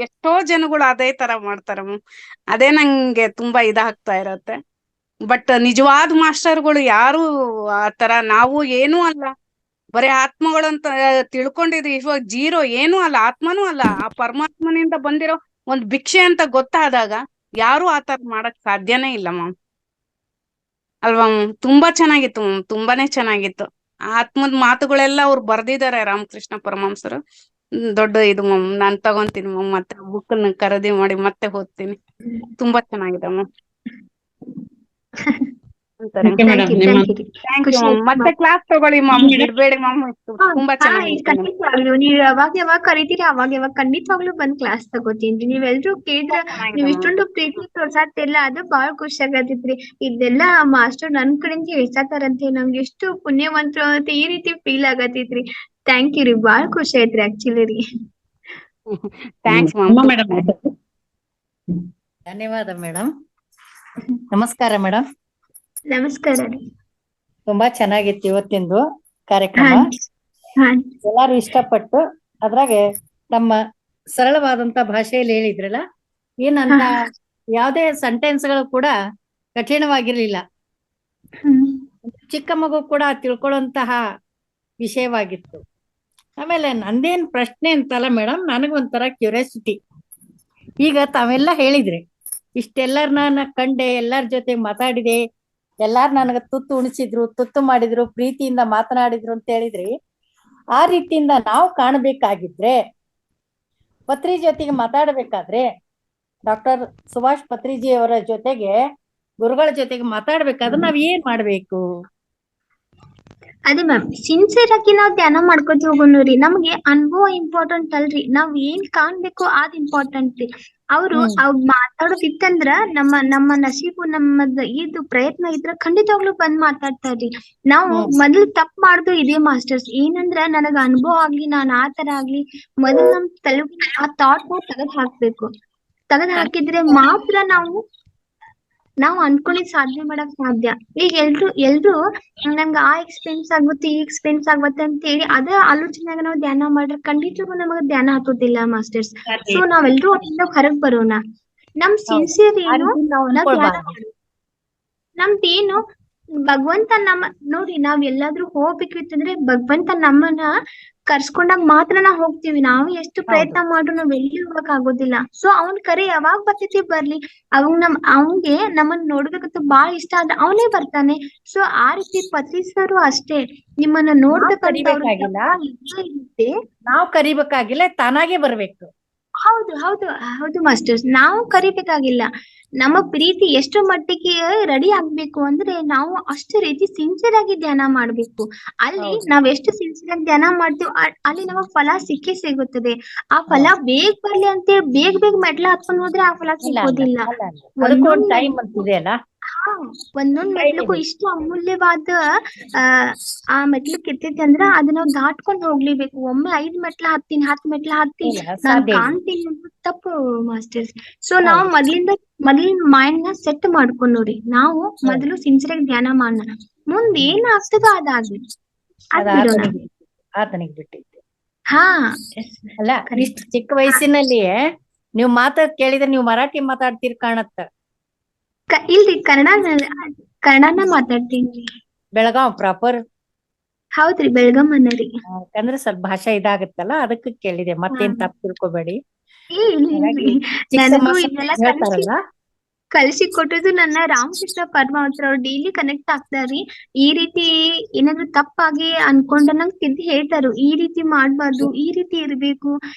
ಎಷ್ಟೋ ಜನಗಳು ಅದೇ ತರ ಮಾಡ್ತಾರ. ಅದೇ ನಂಗೆ ತುಂಬಾ ಇದಾಗ್ತಾ ಇರತ್ತೆ. ಬಟ್ ನಿಜವಾದ ಮಾಸ್ಟರ್ಗಳು ಯಾರು ಆತರ ನಾವು ಏನೂ ಅಲ್ಲ, ಬರೀ ಆತ್ಮಗಳಂತ ತಿಳ್ಕೊಂಡಿದ್ವಿ. ಇವಾಗ ಜೀರೋ ಏನೂ ಅಲ್ಲ, ಆತ್ಮನೂ ಅಲ್ಲ, ಆ ಪರಮಾತ್ಮನಿಂದ ಬಂದಿರೋ ಒಂದ್ ಭಿಕ್ಷೆ ಅಂತ ಗೊತ್ತಾದಾಗ ಯಾರು ಆತರ ಮಾಡಕ್ ಸಾಧ್ಯನೇ ಇಲ್ಲ ಮ್ಯಾಮ್. ಅಲ್ವಾ ಮ್ಯಾಮ್? ತುಂಬಾ ಚೆನ್ನಾಗಿತ್ತು ಮ್ಯಾಮ್, ತುಂಬಾನೇ ಚೆನ್ನಾಗಿತ್ತು. ಆತ್ಮದ ಮಾತುಗಳೆಲ್ಲ ಅವ್ರು ಬರ್ದಿದ್ದಾರೆ ರಾಮಕೃಷ್ಣ ಪರಮಹಂಸರು. ದೊಡ್ಡ ಇದು ಮ್ಯಾಮ್. ನಾನ್ ತಗೊಂತೀನಿ ಮ್ಯಾಮ್, ಮತ್ತೆ ಬುಕ್ ಖರೀದಿ ಮಾಡಿ ಮತ್ತೆ ಓದ್ತೀನಿ. ತುಂಬಾ ಚೆನ್ನಾಗಿದೆ ma'am. Okay madam, thank you ma'am. ಮತ್ತೆ ಕ್ಲಾಸ್ ತಗೊಳ್ಳಿ ಮ್ಯಾಮ್, ಬಿಡ್ಬೇಡಿ ಮ್ಯಾಮ್. ತುಂಬಾ ಚೆನ್ನಾಗಿದೆ. ಖಂಡಿತವಾಗ್ಲು ನೀವ್ ಯಾವಾಗ ಕರಿತೀರಿ ಅವಾಗ ಖಂಡಿತವಾಗ್ಲೂ ಬಂದ್ ಕ್ಲಾಸ್ ತಗೋತೀನಿ. ನೀವೆಲ್ರೂ ಕೇಳಿದ್ರ ನೀವ್ ಇಷ್ಟೊಂದು ಪ್ರೀತಿ ತೋರ್ಸಾತಿಲ್ಲ, ಅದು ಬಾಳ ಖುಷಿ ಆಗತ್ತಿತ್ರಿ. ಇದೆಲ್ಲಾ ಮಾಸ್ಟರ್ ನನ್ ಕಡೆಯಿಂದ ಹೇಳ್ಸಾತಾರಂತೆ, ನಮ್ಗೆ ಎಷ್ಟು ಪುಣ್ಯವಂತರು ಅಂತ ಈ ರೀತಿ ಫೀಲ್ ಆಗತ್ತಿತ್ರಿ. ಥ್ಯಾಂಕ್ ಯು ರೀ, ಬಾಳ ಖುಷಿ ಆಯ್ತ್ರಿ ಆಕ್ಚುಲಿ ರೀ. Thanks ma'am. ಧನ್ಯವಾದ ಮೇಡಮ್. ನಮಸ್ಕಾರ ಮೇಡಮ್. ನಮಸ್ಕಾರ ರೀ. ತುಂಬಾ ಚೆನ್ನಾಗಿತ್ತು ಇವತ್ತಿಂದು ಕಾರ್ಯಕ್ರಮ. ಎಲ್ಲಾರು ಇಷ್ಟಪಟ್ಟು ಅದ್ರಾಗೆ ತಮ್ಮ ಸರಳವಾದಂತ ಭಾಷೆಯಲ್ಲಿ ಹೇಳಿದ್ರಲ್ಲ, ಏನಂತ ಯಾವ್ದೇ ಸೆಂಟೆನ್ಸ್ ಗಳು ಕೂಡ ಕಠಿಣವಾಗಿರ್ಲಿಲ್ಲ. ಚಿಕ್ಕ ಮಗು ಕೂಡ ತಿಳ್ಕೊಳ್ಳುವಂತಹ ವಿಷಯವಾಗಿತ್ತು. ಆಮೇಲೆ ನಂದೇನ್ ಪ್ರಶ್ನೆ ಅಂತಲ್ಲ ಮೇಡಮ್, ನನಗೊಂಥರ ಕ್ಯೂರಿಯಾಸಿಟಿ. ಈಗ ತಾವೆಲ್ಲ ಹೇಳಿದ್ರಿ, ಇಷ್ಟೆಲ್ಲರನ್ನ ಕಂಡೆ, ಎಲ್ಲರ ಜೊತೆ ಮಾತಾಡಿದೆ, ಎಲ್ಲಾರು ನನಗ ತುತ್ತು ಉಣಿಸಿದ್ರು, ತುತ್ತು ಮಾಡಿದ್ರು, ಪ್ರೀತಿಯಿಂದ ಮಾತನಾಡಿದ್ರು ಅಂತ ಹೇಳಿದ್ರಿ. ಆ ರೀತಿಯಿಂದ ನಾವು ಕಾಣಬೇಕಾಗಿದ್ರೆ, ಪತ್ರಿ ಜೊತೆಗೆ ಮಾತಾಡ್ಬೇಕಾದ್ರೆ, ಡಾಕ್ಟರ್ ಸುಭಾಷ್ ಪತ್ರಿಜಿ ಅವರ ಜೊತೆಗೆ, ಗುರುಗಳ ಜೊತೆಗೆ ಮಾತಾಡ್ಬೇಕಾದ್ರೆ ನಾವ್ ಏನ್ ಮಾಡ್ಬೇಕು? ಅದೇ ಮ್ಯಾಮ್, ಸಿನ್ಸಿಯರ್ ಆಗಿ ನಾವ್ ಧ್ಯಾನ ಮಾಡ್ಕೊತ ಹೋಗೋಣ್ರಿ. ನಮ್ಗೆ ಅನುಭವ ಇಂಪಾರ್ಟೆಂಟ್ ಅಲ್ರಿ, ನಾವ್ ಏನ್ ಕಾಣ್ಬೇಕು ಅದ್ ಇಂಪಾರ್ಟೆಂಟ್ ರೀ. ಅವ್ರು ಮಾತಾಡೋದಿತ್ತಂದ್ರ ನಮ್ಮ ನಸೀಬು, ನಮ್ಮದ ಇದು ಪ್ರಯತ್ನ ಇದ್ರ ಖಂಡಿತವಾಗ್ಲೂ ಬಂದ್ ಮಾತಾಡ್ತಾರ್ರಿ. ನಾವು ಮೊದಲು ತಪ್ಪು ಮಾಡುದು ಇದೇ ಮಾಸ್ಟರ್ಸ್. ಏನಂದ್ರ ನನಗ ಅನುಭವ ಆಗ್ಲಿ, ನಾನ್ ಆತರ ಆಗ್ಲಿ, ಮೊದಲ್ ನಮ್ ತಲೆ ಆ ಥಾಟ್ ನ ತೆಗೆದ್ ಹಾಕ್ಬೇಕು. ತೆಗೆದ್ ಹಾಕಿದ್ರೆ ಮಾತ್ರ ನಾವು ಅನ್ಕೊಂಡಿದ್ ಸಾಧನೆ ಮಾಡಕ್ ಸಾಧ್ಯ. ಈಗ ಎಲ್ರು ನಂಗ ಆ ಎಕ್ಸ್ಪೀರಿಯನ್ಸ್ ಆಗುತ್ತೆ, ಈ ಎಕ್ಸ್ಪೀರಿಯನ್ಸ್ ಆಗುತ್ತೆ ಅಂತ ಹೇಳಿ ಅದೇ ಆಲೋಚನೆಯಾಗ ನಾವು ಧ್ಯಾನ ಮಾಡ್ರೆ ಖಂಡಿತವಾಗೂ ನಮಗ ಧ್ಯಾನ ಹತ್ತೋದಿಲ್ಲ ಮಾಸ್ಟರ್ಸ್. ಸೊ ನಾವೆಲ್ರೂ ಅದರಿಂದ ಹೊರಗ್ ಬರೋಣ. ನಮ್ ಸಿನ್ಸಿಯರ್ ಏನು, ನಮ್ದೇನು ಭಗವಂತ ನೋಡಿ, ನಾವ್ ಎಲ್ಲಾದ್ರೂ ಹೋಗ್ಬೇಕಿತ್ತಂದ್ರೆ ಭಗವಂತ ನಮ್ಮನ್ನ ಕರ್ಸ್ಕೊಂಡಾಗ ಮಾತ್ರ ನಾವ್ ಹೋಗ್ತೀವಿ. ನಾವು ಎಷ್ಟು ಪ್ರಯತ್ನ ಮಾಡ್ರು ನಾವ್ ಎಲ್ಲಿ ಹೋಗಕ್ ಆಗೋದಿಲ್ಲ. ಸೊ ಅವ್ನ್ ಕರೆ ಯಾವಾಗ ಬರ್ತೈತಿ ಬರ್ಲಿ, ಅವಂಗೆ ನಮ್ಮನ್ನ ನೋಡ್ಬೇಕಂತ ಬಾಳ ಇಷ್ಟ ಆದ್ರೆ ಅವನೇ ಬರ್ತಾನೆ. ಸೊ ಆ ರೀತಿ ಪತ್ರಿಸರು ಅಷ್ಟೇ, ನಿಮ್ಮನ್ನ ನೋಡ್ಬೇಕಂತ ನಾವು ಕರಿಬೇಕಾಗಿಲ್ಲ, ತಾನಾಗೆ ಬರ್ಬೇಕು. ಹೌದು ಮಾಸ್ಟರ್ಸ್, ನಾವು ಕರಿಬೇಕಾಗಿಲ್ಲ. ನಮ್ಮ ಪ್ರೀತಿ ಎಷ್ಟು ಮಟ್ಟಿಗೆ ರೆಡಿ ಆಗ್ಬೇಕು ಅಂದ್ರೆ ನಾವು ಅಷ್ಟು ರೀತಿ ಸಿನ್ಸಿಯರ್ ಆಗಿ ಧ್ಯಾನ ಮಾಡ್ಬೇಕು. ಅಲ್ಲಿ ನಾವ್ ಎಷ್ಟು ಸಿನ್ಸಿಯರ್ ಆಗಿ ಧ್ಯಾನ ಮಾಡ್ತೀವಿ ಅಲ್ಲಿ ನಮಗ್ ಫಲ ಸಿಗುತ್ತದೆ. ಆ ಫಲ ಬೇಗ ಬರ್ಲಿ ಅಂತ ಬೇಗ ಮೆಟ್ಲ ಹತ್ಕೊಂಡ್ ಹೋದ್ರೆ ಆ ಫಲ ಸಿಗೋದಿಲ್ಲ. ಒಂದೊಂದ್ ಮೆಟ್ಲಿಗೂ ಇಷ್ಟು ಅಮೂಲ್ಯವಾದ ಆ ಮೆಟ್ಲು ಕೆತ್ತೈತಿ ಅಂದ್ರ ಅದನ್ನ ನಾವು ದಾಟ್ಕೊಂಡ್ ಹೋಗ್ಲೇಬೇಕು. ಒಮ್ಮೆ 5 ಮೆಟ್ಲ ಹತ್ತೀನಿ, 10 ಮೆಟ್ಲ ಹತ್ತಿ ನಾನ್ ಕಾಣ್ತೀನಿ ಅನ್ನೋದು ತಪ್ಪು ಮಾಸ್ಟರ್ಸ್. ಸೊ ನಾವು ಮೊದ್ಲಿನ ಮೈಂಡ್ ನ ಸೆಟ್ ಮಾಡ್ಕೊಂಡ್ ನೋಡಿ, ನಾವು ಮೊದಲು ಸಿನ್ಸಿಯರ್ ಆಗಿ ಧ್ಯಾನ ಮಾಡೋಣ. ಮುಂದ್ ಏನ್ ಆಗ್ತದೋ ಅದಾಗ್ಲಿ, ಆತನಿಗೆ ಬಿಟ್ಟಿದ್ದೆ. ಅಲ್ಲ, ಇಷ್ಟು ಚಿಕ್ಕ ವಯಸ್ಸಿನಲ್ಲಿಯೇ ನೀವು ಕೇಳಿದ್ರೆ ನೀವು ಮರಾಠಿ ಮಾತಾಡ್ತೀರಿ ಕಾಣತ್ತ. ಇಲ್ರಿ, ಕನ್ನಡನ ಮಾತಾಡ್ತೀನಿ. ಬೆಳಗಾವ್ ಪ್ರಾಪರ್? ಹೌದ್ರಿ, ಬೆಳಗಾಂ ಅನ್ನರಿ. ಯಾಕಂದ್ರೆ ಸ್ವಲ್ಪ ಭಾಷೆ ಇದಾಗತ್ತಲ್ಲ, ಅದಕ್ಕೆ ಕೇಳಿದೆ, ಮತ್ತೇನ್ ತಪ್ಪು ತಿಳ್ಕೊಬೇಡಿ. ನನಗೂ ಇದೆಲ್ಲ ಕಲಿಸಿ ಕೊಟ್ಟಿದ್ದು ನನ್ನ ರಾಮಕೃಷ್ಣ ಪರಮಹಂಸರು. ಅವ್ರು ಡೈಲಿ ಕನೆಕ್ಟ್ ಆಗ್ತಾರ್ರಿ. ಈ ರೀತಿ ಏನಾದ್ರು ತಪ್ಪಾಗಿ ಅನ್ಕೊಂಡ ನಂಗೆ ತಿದ್ದಿ ಹೇಳ್ತಾರು, ಈ ರೀತಿ ಮಾಡ್ಬಾರ್ದು, ಈ ರೀತಿ ಇರ್ಬೇಕು,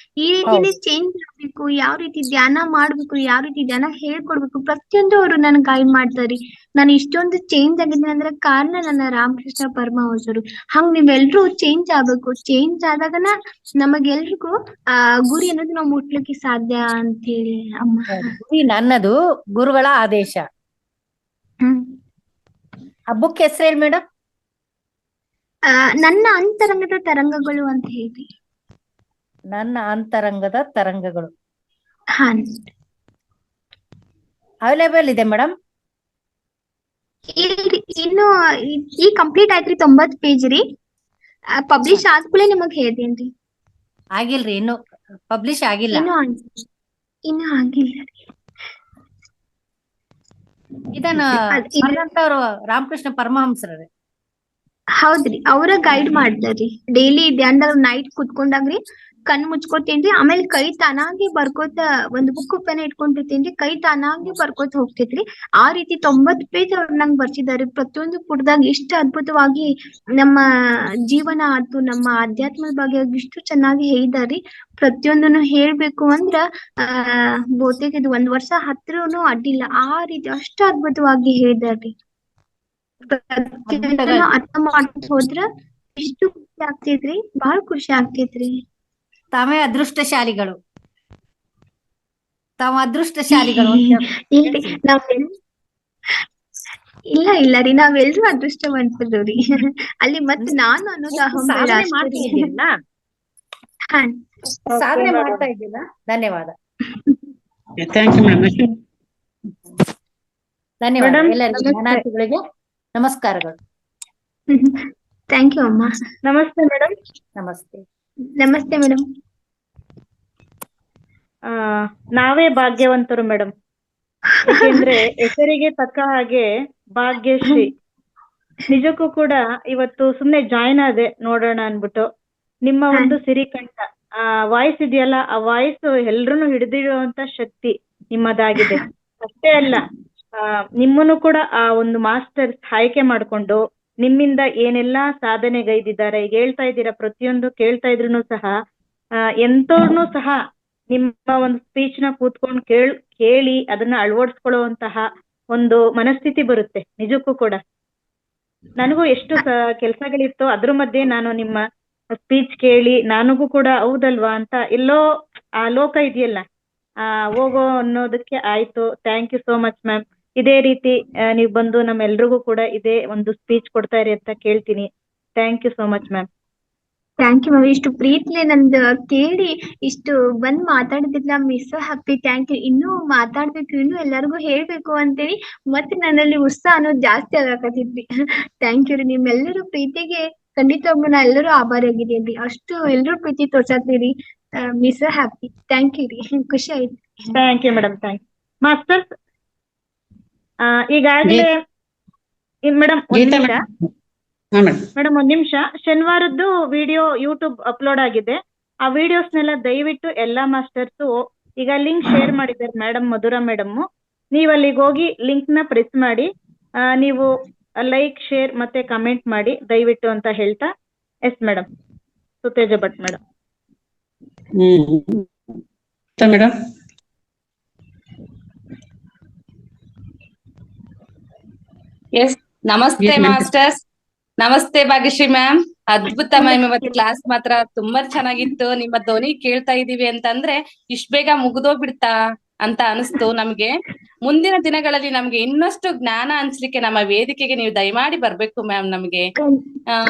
ಈ ರೀತಿನೇ ಚೇಂಜ್ ಆಗ್ಬೇಕು, ಯಾವ ರೀತಿ ಧ್ಯಾನ ಮಾಡ್ಬೇಕು, ಯಾವ ರೀತಿ ಧ್ಯಾನ ಹೇಳ್ಕೊಡ್ಬೇಕು, ಪ್ರತಿಯೊಂದು ಅವ್ರು ನನ್ ಗೈಡ್ ಮಾಡ್ತಾರಿ. ನಾನು ಇಷ್ಟೊಂದು ಚೇಂಜ್ ಆಗಿದ್ದೀನಿ ಅಂದ್ರೆ ಕಾರಣ ನನ್ನ ರಾಮಕೃಷ್ಣ ಪರಮಹಂಸರು. ಹಂಗ್ ನೀವೆಲ್ರೂ ಚೇಂಜ್ ಆಗ್ಬೇಕು. ಚೇಂಜ್ ಆದಾಗನ ನಮಗೆಲ್ರಿಗೂ ಆ ಗುರಿ ಅನ್ನೋದು ನಾವು ಮುಟ್ಲಿಕ್ಕೆ ಸಾಧ್ಯ ಅಂತೇಳಿ ಅಮ್ಮ. ಗುರಿ ನನ್ನದು, ಗುರುಗಳ ಆದೇಶ. ಹ್ಮ್. ಆ ಬುಕ್ ಹೆಸರು ಹೇಳಿ ಮೇಡಮ್. ನನ್ನ ಅಂತರಂಗದ ತರಂಗಗಳು ಅಂತ ಹೇಳಿ. ನನ್ನ ಅಂತರಂಗದ ತರಂಗಗಳು ಹಾ, ಅವೈಲೇಬಲ್ ಇದೆ ಮೇಡಮ್. ಇನ್ನು ಈ ಕಂಪ್ಲೀಟ್ ಆಯ್ತ್ರಿ 90 ಪೇಜ್ ರೀ. ಪಬ್ಲಿಷ್ ಆದ್ಕೂಳೆ ನಿಮಗ್ ಹೇಳ್ತೇನ್ರಿ. ಆಗಿಲ್ರಿ, ಇನ್ನು ಪಬ್ಲಿಷ್ ಆಗಿಲ್ಲ. ಇನ್ನು ಆಗಿಲ್ಲ ರೀ. ಇದನ್ನ ಬರೆದಂತವ್ರು ರಾಮಕೃಷ್ಣ ಪರಮಹಂಸರೇ. ಹೌದ್ರಿ, ಅವ್ರ ಗೈಡ್ ಮಾಡ್ತಾರ್ರಿ. ಡೈಲಿ ಧ್ಯಾನದಾಗ ನೈಟ್ ಕುತ್ಕೊಂಡಾಗ್ರಿ ಕಣ್ ಮುಚ್ಕೋತೇನ್ರಿ. ಆಮೇಲೆ ಕೈ ತಾನಾಗಿ ಬರ್ಕೋತ ಒಂದು ಬುಕ್ ಪೆನ್ ಇಟ್ಕೊಂಡಿರ್ತೇನ್ರಿ. ಕೈ ತಾನಾಗಿ ಬರ್ಕೋತ ಹೋಗ್ತೇತ್ರಿ. ಆ ರೀತಿ 90 ಪೇಜ್ ಅವ್ರು ನಂಗೆ ಬರ್ಸಿದಾರೆ. ಪ್ರತಿಯೊಂದು ಪುಟದಾಗ ಇಷ್ಟು ಅದ್ಭುತವಾಗಿ ನಮ್ಮ ಜೀವನ ಆತು, ನಮ್ಮ ಆಧ್ಯಾತ್ಮದ ಬಗ್ಗೆ ಇಷ್ಟು ಚೆನ್ನಾಗಿ ಹೇಳಿದಾರಿ. ಪ್ರತಿಯೊಂದನ್ನು ಹೇಳ್ಬೇಕು ಅಂದ್ರ ಬಹುತೇಕ ಇದು 1 ವರ್ಷ ಹತ್ರನು ಅಡ್ಡಿಲ್ಲ. ಆ ರೀತಿ ಅಷ್ಟು ಅದ್ಭುತವಾಗಿ ಹೇಳಿದಾರಿ. ಅರ್ಥ ಮಾಡ್ಕೊಂಡ್ ಹೋದ್ರ ಎಷ್ಟು ಖುಷಿ ಆಗ್ತೈತ್ರಿ, ಬಹಳ ಖುಷಿ ಆಗ್ತೈತ್ರಿ. ತಾವೇ ಅದೃಷ್ಟಶಾಲಿಗಳು, ತಾವು ಅದೃಷ್ಟಶಾಲಿಗಳು. ಇಲ್ರಿ, ಇಲ್ಲ ರೀ, ನಾವೆಲ್ರೂ ಅದೃಷ್ಟವಂತರು ರೀ. ಅಲ್ಲಿ ಮತ್ತೆ ನಾನು ಅನ್ನೋದು ಅಹಂಕಾರ ಮಾಡ್ತಾ ಇದ್ದೀರಲ್ಲ, ಸಾಧನೆ ಮಾಡ್ತಾ ಇದ್ದೀರಾ. ಧನ್ಯವಾದ. Thank you madam. ಧನ್ಯವಾದ ಎಲ್ಲರಿಗೂ, ಜ್ಞಾನಾರ್ಥಿಗಳಿಗೆ ನಮಸ್ಕಾರಗಳು. ಥ್ಯಾಂಕ್ ಯು ಅಮ್ಮ. ನಮಸ್ತೆ ಮೇಡಮ್. ನಮಸ್ತೆ. ನಮಸ್ತೆ ಮೇಡಮ್. ನಾವೇ ಭಾಗ್ಯವಂತರು ಮೇಡಮ್. ಯಾಕೆಂದ್ರೆ ಹೆಸರಿಗೆ ತಕ್ಕ ಹಾಗೆ ಭಾಗ್ಯಶ್ರೀ. ನಿಜಕ್ಕೂ ಕೂಡ ಇವತ್ತು ಸುಮ್ನೆ ಜಾಯ್ನ್ ಆದೆ ನೋಡೋಣ ಅನ್ಬಿಟ್ಟು. ನಿಮ್ಮ ಒಂದು ಸಿರಿಕಂಠ ಆ ವಾಯ್ಸ್ ಇದೆಯಲ್ಲ, ಆ ವಾಯ್ಸ್ ಎಲ್ರೂನು ಹಿಡಿದಿಡುವಂತ ಶಕ್ತಿ ನಿಮ್ಮದಾಗಿದೆ. ಅಷ್ಟೇ ಅಲ್ಲ, ನಿಮ್ಮನ್ನು ಕೂಡ ಆ ಒಂದು ಮಾಸ್ಟರ್ಸ್ ಆಯ್ಕೆ ಮಾಡ್ಕೊಂಡು ನಿಮ್ಮಿಂದ ಏನೆಲ್ಲಾ ಸಾಧನೆಗೈದಿದ್ದಾರೆ ಈಗ ಹೇಳ್ತಾ ಇದ್ದೀರಾ. ಪ್ರತಿಯೊಂದು ಕೇಳ್ತಾ ಇದ್ರು ಸಹ ಎಂತವ್ರನ್ನೂ ಸಹ ನಿಮ್ಮ ಒಂದು ಸ್ಪೀಚ್ ನ ಕೂತ್ಕೊಂಡು ಕೇಳಿ ಅದನ್ನ ಅಳವಡಿಸ್ಕೊಳ್ಳುವಂತಹ ಒಂದು ಮನಸ್ಥಿತಿ ಬರುತ್ತೆ. ನಿಜಕ್ಕೂ ಕೂಡ ನನಗೂ ಎಷ್ಟು ಕೆಲ್ಸಗಳಿತ್ತು, ಅದ್ರ ಮಧ್ಯೆ ನಾನು ನಿಮ್ಮ ಸ್ಪೀಚ್ ಕೇಳಿ ನನಗೂ ಕೂಡ ಹೌದಲ್ವಾ ಅಂತ ಎಲ್ಲೋ ಆ ಲೋಕ ಇದೆಯಲ್ಲ ಹೋಗೋ ಅನ್ನೋದಕ್ಕೆ ಆಯ್ತು. Thank you so much ma'am. ಇದೇ ರೀತಿ ನೀವು ಬಂದು ನಮ್ಮೆಲ್ರಿಗೂ ಕೂಡ ಇದೇ ಒಂದು ಸ್ಪೀಚ್ ಕೊಡ್ತಾ ಇರಿ ಅಂತ ಕೇಳ್ತೀನಿ. Thank you so much ma'am. Thank you ma'am. ಇಷ್ಟು ಪ್ರೀತಿಲೆ ನಂದು ಕೇಳಿ ಇಷ್ಟು ಬಂದ್ ಮಾತಾಡಿದ್ದಿಲ್ಲ ಮಿಸ್ ಹ್ಯಾಪಿ. Thank you. ಇನ್ನೂ ಮಾತಾಡ್ಬೇಕು, ಇನ್ನೂ ಎಲ್ಲರಿಗೂ ಹೇಳ್ಬೇಕು ಅಂತೇಳಿ ಮತ್ತೆ ನನ್ನಲ್ಲಿ ಉತ್ಸಾಹ ಅನ್ನೋದು ಜಾಸ್ತಿ ಆಗಕತ್ತಿದ್ರಿ. ಥ್ಯಾಂಕ್ ಯು ರೀ. ನಿಮ್ಮೆಲ್ಲರೂ ಪ್ರೀತಿಗೆ ಖಂಡಿತವಾಗ್ಲೂ ನಾ ಎಲ್ಲರೂ ಆಭಾರಿಯಾಗಿದ್ದೀನಿ. ಅಷ್ಟು ಎಲ್ಲರೂ ಪ್ರೀತಿ ತೋರ್ಸತ್ತೀರಿ. Miss happy. ಥ್ಯಾಂಕ್ ಯು ರೀ. ಖುಷಿ ಆಯ್ತು. Thank you madam. Thank you masters. ಈಗಾಗಲೇ ಮೇಡಮ್ ಒಂದ್ ನಿಮಿಷ, ಶನಿವಾರದ್ದು ವಿಡಿಯೋ ಯೂಟ್ಯೂಬ್ ಅಪ್ಲೋಡ್ ಆಗಿದೆ. ಆ ವಿಡಿಯೋಸ್ನೆಲ್ಲ ದಯವಿಟ್ಟು ಎಲ್ಲಾ ಮಾಸ್ಟರ್ಸ್ ಈಗ ಲಿಂಕ್ ಶೇರ್ ಮಾಡಿದ್ದಾರೆ ಮೇಡಮ್, ಮಧುರಾ ಮೇಡಮ್. ನೀವು ಅಲ್ಲಿಗೆ ಹೋಗಿ ಲಿಂಕ್ ನ ಪ್ರೆಸ್ ಮಾಡಿ ನೀವು ಲೈಕ್, ಶೇರ್ ಮತ್ತೆ ಕಮೆಂಟ್ ಮಾಡಿ ದಯವಿಟ್ಟು ಅಂತ ಹೇಳ್ತಾ. Yes madam. Suteja Bhat madam. Madam yes, ನಮಸ್ತೆ ಮಾಸ್ಟರ್ಸ್. ನಮಸ್ತೆ ಭಾಗ್ಯಶ್ರೀ ಮ್ಯಾಮ್. ಅದ್ಭುತ ಮ್ಯಾಮ್, ಇವತ್ತು ಕ್ಲಾಸ್ ಮಾತ್ರ ತುಂಬಾ ಚೆನ್ನಾಗಿತ್ತು. ನಿಮ್ಮ ಧ್ವನಿ ಕೇಳ್ತಾ ಇದೀವಿ ಅಂತಂದ್ರೆ ಇಷ್ಟ ಬೇಗ ಮುಗ್ದೋಗ್ಬಿಡ್ತಾ ಅಂತ ಅನಿಸ್ತು ನಮ್ಗೆ. ಮುಂದಿನ ದಿನಗಳಲ್ಲಿ ನಮ್ಗೆ ಇನ್ನಷ್ಟು ಜ್ಞಾನ ಹಂಚ್ಲಿಕ್ಕೆ ನಮ್ಮ ವೇದಿಕೆಗೆ ನೀವು ದಯಮಾಡಿ ಬರ್ಬೇಕು ಮ್ಯಾಮ್. ನಮ್ಗೆ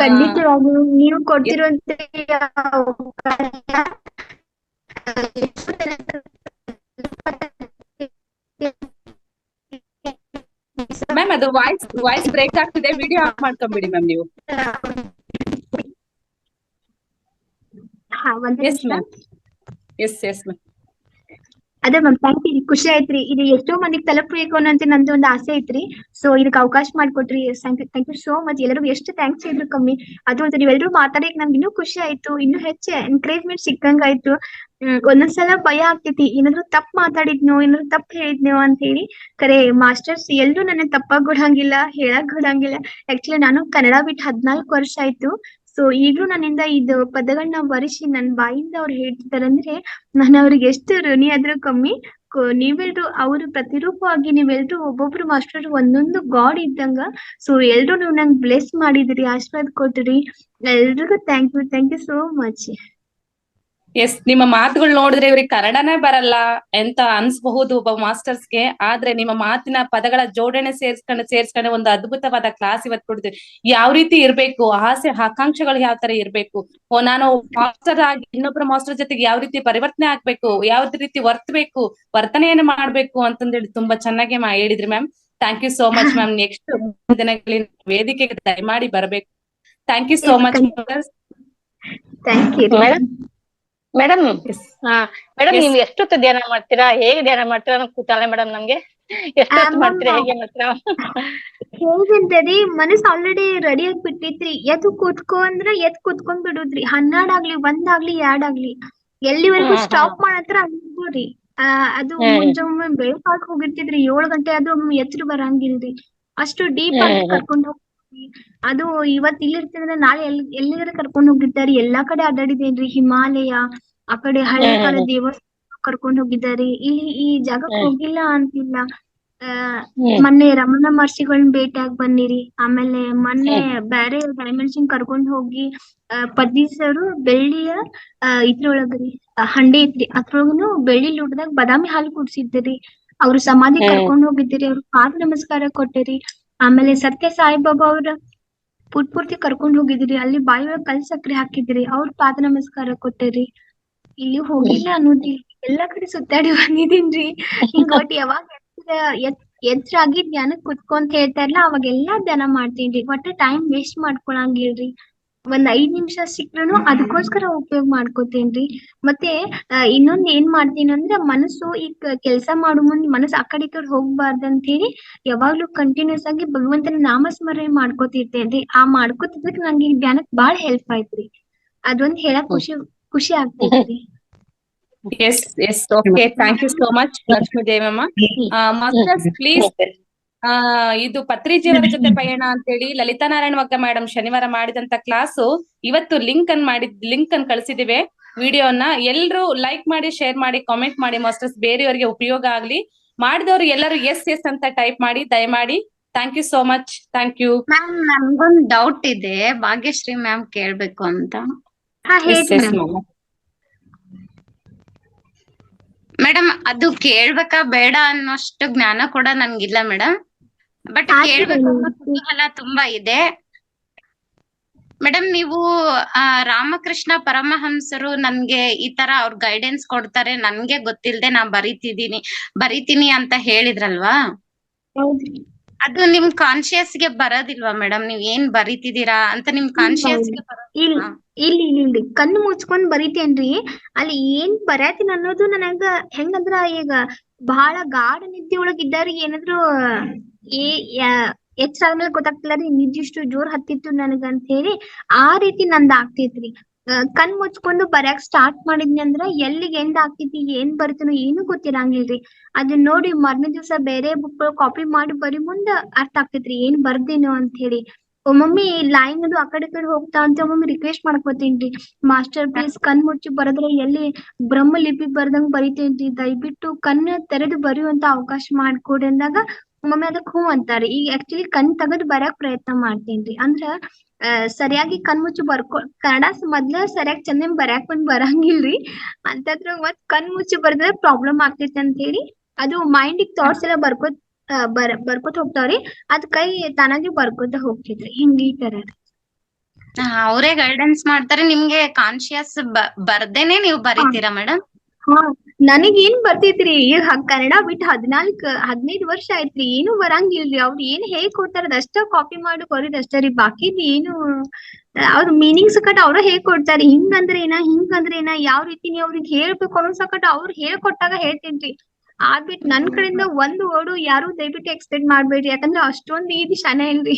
ಖಂಡಿತವಾಗ್ಲೂ ನೀವು ಕೊಡ್ತಿರುವಂತ ಮ್ಯಾಮ್ ಅದು ವಾಯ್ಸ್ ಬ್ರೇಕ್ ಆಗ್ತಿದೆ. ವಿಡಿಯೋ ಆಫ್ ಮಾಡ್ಕೊಂಡ್ಬಿಡಿ ಮ್ಯಾಮ್ ನೀವು. Yes ma'am. Yes ma'am. ಅದೇ ಮ್ಯಾಮ್, ಥ್ಯಾಂಕ್ ಯು. ಖುಷಿ ಆಯ್ತ್ರಿ. ಇದು ಎಷ್ಟೋ ಮಂದಿಗೆ ತಲುಪಬೇಕು ಅನ್ನೋ ನಂದು ಒಂದು ಆಸೆ ಐತ್ರಿ. ಸೊ ಇದಕ್ಕೆ ಅವಕಾಶ ಮಾಡ್ಕೊಟ್ರಿ. Thank you so much. ಎಲ್ಲರಿಗೂ ಎಷ್ಟು ಥ್ಯಾಂಕ್ಸ್ ಇದ್ರು ಕಮ್ಮಿ. ಅದು ಅಂತ ನೀವೆಲ್ಲರೂ ಮಾತಾಡಕ್ ನಮ್ಗೆ ಇನ್ನೂ ಖುಷಿ ಆಯ್ತು. ಇನ್ನೂ ಹೆಚ್ಚು ಎನ್ಕರೇಜ್ಮೆಂಟ್ ಸಿಕ್ಕಂಗ ಆಯ್ತು. ಒಂದೊಂದ್ಸಲ ಭಯ ಆಗ್ತೈತಿ, ಏನಾದ್ರು ತಪ್ಪು ಮಾತಾಡಿದ್ನೋ, ಏನಾದ್ರು ತಪ್ಪು ಹೇಳಿದ್ನೋ ಅಂತ ಹೇಳಿ. ಕರೆ ಮಾಸ್ಟರ್ಸ್ ಎಲ್ಲರೂ ನನ್ನ ತಪ್ಪಾಗಿ ಬಿಡಂಗಿಲ್ಲ, ಹೇಳಕ್ ಬಿಡಂಗಿಲ್ಲ. ಆಕ್ಚುಲಿ ನಾನು ಕನ್ನಡ ಬಿಟ್ಟು 14 ವರ್ಷ ಆಯ್ತು. ಸೊ ಈಗ್ಲೂ ನನ್ನಿಂದ ಇದು ಪದಗಳನ್ನ ಬರೆಸಿ ನನ್ನ ಬಾಯಿಂದ ಅವ್ರು ಹೇಳ್ತಿದಾರಂದ್ರೆ ನಾನು ಅವ್ರಿಗೆ ಎಷ್ಟು ಋಣಿ ಆದ್ರೂ ಕಮ್ಮಿ. ನೀವೆಲ್ರು ಅವ್ರ ಪ್ರತಿರೂಪವಾಗಿ ನೀವೆಲ್ರು ಒಬ್ಬೊಬ್ರು ಮಾಸ್ಟರ್ ಒಂದೊಂದು ಗಾಡ್ ಇದ್ದಂಗ. ಸೊ ಎಲ್ರು ನೀವು ನಂಗೆ ಬ್ಲೆಸ್ ಮಾಡಿದ್ರಿ, ಆಶೀರ್ವಾದ ಕೊಟ್ರಿ. ಎಲ್ರಿಗೂ thank you so much. Yes, ನಿಮ್ಮ ಮಾತುಗಳು ನೋಡಿದ್ರೆ ಇವ್ರಿಗೆ ಕನ್ನಡನೇ ಬರಲ್ಲ ಅಂತ ಅನ್ಸ್ಬಹುದು ಒಬ್ಬ ಮಾಸ್ಟರ್ಸ್ಗೆ. ಆದ್ರೆ ನಿಮ್ಮ ಮಾತಿನ ಪದಗಳ ಜೋಡಣೆ ಸೇರ್ಸ್ಕೊಂಡು ಒಂದು ಅದ್ಭುತವಾದ ಕ್ಲಾಸ್ ಇವತ್ತು ಕೊಡ್ತೀವಿ. ಯಾವ ರೀತಿ ಇರ್ಬೇಕು, ಆಸೆ ಆಕಾಂಕ್ಷೆಗಳು ಯಾವ ತರ ಇರ್ಬೇಕು, ನಾನು ಮಾಸ್ಟರ್ ಆಗಿ ಇನ್ನೊಬ್ಬರ ಮಾಸ್ಟರ್ ಜೊತೆಗೆ ಯಾವ ರೀತಿ ಪರಿವರ್ತನೆ ಆಗ್ಬೇಕು, ಯಾವ ರೀತಿ ವರ್ತಬೇಕು, ವರ್ತನೆಯನ್ನು ಮಾಡ್ಬೇಕು ಅಂತಂದೇಳಿ ತುಂಬಾ ಚೆನ್ನಾಗಿ ಹೇಳಿದ್ರಿ ma'am. Thank you so much ma'am. Next ದಿನಗಳಲ್ಲಿ ವೇದಿಕೆಗೆ ದಯಮಾಡಿ ಬರ್ಬೇಕು. Thank you so much. Thank you madam. Madam ನೀವು ಎಷ್ಟೊತ್ತು ಧ್ಯಾನ ಮಾಡ್ತೀರಾ, ಹೇಗೆ ಧ್ಯಾನ ಮಾಡ್ತೀರಾ ಅನ್ನೋ ಕೂತಲ್ಲ ಮೇಡಮ್ ನಮ್ಗೆ. ಎಷ್ಟೊತ್ತು ಮಾಡ್ತೀರಾ, ಹೇಗೆ ಮಾಡ್ತೀರಾ? ಹೇಗಂತರಿ ಮನಸ್ ಆಲ್ರೆಡಿ ರೆಡಿ ಆಗಿ ಬಿಟ್ಟಿತ್ರಿ. ಎದ್ದು ಕೂತ್ಕೊ ಅಂದ್ರ ಎದ್ ಕೂತ್ಕೊಂಡ್ ಬಿಡುದ್ರಿ. 12 ಆಗ್ಲಿ 1 ಆಗ್ಲಿ 2 ಆಗ್ಲಿ ಎಲ್ಲಿವರೆಗೂ ಸ್ಟಾಪ್ ಮಾಡತ್ರ ಅನ್ಕೋರಿ. ಅದು ಮುಂಜಾನೆ ಬೆಳಕಾಗ್ ಹೋಗಿರ್ತಿದ್ರಿ 7 ಗಂಟೆ, ಅದು ಎಚ್ಚರ ಬರಂಗಿಲ್ರಿ. ಅಷ್ಟು ಡೀಪ್ ಆಗಿ ಕರ್ಕೊಂಡ್ ಹೋಗ್ತೀವಿ. ಅದು ಇವತ್ ಇಲ್ಲಿರ್ತಂದ್ರೆ ನಾಳೆ ಎಲ್ಲಿಗಾರ ಕರ್ಕೊಂಡ್ ಹೋಗಿರ್ತಾರಿ. ಎಲ್ಲಾ ಕಡೆ ಅಡ್ಡಾಡಿದೇನ್ರಿ. ಹಿಮಾಲಯ, ಆ ಕಡೆ ಹಳೆ ಕಾಲ ದೇವಸ್ಥಾನ ಕರ್ಕೊಂಡ್ ಹೋಗಿದ್ದಾರೆ. ಇಲ್ಲಿ ಈ ಜಾಗಕ್ಕೆ ಹೋಗಿಲ್ಲ ಅಂತಿಲ್ಲ. ಮೊನ್ನೆ ರಮಣ ಮಹರ್ಷಿಗಳನ್ನ ಭೇಟಿಯಾಗಿ ಬನ್ನಿರಿ. ಆಮೇಲೆ ಮೊನ್ನೆ ಬ್ಯಾರೆ ಡೈಮೆನ್ಷನ್ ಕರ್ಕೊಂಡ್ ಹೋಗಿ ಪದ್ಮೀಸರು ಬೆಳ್ಳಿಯ ಇದ್ರೊಳಗ್ರಿ ಹಂಡಿ ಐತ್ರಿ, ಅದ್ರೊಳಗನು ಬೆಳ್ಳಿ ಲೋಟದಾಗ ಬಾದಾಮಿ ಹಾಲು ಕುಡ್ಸಿದ್ರಿ. ಅವ್ರ ಸಮಾಧಿ ಕರ್ಕೊಂಡ್ ಹೋಗಿದ್ದೀರಿ. ಅವ್ರ ಪಾದ ನಮಸ್ಕಾರ ಕೊಟ್ಟಿರಿ. ಆಮೇಲೆ ಸತ್ಯ ಸಾಯಿಬಾಬಾ ಅವ್ರ ಪೂರ್ತಿ ಕರ್ಕೊಂಡ್ ಹೋಗಿದ್ರಿ. ಅಲ್ಲಿ ಬಾಯಿ ಒಳಗ್ ಕಲ್ ಸಕ್ರಿ ಹಾಕಿದ್ರಿ. ಅವ್ರ ಪಾದ ನಮಸ್ಕಾರ ಕೊಟ್ಟಿರಿ. ಇಲ್ಲಿ ಹೋಗಿಲ್ಲ ಅನ್ನೋದಿ, ಎಲ್ಲಾ ಕಡೆ ಸುತ್ತಾಡಿ ಬಂದಿದ್ದೀನ್ರಿ. ಹಿಂಗ ಒಟ್ಟು ಯಾವಾಗ ಎಚ್ಚರಾಗಿ ಧ್ಯಾನಕ್ ಕುತ್ಕೊಂತ ಹೇಳ್ತಾರಲ್ಲ ಅವಾಗೆಲ್ಲಾ ಧ್ಯಾನ ಮಾಡ್ತೀನ್ರಿ. ಒಟ್ಟ ಟೈಮ್ ವೇಸ್ಟ್ ಮಾಡ್ಕೊಳಂಗಿಲ್ರಿ. ಒಂದ್ 5 ನಿಮಿಷ ಸಿಕ್ರುನು ಅದಕ್ಕೋಸ್ಕರ ಉಪಯೋಗ ಮಾಡ್ಕೋತೇನ್ರಿ. ಮತ್ತೆ ಇನ್ನೊಂದ್ ಏನ್ ಮಾಡ್ತೀನಿ ಅಂದ್ರ, ಮನಸ್ಸು ಈಗ ಕೆಲ್ಸ ಮಾಡೋ ಮುಂದ್ ಮನಸ್ಸು ಆ ಕಡೆ ಈ ಕಡೆ ಹೋಗ್ಬಾರ್ದಂತ ಹೇಳಿ ಯಾವಾಗ್ಲೂ ಕಂಟಿನ್ಯೂಸ್ ಆಗಿ ಭಗವಂತನ ನಾಮಸ್ಮರಣೆ ಮಾಡ್ಕೋತಿರ್ತೇನ್ರಿ. ಆ ಮಾಡ್ಕೋತಿದ್ದಕ್ ನಂಗೆ ಈ ಧ್ಯಾನಕ್ ಬಾಳ ಹೆಲ್ಪ್ ಆಯ್ತ್ರಿ. ಅದೊಂದ್ ಹೇಳಕ್ ಖುಷಿ ಆಗ್ತೈತ್ರಿ. Yes yes, okay, thank you so much Lakshmi Devamma. Masters please, ಇದು ಪತ್ರಿಜಿಯವರ ಜೊತೆ ಪಯಣ ಅಂತೇಳಿ ಲಲಿತಾ ನಾರಾಯಣ ವಗ್ಗ ಮೇಡಮ್ ಶನಿವಾರ ಮಾಡಿದಂತ ಕ್ಲಾಸು ಇವತ್ತು ಲಿಂಕ್ ಅನ್ನು ಕಳಿಸಿದಿವೆ. ವಿಡಿಯೋನ ಎಲ್ರು ಲೈಕ್ ಮಾಡಿ, ಶೇರ್ ಮಾಡಿ, ಕಾಮೆಂಟ್ ಮಾಡಿ ಮಾಸ್ಟರ್ಸ್, ಬೇರೆಯವರಿಗೆ ಉಪಯೋಗ ಆಗ್ಲಿ. ಮಾಡಿದವರು ಎಲ್ಲರೂ ಎಸ್ ಅಂತ ಟೈಪ್ ಮಾಡಿ ದಯಮಾಡಿ. Thank you so much. Thank you ma'am. ನನ್ಗೊಂದ್ ಡೌಟ್ ಇದೆ, ಭಾಗ್ಯಶ್ರೀ ಮ್ಯಾಮ್ ಕೇಳ್ಬೇಕು ಅಂತ. ಮೇಡಮ್, ಅದು ಕೇಳ್ಬೇಕಾ ಬೇಡ ಅನ್ನೋಷ್ಟು ಜ್ಞಾನ ಕೂಡ ನನ್ಗಿಲ್ಲ ಮೇಡಮ್. ಬಟ್ ಕೇಳ್ಬೇಕು ಅನ್ನೋ ಕುತೂಹಲ ತುಂಬಾ ಇದೆ ಮೇಡಮ್. ನೀವು ರಾಮಕೃಷ್ಣ ಪರಮಹಂಸರು ನನ್ಗೆ ಈ ತರ ಅವ್ರ ಗೈಡೆನ್ಸ್ ಕೊಡ್ತಾರೆ, ನನ್ಗೆ ಗೊತ್ತಿಲ್ದೆ ನಾ ಬರಿತೀನಿ ಅಂತ ಹೇಳಿದ್ರಲ್ವಾ? ಅದು ನಿಮ್ ಕಾನ್ಶಿಯಸ್ ಗೆ ಬರೋದಿಲ್ವಾ ಮೇಡಮ್? ನೀವ್ ಏನ್ ಬರಿತಿದೀರಾ ಅಂತ ನಿಮ್ ಕಾನ್ಶಿಯಸ್ ಗೆ ಬರೋದಿಲ್ವಾ? ಇಲ್ಲಿ ಕಣ್ಣು ಮುಚ್ಕೊಂಡ್ ಬರಿತೇನ್ರಿ. ಅಲ್ಲಿ ಏನ್ ಬರತೀನಿ ಅನ್ನೋದು ನನಗ ಹೆಂಗಂದ್ರ, ಈಗ ಬಹಳ ಗಾಢ ನಿದ್ದೆ ಒಳಗ್ ಇದ್ದಾರಿ ಏನಾದ್ರು ಎಚ್ಚಾದ್ಮೇಲೆ ಗೊತ್ತಾಗ್ತಿಲ್ಲ ರೀ ನಿದ್ದೆ ಇಷ್ಟು ಜೋರ್ ಹತ್ತಿತ್ತು ನನಗ ಅಂತ ಹೇಳಿ ಆ ರೀತಿ ನಂದ್ ಆಗ್ತೈತ್ರಿ. ಕಣ್ ಮುಚ್ಕೊಂಡು ಬರ್ಯಾಕ್ ಸ್ಟಾರ್ಟ್ ಮಾಡಿದ್ನಿ ಅಂದ್ರ ಎಲ್ಲಿಗೆ ಎಂಡ್ ಆಗ್ತೈತಿ, ಏನ್ ಬರಿತೀನೋ ಏನು ಗೊತ್ತಿರಂಗಿಲ್ರಿ. ಅದನ್ನ ನೋಡಿ ಮರ್ನೇ ದಿವ್ಸ ಬೇರೆ ಬುಕ್ ಕಾಪಿ ಮಾಡಿ ಬರಿ ಮುಂದ ಅರ್ಥ ಆಗ್ತೈತ್ರಿ ಏನ್ ಬರ್ದೇನೋ ಅಂತ ಹೇಳಿ. ಒಮ್ಮೊಮ್ಮೆ ಲೈನ್ ಅದು ಆ ಕಡೆ ಹೋಗ್ತಾ ಅಂತ ಒಮ್ಮೊಮ್ಮೆ ರಿಕ್ವೆಸ್ಟ್ ಮಾಡ್ಕೋತೇನ್ರಿ, ಮಾಸ್ಟರ್ ಪ್ಲೀಸ್ ಕಣ್ ಮುಚ್ಚಿ ಬರದ್ರೆ ಎಲ್ಲಿ ಬ್ರಹ್ಮ ಲಿಪಿ ಬರ್ದಂಗ್ ಬರಿತೇನ್ರಿ, ದಯವಿಟ್ಟು ಕಣ್ಣು ತೆರೆದು ಬರೆಯುವಂತ ಅವಕಾಶ ಮಾಡ್ಕೊಡಿ ಅಂದಾಗ ಒಮ್ಮೊಮ್ಮೆ ಅದಕ್ ಹೂ ಅಂತಾರಿ. ಈಗ ಆಕ್ಚುಲಿ ಕಣ್ ತೆಗೆದು ಬರಕ್ ಪ್ರಯತ್ನ ಮಾಡ್ತೇನ್ರಿ. ಅಂದ್ರ ಸರಿಯಾಗಿ ಕಣ್ ಮುಚ್ಚಿ ಕನ್ನಡ ಮೊದ್ಲ ಸರಿಯಾಗಿ ಚಂದ ಬರ್ಯಾಕ್ ಬರಂಗಿಲ್ರಿ. ಅಂತಂದ್ರ ಮತ್ ಕಣ್ ಮುಚ್ಚಿ ಬರ್ದ್ರೆ ಪ್ರಾಬ್ಲಮ್ ಆಗ್ತೈತಿ ಅಂತ ಹೇಳಿ ಅದು ಮೈಂಡಿಗ್ ಥಾಟ್ಸ್ ಎಲ್ಲ ಬರ್ಕೋತ ಹೋಗ್ತಾವ್ರಿ. ಅದ್ ಕೈ ತಾನಾಗಿ ಬರ್ಕೋತ ಹೋಗ್ತಿದ್ರಿ. ಹಿಂಗ ಈ ತರ ಅವರೇ ಗೈಡೆನ್ಸ್ ಮಾಡ್ತಾರೆ. ನಿಮ್ಗೆ ಕಾನ್ಶಿಯಸ್ ಬರ್ದೇನೆ ನೀವು ಬರೀತೀರಾ ಮೇಡಮ್? ನನಗ್ ಏನ್ ಬರ್ತೈತ್ರಿ, ಈಗ ಕನ್ನಡ ಬಿಟ್ಟು 14-15 ವರ್ಷ ಆಯ್ತ್ರಿ. ಏನು ಬರಂಗಿಲ್ರಿ. ಅವ್ರು ಏನ್ ಹೇಳ್ಕೊಡ್ತಾರ ಅದಷ್ಟ ಕಾಪಿ ಮಾಡಿ ಬರೀದ್ ಅಷ್ಟ ರೀ. ಬಾಕಿದ್ ಏನು ಅವ್ರ ಮೀನಿಂಗ್ ಸಕಟ್ ಅವ್ರ ಹೇಳ್ಕೊಡ್ತಾರ. ಹಿಂಗಂದ್ರೆ ಏನ ಯಾವ ರೀತಿ ನೀವ್ ಅವ್ರಿಗೆ ಹೇಳ್ಬೇಕು ಅನ್ನೋ ಸಕಟ್ ಅವ್ರು ಹೇಳ್ಕೊಟ್ಟಾಗ ಹೇಳ್ತೇನ್ರಿ. ಆಗ್ಬಿಟ್ ನನ್ ಕಡೆಯಿಂದ ಒಂದು ವರ್ಡು ಯಾರು ದಯವಿಟ್ಟು ಎಕ್ಸ್ಪೆಕ್ಟ್ ಮಾಡ್ಬೇಡ್ರಿ, ಯಾಕಂದ್ರೆ ಅಷ್ಟೊಂದು ಈದಿ ಶಾನೆ ಇಲ್ರಿ.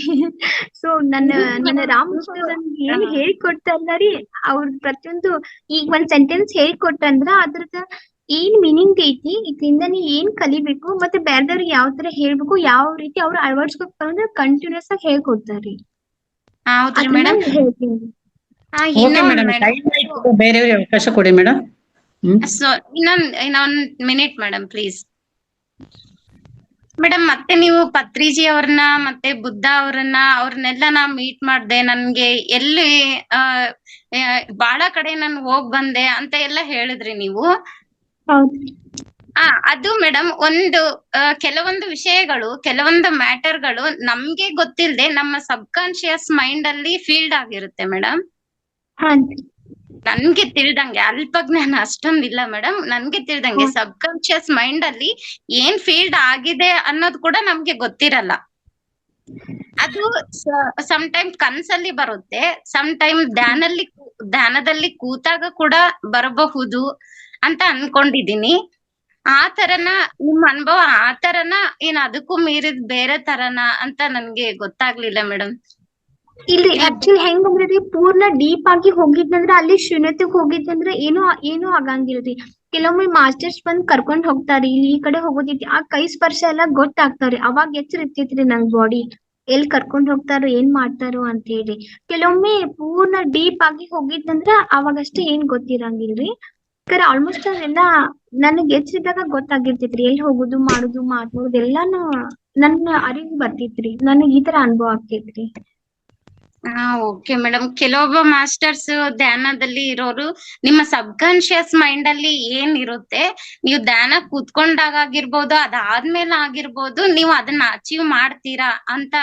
ಸೊ ನನ್ನ ರಾಮಕೃಷ್ಣ ಏನ್ ಹೇಳ್ಕೊಡ್ತಾರಲ್ಲ ರೀ, ಅವ್ರ ಪ್ರತಿಯೊಂದು ಈಗ ಒಂದ್ ಸೆಂಟೆನ್ಸ್ ಹೇಳ್ಕೊಟ್ರಂದ್ರ ಅದ್ರದ ಏನ್ ಮೀನಿಂಗ್ ಐತಿ, ಇದರಿಂದ ನೀ ಏನ್ ಕಲಿಬೇಕು, ಮತ್ತೆ ಬೇರೆದವ್ರಿಗೆ ಯಾವ ತರ ಹೇಳ್ಬೇಕು, ಯಾವ ರೀತಿ ಅವ್ರು ಅಳವಡಿಸ್ಬೇಕು ಅಂದ್ರೆ ಕಂಟಿನ್ಯೂಸ್ ಆಗಿ ಹೇಳ್ಕೊಡ್ತಾರ್ರಿ. ಬೇರೆಯವ್ರಿಗೆ ಅವಕಾಶ ಕೊಡಿ ಮೇಡಮ್. ಸೊ ಇನ್ನೊಂದ್ ಮಿನಿಟ್ ಮೇಡಮ್ ಪ್ಲೀಸ್. ಮೇಡಮ್ ಮತ್ತೆ ನೀವು ಪತ್ರಿಜಿ ಅವ್ರನ್ನ ಮತ್ತೆ ಬುದ್ಧ ಅವ್ರನ್ನೆಲ್ಲ ನಾ ಮೀಟ್ ಮಾಡ್ದೆ. ನನ್ಗೆ ಎಲ್ಲಿ ಬಾಳ ಕಡೆ ನಾನು ಹೋಗ್ ಬಂದೆ ಅಂತ ಎಲ್ಲ ಹೇಳಿದ್ರಿ ನೀವು. ಅದು ಮೇಡಮ್ ಒಂದು ಕೆಲವೊಂದು ವಿಷಯಗಳು, ಕೆಲವೊಂದು ಮ್ಯಾಟರ್ಗಳು ನಮ್ಗೆ ಗೊತ್ತಿಲ್ಲದೆ ನಮ್ಮ ಸಬ್ ಕಾನ್ಶಿಯಸ್ ಮೈಂಡ್ ಅಲ್ಲಿ ಫೀಲ್ಡ್ ಆಗಿರುತ್ತೆ ಮೇಡಮ್. ನನ್ಗೆ ತಿಳಿದಂಗೆ, ಅಲ್ಪ ಜ್ಞಾನ ಅಷ್ಟೊಂದಿಲ್ಲ ಮೇಡಮ್, ನನ್ಗೆ ತಿಳಿದಂಗೆ ಸಬ್ ಕಾನ್ಶಿಯಸ್ ಮೈಂಡ್ ಅಲ್ಲಿ ಏನ್ ಫೀಲ್ಡ್ ಆಗಿದೆ ಅನ್ನೋದು ಕೂಡ ನಮ್ಗೆ ಗೊತ್ತಿರಲ್ಲ. ಅದು ಸಮ್ ಟೈಮ್ ಕನ್ಸಲ್ಲಿ ಬರುತ್ತೆ, ಸಮ್ ಟೈಮ್ ಧ್ಯಾನದಲ್ಲಿ ಕೂತಾಗ ಕೂಡ ಬರಬಹುದು ಅಂತ ಅನ್ಕೊಂಡಿದೀನಿ. ಆ ತರನ ನಿಮ್ಮ ಅನುಭವ ಆ ತರನ ಏನ್ ಅದಕ್ಕೂ ಮೀರಿದ ಬೇರೆ ತರನ ಅಂತ ನನ್ಗೆ ಗೊತ್ತಾಗ್ಲಿಲ್ಲ ಮೇಡಮ್. ಇಲ್ರಿ, ಆಕ್ಚುಲಿ ಹೆಂಗಂದ್ರಿ, ಪೂರ್ಣ ಡೀಪ್ ಆಗಿ ಹೋಗಿದ್ನಂದ್ರ ಅಲ್ಲಿ ಶೂನ್ಯತೆಗ್ ಹೋಗಿದ್ನಂದ್ರ ಏನು ಆಗಂಗಿಲ್ರಿ. ಕೆಲವೊಮ್ಮೆ ಮಾಸ್ಟರ್ಸ್ ಬಂದ್ ಕರ್ಕೊಂಡ್ ಹೋಗ್ತಾರಿ, ಇಲ್ಲಿ ಈ ಕಡೆ ಹೋಗೋದೈತಿ, ಆ ಕೈ ಸ್ಪರ್ಶ ಎಲ್ಲಾ ಗೊತ್ತಾಗ್ತಾವ್ರಿ. ಅವಾಗ ಎಚ್ಚರ ಇರ್ತೈತ್ರಿ ನಂಗ್ ಬಾಡಿ ಎಲ್ ಕರ್ಕೊಂಡ್ ಹೋಗ್ತಾರೋ ಏನ್ ಮಾಡ್ತಾರೋ ಅಂತ ಹೇಳಿ. ಕೆಲವೊಮ್ಮೆ ಪೂರ್ಣ ಡೀಪ್ ಆಗಿ ಹೋಗಿದ್ನಂದ್ರ ಅವಾಗಷ್ಟೇ ಏನ್ ಗೊತ್ತಿರಂಗಿಲ್ರಿ. ಆಲ್ಮೋಸ್ಟ್ ಅದೆಲ್ಲ ನನಗ್ ಎಚ್ಚರಿದಾಗ ಗೊತ್ತಾಗಿರ್ತೈತ್ರಿ, ಎಲ್ಲಿ ಹೋಗುದು ಮಾಡುದು ಮಾತಾಡೋದು ಎಲ್ಲಾನು ನನ್ನ ಅರಿವು ಬರ್ತಿತ್ರಿ. ನನಗ್ ಈ ತರ ಅನುಭವ ಆಗ್ತೈತ್ರಿ. Okay madam. ಕೆಲವೊಬ್ಬ ಮಾಸ್ಟರ್ಸ್ ಧ್ಯಾನದಲ್ಲಿ ಇರೋರು ನಿಮ್ಮ ಸಬ್ ಕಾನ್ಶಿಯಸ್ ಮೈಂಡ್ ಅಲ್ಲಿ ಏನ್ ಇರುತ್ತೆ, ನೀವು ಧ್ಯಾನ ಕೂತ್ಕೊಂಡಾಗ ಆಗಿರ್ಬೋದು, ಅದಾದ್ಮೇಲೆ ಆಗಿರ್ಬೋದು, ನೀವು ಅದನ್ನ ಅಚೀವ್ ಮಾಡ್ತೀರಾ ಅಂತ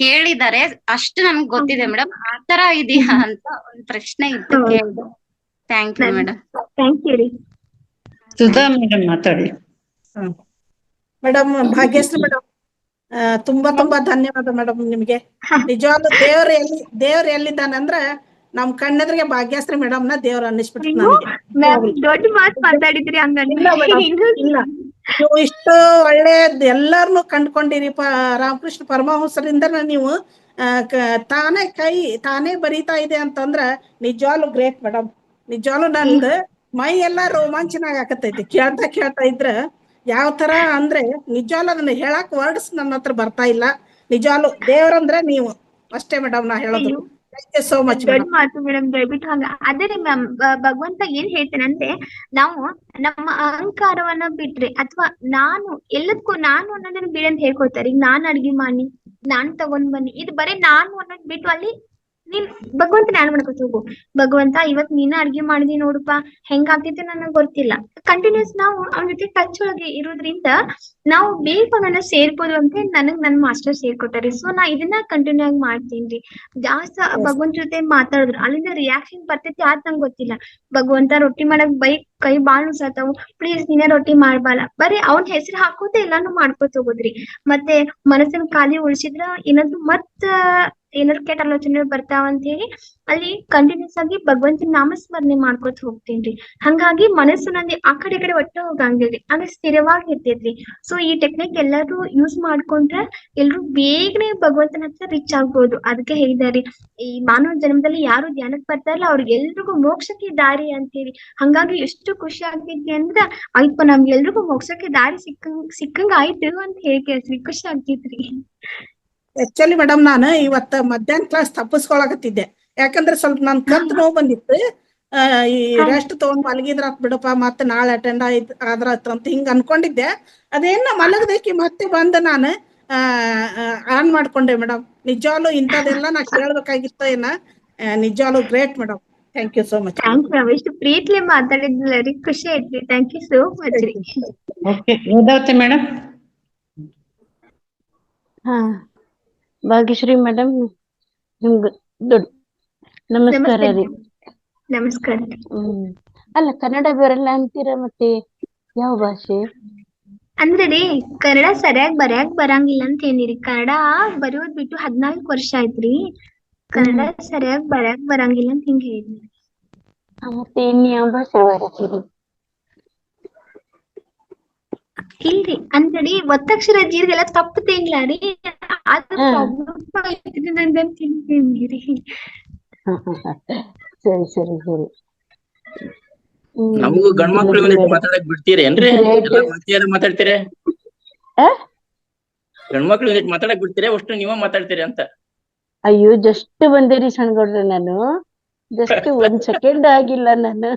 ಹೇಳಿದಾರೆ. ಅಷ್ಟು ನನ್ಗೆ ಗೊತ್ತಿದೆ ಮೇಡಮ್. ಆ ತರ ಇದೆಯಾ ಅಂತ ಒಂದ್ ಪ್ರಶ್ನೆ ಇತ್ತು, ಕೇಳಿದೆ. Thank you madam. Thank you ರೀ. ಸುಧಾ ಮೇಡಮ್ ಮಾತಾಡಿ. ಮೇಡಮ್ ಭಾಗ್ಯಶ್ರೀ ಮೇಡಮ್, ತುಂಬಾ ಧನ್ಯವಾದ ಮೇಡಮ್ ನಿಮ್ಗೆ. ನಿಜವಾದ ದೇವ್ರ ಎಲ್ಲಿದ್ದಾನಂದ್ರ ನಮ್ ಕಣ್ಣೆದ್ರಿಗೆ ಭಾಗ್ಯಶ್ರೀ ಮೇಡಮ್ ನ ದೇವ್ರ ಅನ್ನಿಸ್ಬಿಟ್ಟು ನನಗೆ. ದೊಡ್ಡ ಮಾತು ಮಾತಾಡಿದ್ರಿ ಇಲ್ಲ, ನೀವು ಇಷ್ಟು ಒಳ್ಳೇದ್ ಎಲ್ಲಾರ್ನು ಕಂಡ್ಕೊಂಡಿರಿ. ರಾಮಕೃಷ್ಣ ಪರಮಹಂಸರಿಂದ ನೀವು ತಾನೇ ಬರೀತಾ ಇದೆ ಅಂತಂದ್ರ ನಿಜವಾಗ್ಲು ಗ್ರೇಟ್ ಮೇಡಮ್. ನಿಜವಾಗ್ಲು ನಂದು ಮೈ ಎಲ್ಲಾ ರೋಮಾಂಚನ ಆಗತೈತಿ ಕೇಳ್ತಾ ಇದ್ರ. ಯಾವ ತರ ಅಂದ್ರೆ ನಿಜವಾಗ್ಲು ಅದನ್ನ ಹೇಳಕ್ ವರ್ಡ್ಸ್ ನನ್ನ ಹತ್ರ ಬರ್ತಾ ಇಲ್ಲ. ನಿಜವಾಗ್ಲು ದೇವ್ರಂದ್ರೆ ನೀವು ಅಷ್ಟೇ ಮೇಡಮ್ ನಾ ಹೇಳೋದು. Thank you so much. ದೊಡ್ಡ ಮಾತು ಮೇಡಮ್, ದಯವಿಟ್ಟು ಹಂಗ. ಅದೇ ರೀ ಮ್ಯಾಮ್, ಭಗವಂತ ಏನ್ ಹೇಳ್ತೇನಂದ್ರೆ, ನಾವು ನಮ್ಮ ಅಹಂಕಾರವನ್ನ ಬಿಟ್ರೆ ಅಥವಾ ನಾನು ಎಲ್ಲದಕ್ಕೂ ನಾನು ಅನ್ನೋದನ್ನ ಬಿಡಂತ ಹೇಳ್ಕೊಡ್ತಾರೆ. ಈಗ ನಾನ್ ಅಡ್ಗೆ ಮಾಡಿ ನಾನ್ ತಗೊಂಡ್ ಬನ್ನಿ, ಇದು ಬರೀ ನಾನು ಅನ್ನೋದ್ ಬಿಟ್ಟು ಅಲ್ಲಿ ನೀನ್ ಭಗವಂತ ಧ್ಯಾನ ಮಾಡ್ಕೊತ ಹೋಗು. ಭಗವಂತ ಇವತ್ ನೀನ ಅಡ್ಗೆ ಮಾಡಿದಿ ನೋಡಪ್ಪ, ಹೆಂಗಾಗ್ತೈತೆ ನನಗ್ ಗೊತ್ತಿಲ್ಲ. ಕಂಟಿನ್ಯೂಸ್ ನಾವು ಅವ್ನ ಜೊತೆ ಟಚ್ ಒಳಗೆ ಇರೋದ್ರಿಂದ ನಾವು ಬೇಗ ನನ್ನ ಸೇರ್ಬೋದು ಅಂತ ನನ್ ಮಾಸ್ಟರ್ ಸೇರ್ಕೊಟ್ಟಾರೆ. ಸೊ ನಾ ಇದನ್ನ ಕಂಟಿನ್ಯೂ ಆಗಿ ಮಾಡ್ತೀನಿ. ಜಾಸ್ತಿ ಭಗವಂತ ಜೊತೆ ಮಾತಾಡಿದ್ರು ಅಲ್ಲಿಂದ ರಿಯಾಕ್ಷನ್ ಬರ್ತೈತಿ ಆದ್ ನಂಗೆ ಗೊತ್ತಿಲ್ಲ. ಭಗವಂತ ರೊಟ್ಟಿ ಮಾಡಕ್ ಕೈ ಬಾಳ್ ನುಸಾತಾವು, ಪ್ಲೀಸ್ ನೀನೇ ರೊಟ್ಟಿ ಮಾಡ್ಬಾಲ, ಬರೀ ಅವ್ನ ಹೆಸರು ಹಾಕೋತ ಎಲ್ಲಾನು ಮಾಡ್ಕೊತ ಹೋಗೋದ್ರಿ. ಮತ್ತೆ ಮನಸ್ಸಿನ ಖಾಲಿ ಉಳಿಸಿದ್ರ ಏನಾದ್ರು ಕೆಟ್ಟ ಆಲೋಚನೆ ಬರ್ತಾವ ಅಂತ ಹೇಳಿ ಅಲ್ಲಿ ಕಂಟಿನ್ಯೂಸ್ ಆಗಿ ಭಗವಂತನ ನಾಮಸ್ಮರಣೆ ಮಾಡ್ಕೊತ ಹೋಗ್ತೇನ್ರಿ. ಹಂಗಾಗಿ ಮನಸ್ಸು ನಂದಿ ಆ ಕಡೆ ಒಟ್ಟ ಹೋಗಂಗಿಲ್ರಿ, ಹಂಗ ಸ್ಥಿರವಾಗಿ ಇರ್ತೈತ್ರಿ. ಸೊ ಈ ಟೆಕ್ನಿಕ್ ಎಲ್ಲರೂ ಯೂಸ್ ಮಾಡ್ಕೊಂಡ್ರೆ ಎಲ್ರು ಬೇಗನೆ ಭಗವಂತನ ಹತ್ರ ರೀಚ್ ಆಗ್ಬೋದು. ಅದಕ್ಕೆ ಹೇಳಿದಾರಿ, ಈ ಮಾನವ ಜನ್ಮದಲ್ಲಿ ಯಾರು ಧ್ಯಾನಕ್ ಬರ್ತಾರಲ್ಲ ಅವ್ರಿಗೆಲ್ರಿಗೂ ಮೋಕ್ಷಕ್ಕೆ ದಾರಿ ಅಂತೇಳಿ. ಹಂಗಾಗಿ ಎಷ್ಟು ಖುಷಿ ಆಗ್ತೈತಿ ಅಂದ್ರ ಆಯ್ತು ನಮ್ಗೆ ಎಲ್ರಿಗೂ ಮೋಕ್ಷಕ್ಕೆ ದಾರಿ ಸಿಕ್ಕಂಗ ಆಯ್ತು ಅಂತ ಹೇಳಿ ಖುಷಿ ಆಗ್ತೈತ್ರಿ. ಆಕ್ಚುಲಿ ಮೇಡಮ್ ನಾನು ಇವತ್ತ ಮಧ್ಯಾಹ್ನ ಕ್ಲಾಸ್ ತಪ್ಪಿಸ್ಕೊಳಕತ್ತಿದ್ದೆ. ಯಾಕಂದ್ರೆ ಸ್ವಲ್ಪ ನನ್ ಕತ್ ನೋವು ಬಂದಿತ್ತು. ಈ ರೆಸ್ಟ್ ತಗೊಂಡ್ ಮಲಗಿದ್ರ ಬಿಡಪ್ಪ, ಮತ್ತೆ ನಾಳೆ ಅಟೆಂಡ್ ಆದ್ರ ಅಂತ ಹಿಂಗ ಅನ್ಕೊಂಡಿದ್ದೆ. ಅದೇನ ಮಲಗದೇಕಿ ಮತ್ತೆ ಬಂದ ನಾನು ಆನ್ ಮಾಡ್ಕೊಂಡೆ ಮೇಡಮ್. ನಿಜವಾಗ್ಲು ಇಂಥದೆಲ್ಲ ನಾ ಕೇಳ್ಬೇಕಾಗಿತ್ತು ಏನ. ನಿಜವಾಗ್ಲು great madam. Thank you so much. Thank you. ಇಷ್ಟು ಪ್ರೀತಿಲಿ ಮಾತಾಡಿದ್ಲ ರೀ, ಖುಷಿ ಆಯ್ತ್ರಿ. ಥ್ಯಾಂಕ್ ಯು ಸೋ ಮಚ್ ರೀ. Okay, Vedavathi madam. Bhagyashree madam, ನಿಮ್ಗೆ ನಮಸ್ಕಾರ ರೀ. ನಮಸ್ಕಾರ. ಅಲ್ಲ, ಕನ್ನಡ ಬರಲ್ಲ ಅಂತೀರ, ಮತ್ತೆ ಯಾವ ಭಾಷೆ? ಅಂದ್ರೆ ರೀ, ಕನ್ನಡ ಸರಿಯಾಗಿ ಬರ್ಯಾಕ್ ಬರಂಗಿಲ್ಲ ಅಂತ ಏನಿರಿ. ಕನ್ನಡ ಬರೆಯೋದ್ ಬಿಟ್ಟು 14 ವರ್ಷ ಆಯ್ತ್ರಿ. ಕನ್ನಡ ಸರಿಯಾಗಿ ಬರ್ಯಾಕ್ ಬರಂಗಿಲ್ಲ ಅಂತ ಹಿಂಗ ಹೇಳಿದ್ರಿ. ಮತ್ತೆ ಇನ್ ಯಾವ ಭಾಷೆ ಬರತ್ತೀರಿ? ಇಲ್ರಿ, ಅಂದ್ರೆ ಒತ್ತಕ್ಷರ ಜೀರಿಗೆಲ್ಲ ತಪ್ಪತೇನಿಲ್ಲ ರೀ, ಅದು ಪ್ರಾಬ್ಲಮ್ ಐತ್ರಿ ನಂಗಂತ ತಿಳ್ಕೊಂಡ್ರಿ. ಸರಿ ಸರಿ ಸರಿ. ನಮಗೂ ಗಂಡ್ ಮಕ್ಳು ಮಾತಾಡಕ್ ಬಿಡ್ತೀರಿ ಏನ್ರಿ? ಮಾತಾಡ್ತೀರಿ ಗಂಡ್ ಮಕ್ಳು ಮಾತಾಡಕ್ ಬಿಡ್ತೀರಿ? ಅಷ್ಟು ನೀವ ಮಾತಾಡ್ತೀರಿ ಅಂತ? ಅಯ್ಯೋ, ಜಸ್ಟ್ ಬಂದೇರಿ ಸಣ್ಣಗೌಡ್ರೆ ನಾನು. ಜಸ್ಟ್ 1 ಸೆಕೆಂಡ್ ಆಗಿಲ್ಲ ನಾನು.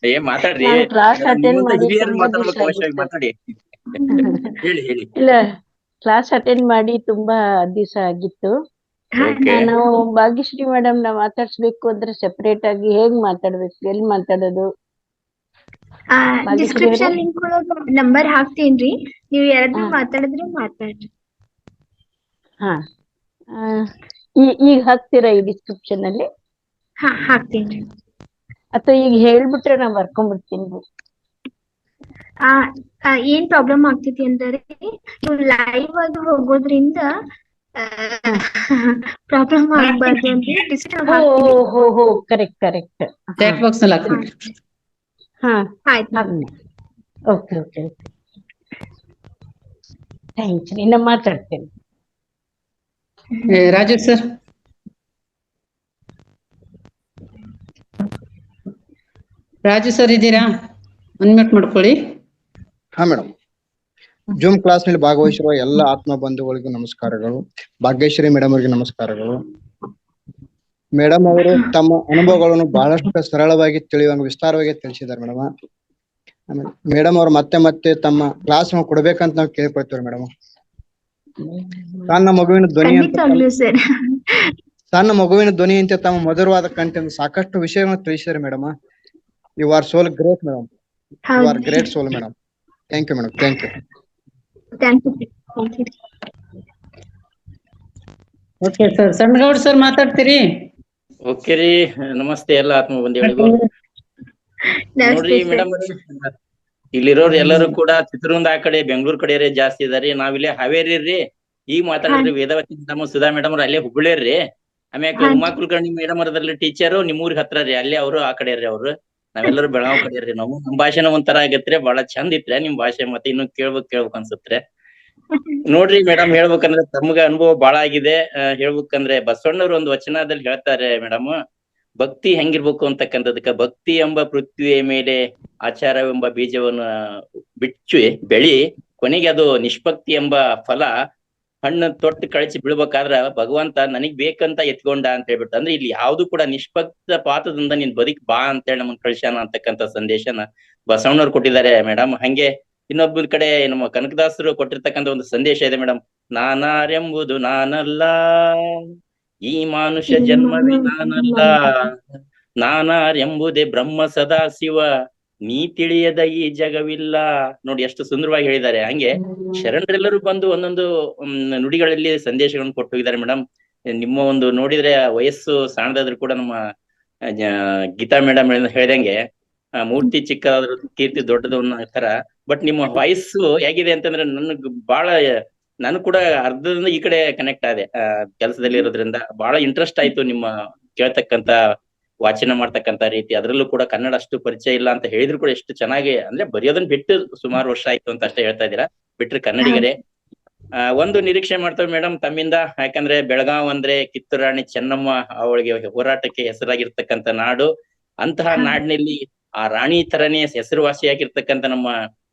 ಏ ಮಾತಾಡ್ರಿ ನಾನು ಕ್ಲಾಸ್ ಮೇಡಮ್, ಅಟೆಂಡ್ ನಿಮ್ಮಂತ ಮಾಡಿ ಹಿರಿಯರು ತುಂಬಾ ದಿವಸ ಮಾತಾಡ್ಬೇಕು ಅವಶ್ಯವಾಗಿ ಆಗಿತ್ತು. ಮಾತಾಡಿ. ಹೇಳಿ. ಇಲ್ಲ, ಕ್ಲಾಸ್ ಅಟೆಂಡ್ ಮಾಡಿ ತುಂಬಾ ದಿವಸ ಆಗಿತ್ತು. ಓಕೆ. ನಾವು ಭಾಗ್ಯಶ್ರೀ ಮೇಡಮ್ ನ ಮಾತಾಡ್ಸ್ಬೇಕು ಅಂದ್ರೆ ಸೆಪರೇಟ್ ಆಗಿ ಹೇಗ್ ಮಾತಾಡ್ಬೇಕು, ಎಲ್ಲಿ ಮಾತಾಡೋದು? ಭಾಗ್ಯಶ್ರೀ ಡಿಸ್ಕ್ರಿಪ್ಷನ್ ಅವರೇ? ಲಿಂಕ್ ಒಳಗ ನಂಬರ್ ಹಾಕ್ತೀನ್ರಿ, ನೀವ್ ಯಾರಾದ್ರೂ ಮಾತಾಡಿದ್ರೆ ಮಾತಾಡ್ರಿ. ಹಾ, ಈಗ ಹಾಕ್ತೀರಾ ಈ ಡಿಸ್ಕ್ರಿಪ್ಷನ್ ಅಲ್ಲಿ? ಹಾಕ್ತೀನಿ. ಅಥವಾ ಈಗ ಹೇಳ್ಬಿಟ್ರೆ ನಾ ಬರ್ಕೊಂಡ್ಬಿಡ್ತೀನಿ. ಏನ್ ಪ್ರಾಬ್ಲಮ್ ಆಗ್ತೈತಿ ಅಂದ್ರೆ ನೀವು ಲೈವ್ ಆಗಿ ಹೋಗೋದ್ರಿಂದ ಪ್ರಾಬ್ಲಮ್ ಆಗ್ಬಾರ್ದು ಅಂದ್ರೆ ಡಿಸ್ಟರ್ಬ್ ಆಗ್ತೀನಿ. ಹೋ ಕರೆಕ್ಟ್. ಚಾಟ್ ಬಾಕ್ಸ್ ನಲ್ಲಿ ಹಾಕ್ಬಿಟ್ರಿ. ಹಾ ಆಯ್ತು. ಓಕೆ. ಥ್ಯಾಂಕ್ಸ್. ಇನ್ನ ಮಾತಾಡ್ತೇನೆ. ರಾಜು ಸರ್. ರಾಜು ಸರ್ ಇದ್ದೀರಾ? ಅನ್ಮ್ಯೂಟ್ ಮಾಡ್ಕೊಳ್ಳಿ. ಹಾ ಮೇಡಮ್. ಜೂಮ್ ಕ್ಲಾಸ್ ನಲ್ಲಿ ಭಾಗವಹಿಸಿರುವ ಎಲ್ಲ ಆತ್ಮ ಬಂಧುಗಳಿಗೂ ನಮಸ್ಕಾರಗಳು. ಭಾಗ್ಯಶ್ರೀ ಮೇಡಮ್ ಅವರಿಗೆ ನಮಸ್ಕಾರಗಳು. ಮೇಡಮ್ ಅವರು ತಮ್ಮ ಅನುಭವಗಳನ್ನು ಬಹಳಷ್ಟು ಸರಳವಾಗಿ ತಿಳಿಯುವಂಗ ವಿಸ್ತಾರವಾಗಿ ತಿಳಿಸಿದ್ದಾರೆ ಮೇಡಮ್. ಆಮೇಲೆ ಮೇಡಮ್ ಅವರು ಮತ್ತೆ ತಮ್ಮ ಕ್ಲಾಸ್ ಕೊಡ್ಬೇಕಂತ ನಾವು ಕೇಳ್ಕೊಳ್ತೇವೆ ಮೇಡಮ್. ಸಣ್ಣ ಮಗುವಿನ ಧ್ವನಿ ಅಂತ ತಮ್ಮ ಮಧುರವಾದ ಕಂಠದಿಂದ ಸಾಕಷ್ಟು ವಿಷಯಗಳನ್ನು ತಿಳಿಸಿದ್ದಾರೆ madam. You are soul great madam. You are great soul madam. Thank you madam. Thank you. Okay sir. Sannagoud sir ಮಾತಾಡ್ತೀರಿ? ಓಕೆ ರೀ. ನಮಸ್ತೆ ಎಲ್ಲ ಆತ್ಮ ಬಂಧುಗಳಿಗೂ. ನೋಡ್ರಿ ಮೇಡಮ್, ಇಲ್ಲಿರೋರು ಎಲ್ಲರೂ ಕೂಡ ಚಿತ್ರದುರ್ಗ ಆ ಕಡೆ ಬೆಂಗಳೂರು ಕಡೆ ಜಾಸ್ತಿ ಇದಾರಿ. ನಾವಿಲ್ಲೇ ಹಾವೇರಿ ರೀ. ಈಗ ಮಾತಾಡಿದ್ರಿ ವೇದವತಿ ನಮ್ಮ ಸುಧಾ ಮೇಡಮ್ ಅವ್ರ ಅಲ್ಲೇ ಹುಬ್ಬಳ್ಳಿ ರೀ. ಆಮ್ಯಾಕ ಉಮಾ ಕುಲಕರ್ಣಿ ಮೇಡಮ್ ಅವರದಲ್ಲಿ ಟೀಚರು ನಿಮ್ಮೂರಿಗೆ ಹತ್ರ ರೀ. ಅಲ್ಲೇ ಅವರು ಆ ಕಡೆ ರೀ. ಅವ್ರು ನಾವೆಲ್ಲರೂ ಬೆಳಗಾವ್ ಕಡೆ ರೀ. ನಾವು ನಮ್ ಭಾಷೆನ ಒಂಥರ ಆಗತ್ರಿ, ಬಹಳ ಚಂದ ಇತ್ರಿ ನಿಮ್ ಭಾಷೆ. ಮತ್ತೆ ಇನ್ನು ಕೇಳ್ಬೇಕು ಅನ್ಸತ್ರೆ. ನೋಡ್ರಿ ಮೇಡಮ್, ಹೇಳ್ಬೇಕಂದ್ರೆ ತಮ್ಗ ಅನುಭವ ಬಾಳ ಆಗಿದೆ. ಹೇಳ್ಬೇಕಂದ್ರೆ ಬಸವಣ್ಣವ್ರ ಒಂದು ವಚನದಲ್ಲಿ ಹೇಳ್ತಾರೆ ಮೇಡಮ್, ಭಕ್ತಿ ಹೆಂಗಿರ್ಬೇಕು ಅಂತಕ್ಕಂಥದಕ್ಕ, ಭಕ್ತಿ ಎಂಬ ಪೃಥ್ವಿಯ ಮೇಲೆ ಆಚಾರವೆಂಬ ಬೀಜವನ್ನು ಬಿಚ್ಚಿ ಬೆಳಿ ಕೊನೆಗೆ ಅದು ನಿಷ್ಪಕ್ತಿ ಎಂಬ ಫಲ ಹಣ್ಣು ತೊಟ್ಟು ಕಳಚಿ ಬೀಳ್ಬೇಕಾದ್ರ ಭಗವಂತ ನನಗ್ ಬೇಕಂತ ಎತ್ಕೊಂಡ ಅಂತ ಹೇಳ್ಬಿಟ್ಟು. ಅಂದ್ರೆ ಇಲ್ಲಿ ಯಾವ್ದು ಕೂಡ ನಿಷ್ಪಕ್ಷ ಪಾತದಿಂದ ನಿನ್ ಬದುಕ್ ಬಾ ಅಂತೇಳಿ ನಮ್ಮನ್ ಕಳ್ಸ್ಯಾನ ಅಂತಕ್ಕಂಥ ಸಂದೇಶನ ಬಸವಣ್ಣವ್ರು ಕೊಟ್ಟಿದ್ದಾರೆ ಮೇಡಮ್. ಹಂಗೆ ಇನ್ನೊಬ್ಬ ಕಡೆ ನಮ್ಮ ಕನಕದಾಸರು ಕೊಟ್ಟಿರ್ತಕ್ಕಂಥ ಒಂದು ಸಂದೇಶ ಇದೆ ಮೇಡಮ್. ನಾನಾರೆಂಬುದು ನಾನಲ್ಲ, ಈ ಮಾನುಷ್ಯ ಜನ್ಮವೇ ನಾನಲ್ಲ, ನಾನಾರೆಂಬುದೇ ಬ್ರಹ್ಮ ಸದಾ ಶಿವ, ನೀ ತಿಳಿಯದ ಈ ಜಗವಿಲ್ಲ. ನೋಡಿ ಎಷ್ಟು ಸುಂದರವಾಗಿ ಹೇಳಿದ್ದಾರೆ. ಹಂಗೆ ಶರಣರೆಲ್ಲರೂ ಬಂದು ಒಂದೊಂದು ನುಡಿಗಳಲ್ಲಿ ಸಂದೇಶಗಳನ್ನು ಕೊಟ್ಟು ಹೋಗಿದ್ದಾರೆ ಮೇಡಮ್. ನಿಮ್ಮ ಒಂದು ನೋಡಿದ್ರೆ ವಯಸ್ಸು ಸಣ್ಣದಾದ್ರೂ ಕೂಡ ನಮ್ಮ ಗೀತಾ ಮೇಡಮ್ ಹೇಳ್ದಂಗೆ ಮೂರ್ತಿ ಚಿಕ್ಕದಾದ್ರೂ ಕೀರ್ತಿ ದೊಡ್ಡದು ಅನ್ನೋ ತರ. ಬಟ್ ನಿಮ್ಮ ವಯಸ್ಸು ಹೇಗಿದೆ ಅಂತಂದ್ರೆ ನನಗ್ ಬಹಳ, ನಾನು ಕೂಡ ಅರ್ಧದಿಂದ ಈ ಕಡೆ ಕನೆಕ್ಟ್ ಆದೆ ಕೆಲಸದಲ್ಲಿ ಇರೋದ್ರಿಂದ. ಬಹಳ ಇಂಟ್ರೆಸ್ಟ್ ಆಯ್ತು ನಿಮ್ಮ ಕೇಳ್ತಕ್ಕಂತ ವಾಚನ ಮಾಡ್ತಕ್ಕಂತ ರೀತಿ. ಅದ್ರಲ್ಲೂ ಕೂಡ ಕನ್ನಡ ಅಷ್ಟು ಪರಿಚಯ ಇಲ್ಲ ಅಂತ ಹೇಳಿದ್ರು ಕೂಡ ಎಷ್ಟು ಚೆನ್ನಾಗಿ, ಅಂದ್ರೆ ಬರೆಯೋದನ್ನ ಬಿಟ್ಟು ಸುಮಾರು ವರ್ಷ ಆಯ್ತು ಅಂತ ಅಷ್ಟೇ ಹೇಳ್ತಾ ಇದ್ದೀರಾ. ಬಿಟ್ರೆ ಕನ್ನಡಿಗರೇ. ಒಂದು ನಿರೀಕ್ಷೆ ಮಾಡ್ತೇವೆ ಮೇಡಮ್ ತಮ್ಮಿಂದ. ಯಾಕಂದ್ರೆ ಬೆಳಗಾವ್ ಅಂದ್ರೆ ಕಿತ್ತೂರು ರಾಣಿ ಚೆನ್ನಮ್ಮ ಅವಳಿಗೆ ಹೋರಾಟಕ್ಕೆ ಹೆಸರಾಗಿರ್ತಕ್ಕಂಥ ನಾಡು. ಅಂತಹ ನಾಡಿನಲ್ಲಿ ಆ ರಾಣಿ ತರನೇ ಹೆಸರುವಾಸಿಯಾಗಿರ್ತಕ್ಕಂಥ ನಮ್ಮ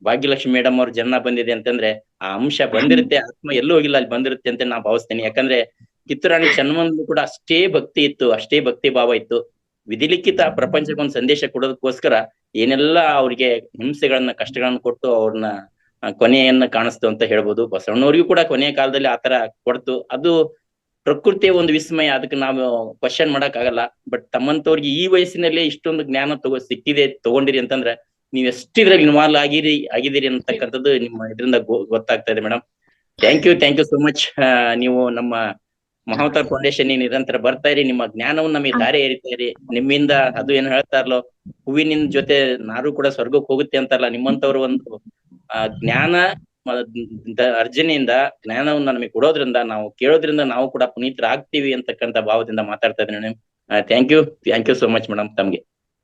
ಭಾಗ್ಯಲಕ್ಷ್ಮಿ ಮೇಡಮ್ ಅವ್ರ ಜನ್ಮ ಬಂದಿದೆ ಅಂತಂದ್ರೆ ಆ ಅಂಶ ಬಂದಿರುತ್ತೆ, ಆತ್ಮ ಎಲ್ಲೂ ಹೋಗಿಲ್ಲ, ಅಲ್ಲಿ ಬಂದಿರುತ್ತೆ ಅಂತ ನಾ ಭಾವಿಸ್ತೇನೆ. ಯಾಕಂದ್ರೆ ಕಿತ್ತೂರು ರಾಣಿ ಚೆನ್ನಮ್ಮನಲ್ಲೂ ಕೂಡ ಅಷ್ಟೇ ಭಕ್ತಿ ಇತ್ತು, ಅಷ್ಟೇ ಭಕ್ತಿ ಭಾವ ಇತ್ತು. ವಿಧಿಲಿಖಿತ ಪ್ರಪಂಚಕ್ಕೆ ಒಂದು ಸಂದೇಶ ಕೊಡೋದಕ್ಕೋಸ್ಕರ ಏನೆಲ್ಲಾ ಅವ್ರಿಗೆ ಹಿಂಸೆಗಳನ್ನ ಕಷ್ಟಗಳನ್ನ ಕೊಟ್ಟು ಅವ್ರನ್ನ ಕೊನೆಯನ್ನ ಕಾಣಿಸ್ತು ಅಂತ ಹೇಳ್ಬೋದು. ಬಸವಣ್ಣವ್ರಿಗೂ ಕೂಡ ಕೊನೆಯ ಕಾಲದಲ್ಲಿ ಆತರ ಕೊಡ್ತು. ಅದು ಪ್ರಕೃತಿಯ ಒಂದು ವಿಸ್ಮಯ, ಅದಕ್ಕೆ ನಾವು ಕ್ವಶನ್ ಮಾಡಕ್ ಆಗಲ್ಲ. ಬಟ್ ತಮ್ಮಂತವ್ರಿಗೆ ಈ ವಯಸ್ಸಿನಲ್ಲಿ ಇಷ್ಟೊಂದು ಜ್ಞಾನ ಸಿಕ್ಕಿದೆ, ತಗೊಂಡಿರಿ ಅಂತಂದ್ರೆ ನೀವ್ ಎಷ್ಟಿದ್ರಲ್ಲಿ ಇನ್ವಾಲ್ವ್ ಆಗಿದ್ದೀರಿ ಅಂತಕ್ಕಂಥದ್ದು ನಿಮ್ಮ ಇದರಿಂದ ಗೊತ್ತಾಗ್ತಾ ಇದೆ madam. Thank you so much. ನೀವು ನಮ್ಮ ಮಹಾವತಾರ್ ಫೌಂಡೇಶನ್ ನಿರಂತರ ಬರ್ತಾ ಇರಿ, ನಿಮ್ಮ ಜ್ಞಾನವನ್ನು ನಮಗೆ ದಾರಿ ಎರಿತಾ ಇರಿ. ನಿಮ್ಮಿಂದ ಅದು ಏನ್ ಹೇಳ್ತಾರಲ್ಲೋ, ಹೂವಿನ ಜೊತೆ ನಾರು ಕೂಡ ಸ್ವರ್ಗಕ್ಕೆ ಹೋಗುತ್ತೆ ಅಂತಾರಲ್ಲ, ನಿಮ್ಮಂತವ್ರು ಒಂದು ಜ್ಞಾನ ಅರ್ಜನೆಯಿಂದ ಜ್ಞಾನವನ್ನ ನಮಗೆ ಕೊಡೋದ್ರಿಂದ, ನಾವು ಕೇಳೋದ್ರಿಂದ ನಾವು ಕೂಡ ಪುನೀತರಾಗ್ತೀವಿ ಅಂತಕ್ಕಂಥ ಭಾವದಿಂದ ಮಾತಾಡ್ತಾ ಇದ್ದೀನಿ madam. Thank you so much madam ತಮ್ಗೆ.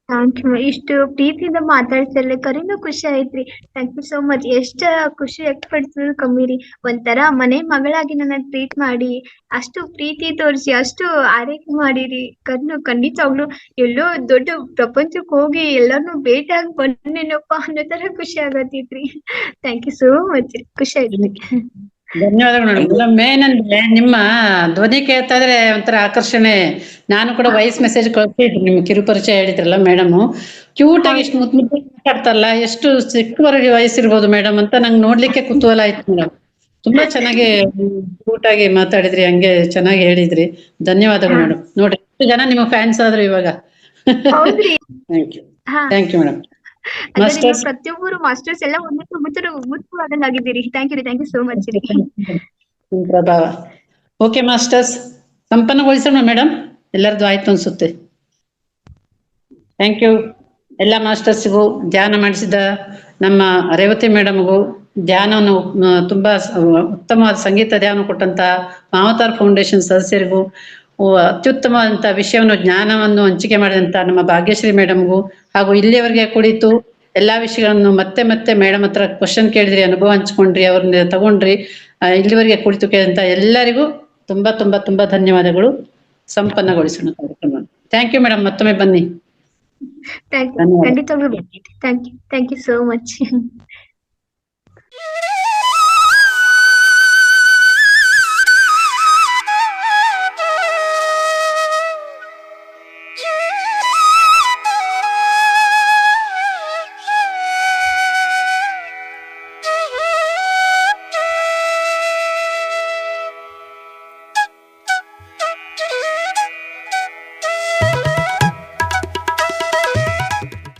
Thank you. ಇಷ್ಟು ಪ್ರೀತಿಯಿಂದ ಮಾತಾಡ್ತಿರ್ಲಿ ಕರೀನು ಖುಷಿ ಆಯ್ತ್ರಿ. Thank you so much. ಎಷ್ಟ ಖುಷಿ ವ್ಯಕ್ತಪಡಿಸಿದ್ರು ಕಮ್ಮಿ ರೀ. ಒಂಥರ ಮನೆ ಮಗಳಾಗಿ ನನ್ನ ಟ್ರೀಟ್ ಮಾಡಿ, ಅಷ್ಟು ಪ್ರೀತಿ ತೋರಿಸಿ, ಅಷ್ಟು ಆರೈಕೆ ಮಾಡಿರಿ. ಖಂಡಿತವಾಗ್ಲು ಎಲ್ಲೋ ದೊಡ್ಡ ಪ್ರಪಂಚಕ್ಕೆ ಹೋಗಿ ಎಲ್ಲಾರ್ನು ಭೇಟಿಯಾಗಿ ಬಂದೇನಪ್ಪ ಅನ್ನೋ ತರ ಖುಷಿ ಆಗತ್ತಿತ್ರಿ. Thank you so much. ಖುಷಿ ಆಯ್ತು. ಧನ್ಯವಾದಗಳು ಮೇಡಮ್. ಮೇನ್ ಅಂದ್ರೆ ನಿಮ್ಮ ಧ್ವನಿ ಕೇಳ್ತಾ ಇದ್ರೆ ಒಂಥರ ಆಕರ್ಷಣೆ. ನಾನು ಕೂಡ ವಾಯ್ಸ್ ಮೆಸೇಜ್ ಕಳ್ಸಿದ್ರಿ, ನಿಮ್ ಕಿರುಪರಿಚಯ ಹೇಳಿದ್ರಲ್ಲ ಮೇಡಮ್, ಕ್ಯೂಟ್ ಆಗಿ ಎಷ್ಟು ಮುದ್ದು ಮುದ್ದು ಮಾತಾಡ್ತಾರಲ್ಲ, ಎಷ್ಟು ಚಿಕ್ಕವರೆಗೆ ವಯಸ್ಸಿರ್ಬೋದು ಮೇಡಮ್ ಅಂತ ನಂಗೆ ನೋಡ್ಲಿಕ್ಕೆ ಕುತೂಹಲ ಆಯ್ತು ಮೇಡಮ್. ತುಂಬಾ ಚೆನ್ನಾಗಿ ಕ್ಯೂಟ್ ಆಗಿ ಮಾತಾಡಿದ್ರಿ, ಹಂಗೆ ಚೆನ್ನಾಗಿ ಹೇಳಿದ್ರಿ. ಧನ್ಯವಾದಗಳು ಮೇಡಮ್. ನೋಡ್ರಿ ಎಷ್ಟು ಜನ ನಿಮ್ಮ ಫ್ಯಾನ್ಸ್ ಆದ್ರು ಇವಾಗ. Thank you madam. ಮಾಸ್ಟರ್ಸ್ ಪ್ರತಿಯೊಬ್ಬರು ಮಾಸ್ಟರ್ಸ್ ಎಲ್ಲ ಮುತ್ತುವಾದಂಗಾಗಿದ್ದೀರಿ. ಥ್ಯಾಂಕ್ ಯು ಸೋ ಮಚ್ ರೀ. ಪ್ರಭಾವ. ಓಕೆ ಮಾಸ್ಟರ್ಸ್, ಸಂಪನ್ನಗೊಳಿಸೋಣ ಮೇಡಮ್. ಎಲ್ಲರದು ಆಯ್ತು ಅನ್ಸುತ್ತೆ. ಥ್ಯಾಂಕ್ ಯು ಎಲ್ಲ ಮಾಸ್ಟರ್ಸ್ಗೂ, ಧ್ಯಾನ ಮಾಡಿಸಿದ ನಮ್ಮ ರೇವತಿ ಮೇಡಮ್ಗೂ, ಧ್ಯಾನವನ್ನು ತುಂಬಾ ಉತ್ತಮವಾದ ಸಂಗೀತ ಧ್ಯಾನ ಕೊಟ್ಟಂತ ಮಾವತಾರ್ ಫೌಂಡೇಶನ್ ಸದಸ್ಯರಿಗೂ, ಅತ್ಯುತ್ತಮವಾದಂತಹ ವಿಷಯವನ್ನು ಜ್ಞಾನವನ್ನು ಹಂಚಿಕೆ ಮಾಡಿದಂತ ನಮ್ಮ ಭಾಗ್ಯಶ್ರೀ ಮೇಡಮ್ಗೂ, ಹಾಗೂ ಇಲ್ಲಿಯವರೆಗೆ ಕುಳಿತು ಎಲ್ಲಾ ವಿಷಯಗಳನ್ನು ಮತ್ತೆ ಮತ್ತೆ ಮೇಡಮ್ ಹತ್ರ ಕ್ವಶನ್ ಕೇಳಿದ್ರಿ, ಅನುಭವ ಹಂಚ್ಕೊಂಡ್ರಿ, ಅವ್ರನ್ನ ತಗೊಂಡ್ರಿ, ಇಲ್ಲಿವರೆಗೆ ಕುಳಿತು ಕೇಳಿದಂತ ಎಲ್ಲರಿಗೂ ತುಂಬಾ ತುಂಬಾ ತುಂಬಾ ಧನ್ಯವಾದಗಳು. ಸಂಪನ್ನಗೊಳಿಸೋಣ ಕಾರ್ಯಕ್ರಮ. Thank you madam. ಮತ್ತೊಮ್ಮೆ ಬನ್ನಿ. ಖಂಡಿತವಾಗ್ಲೂ ಥ್ಯಾಂಕ್ ಯು ಸೋ ಮಚ್.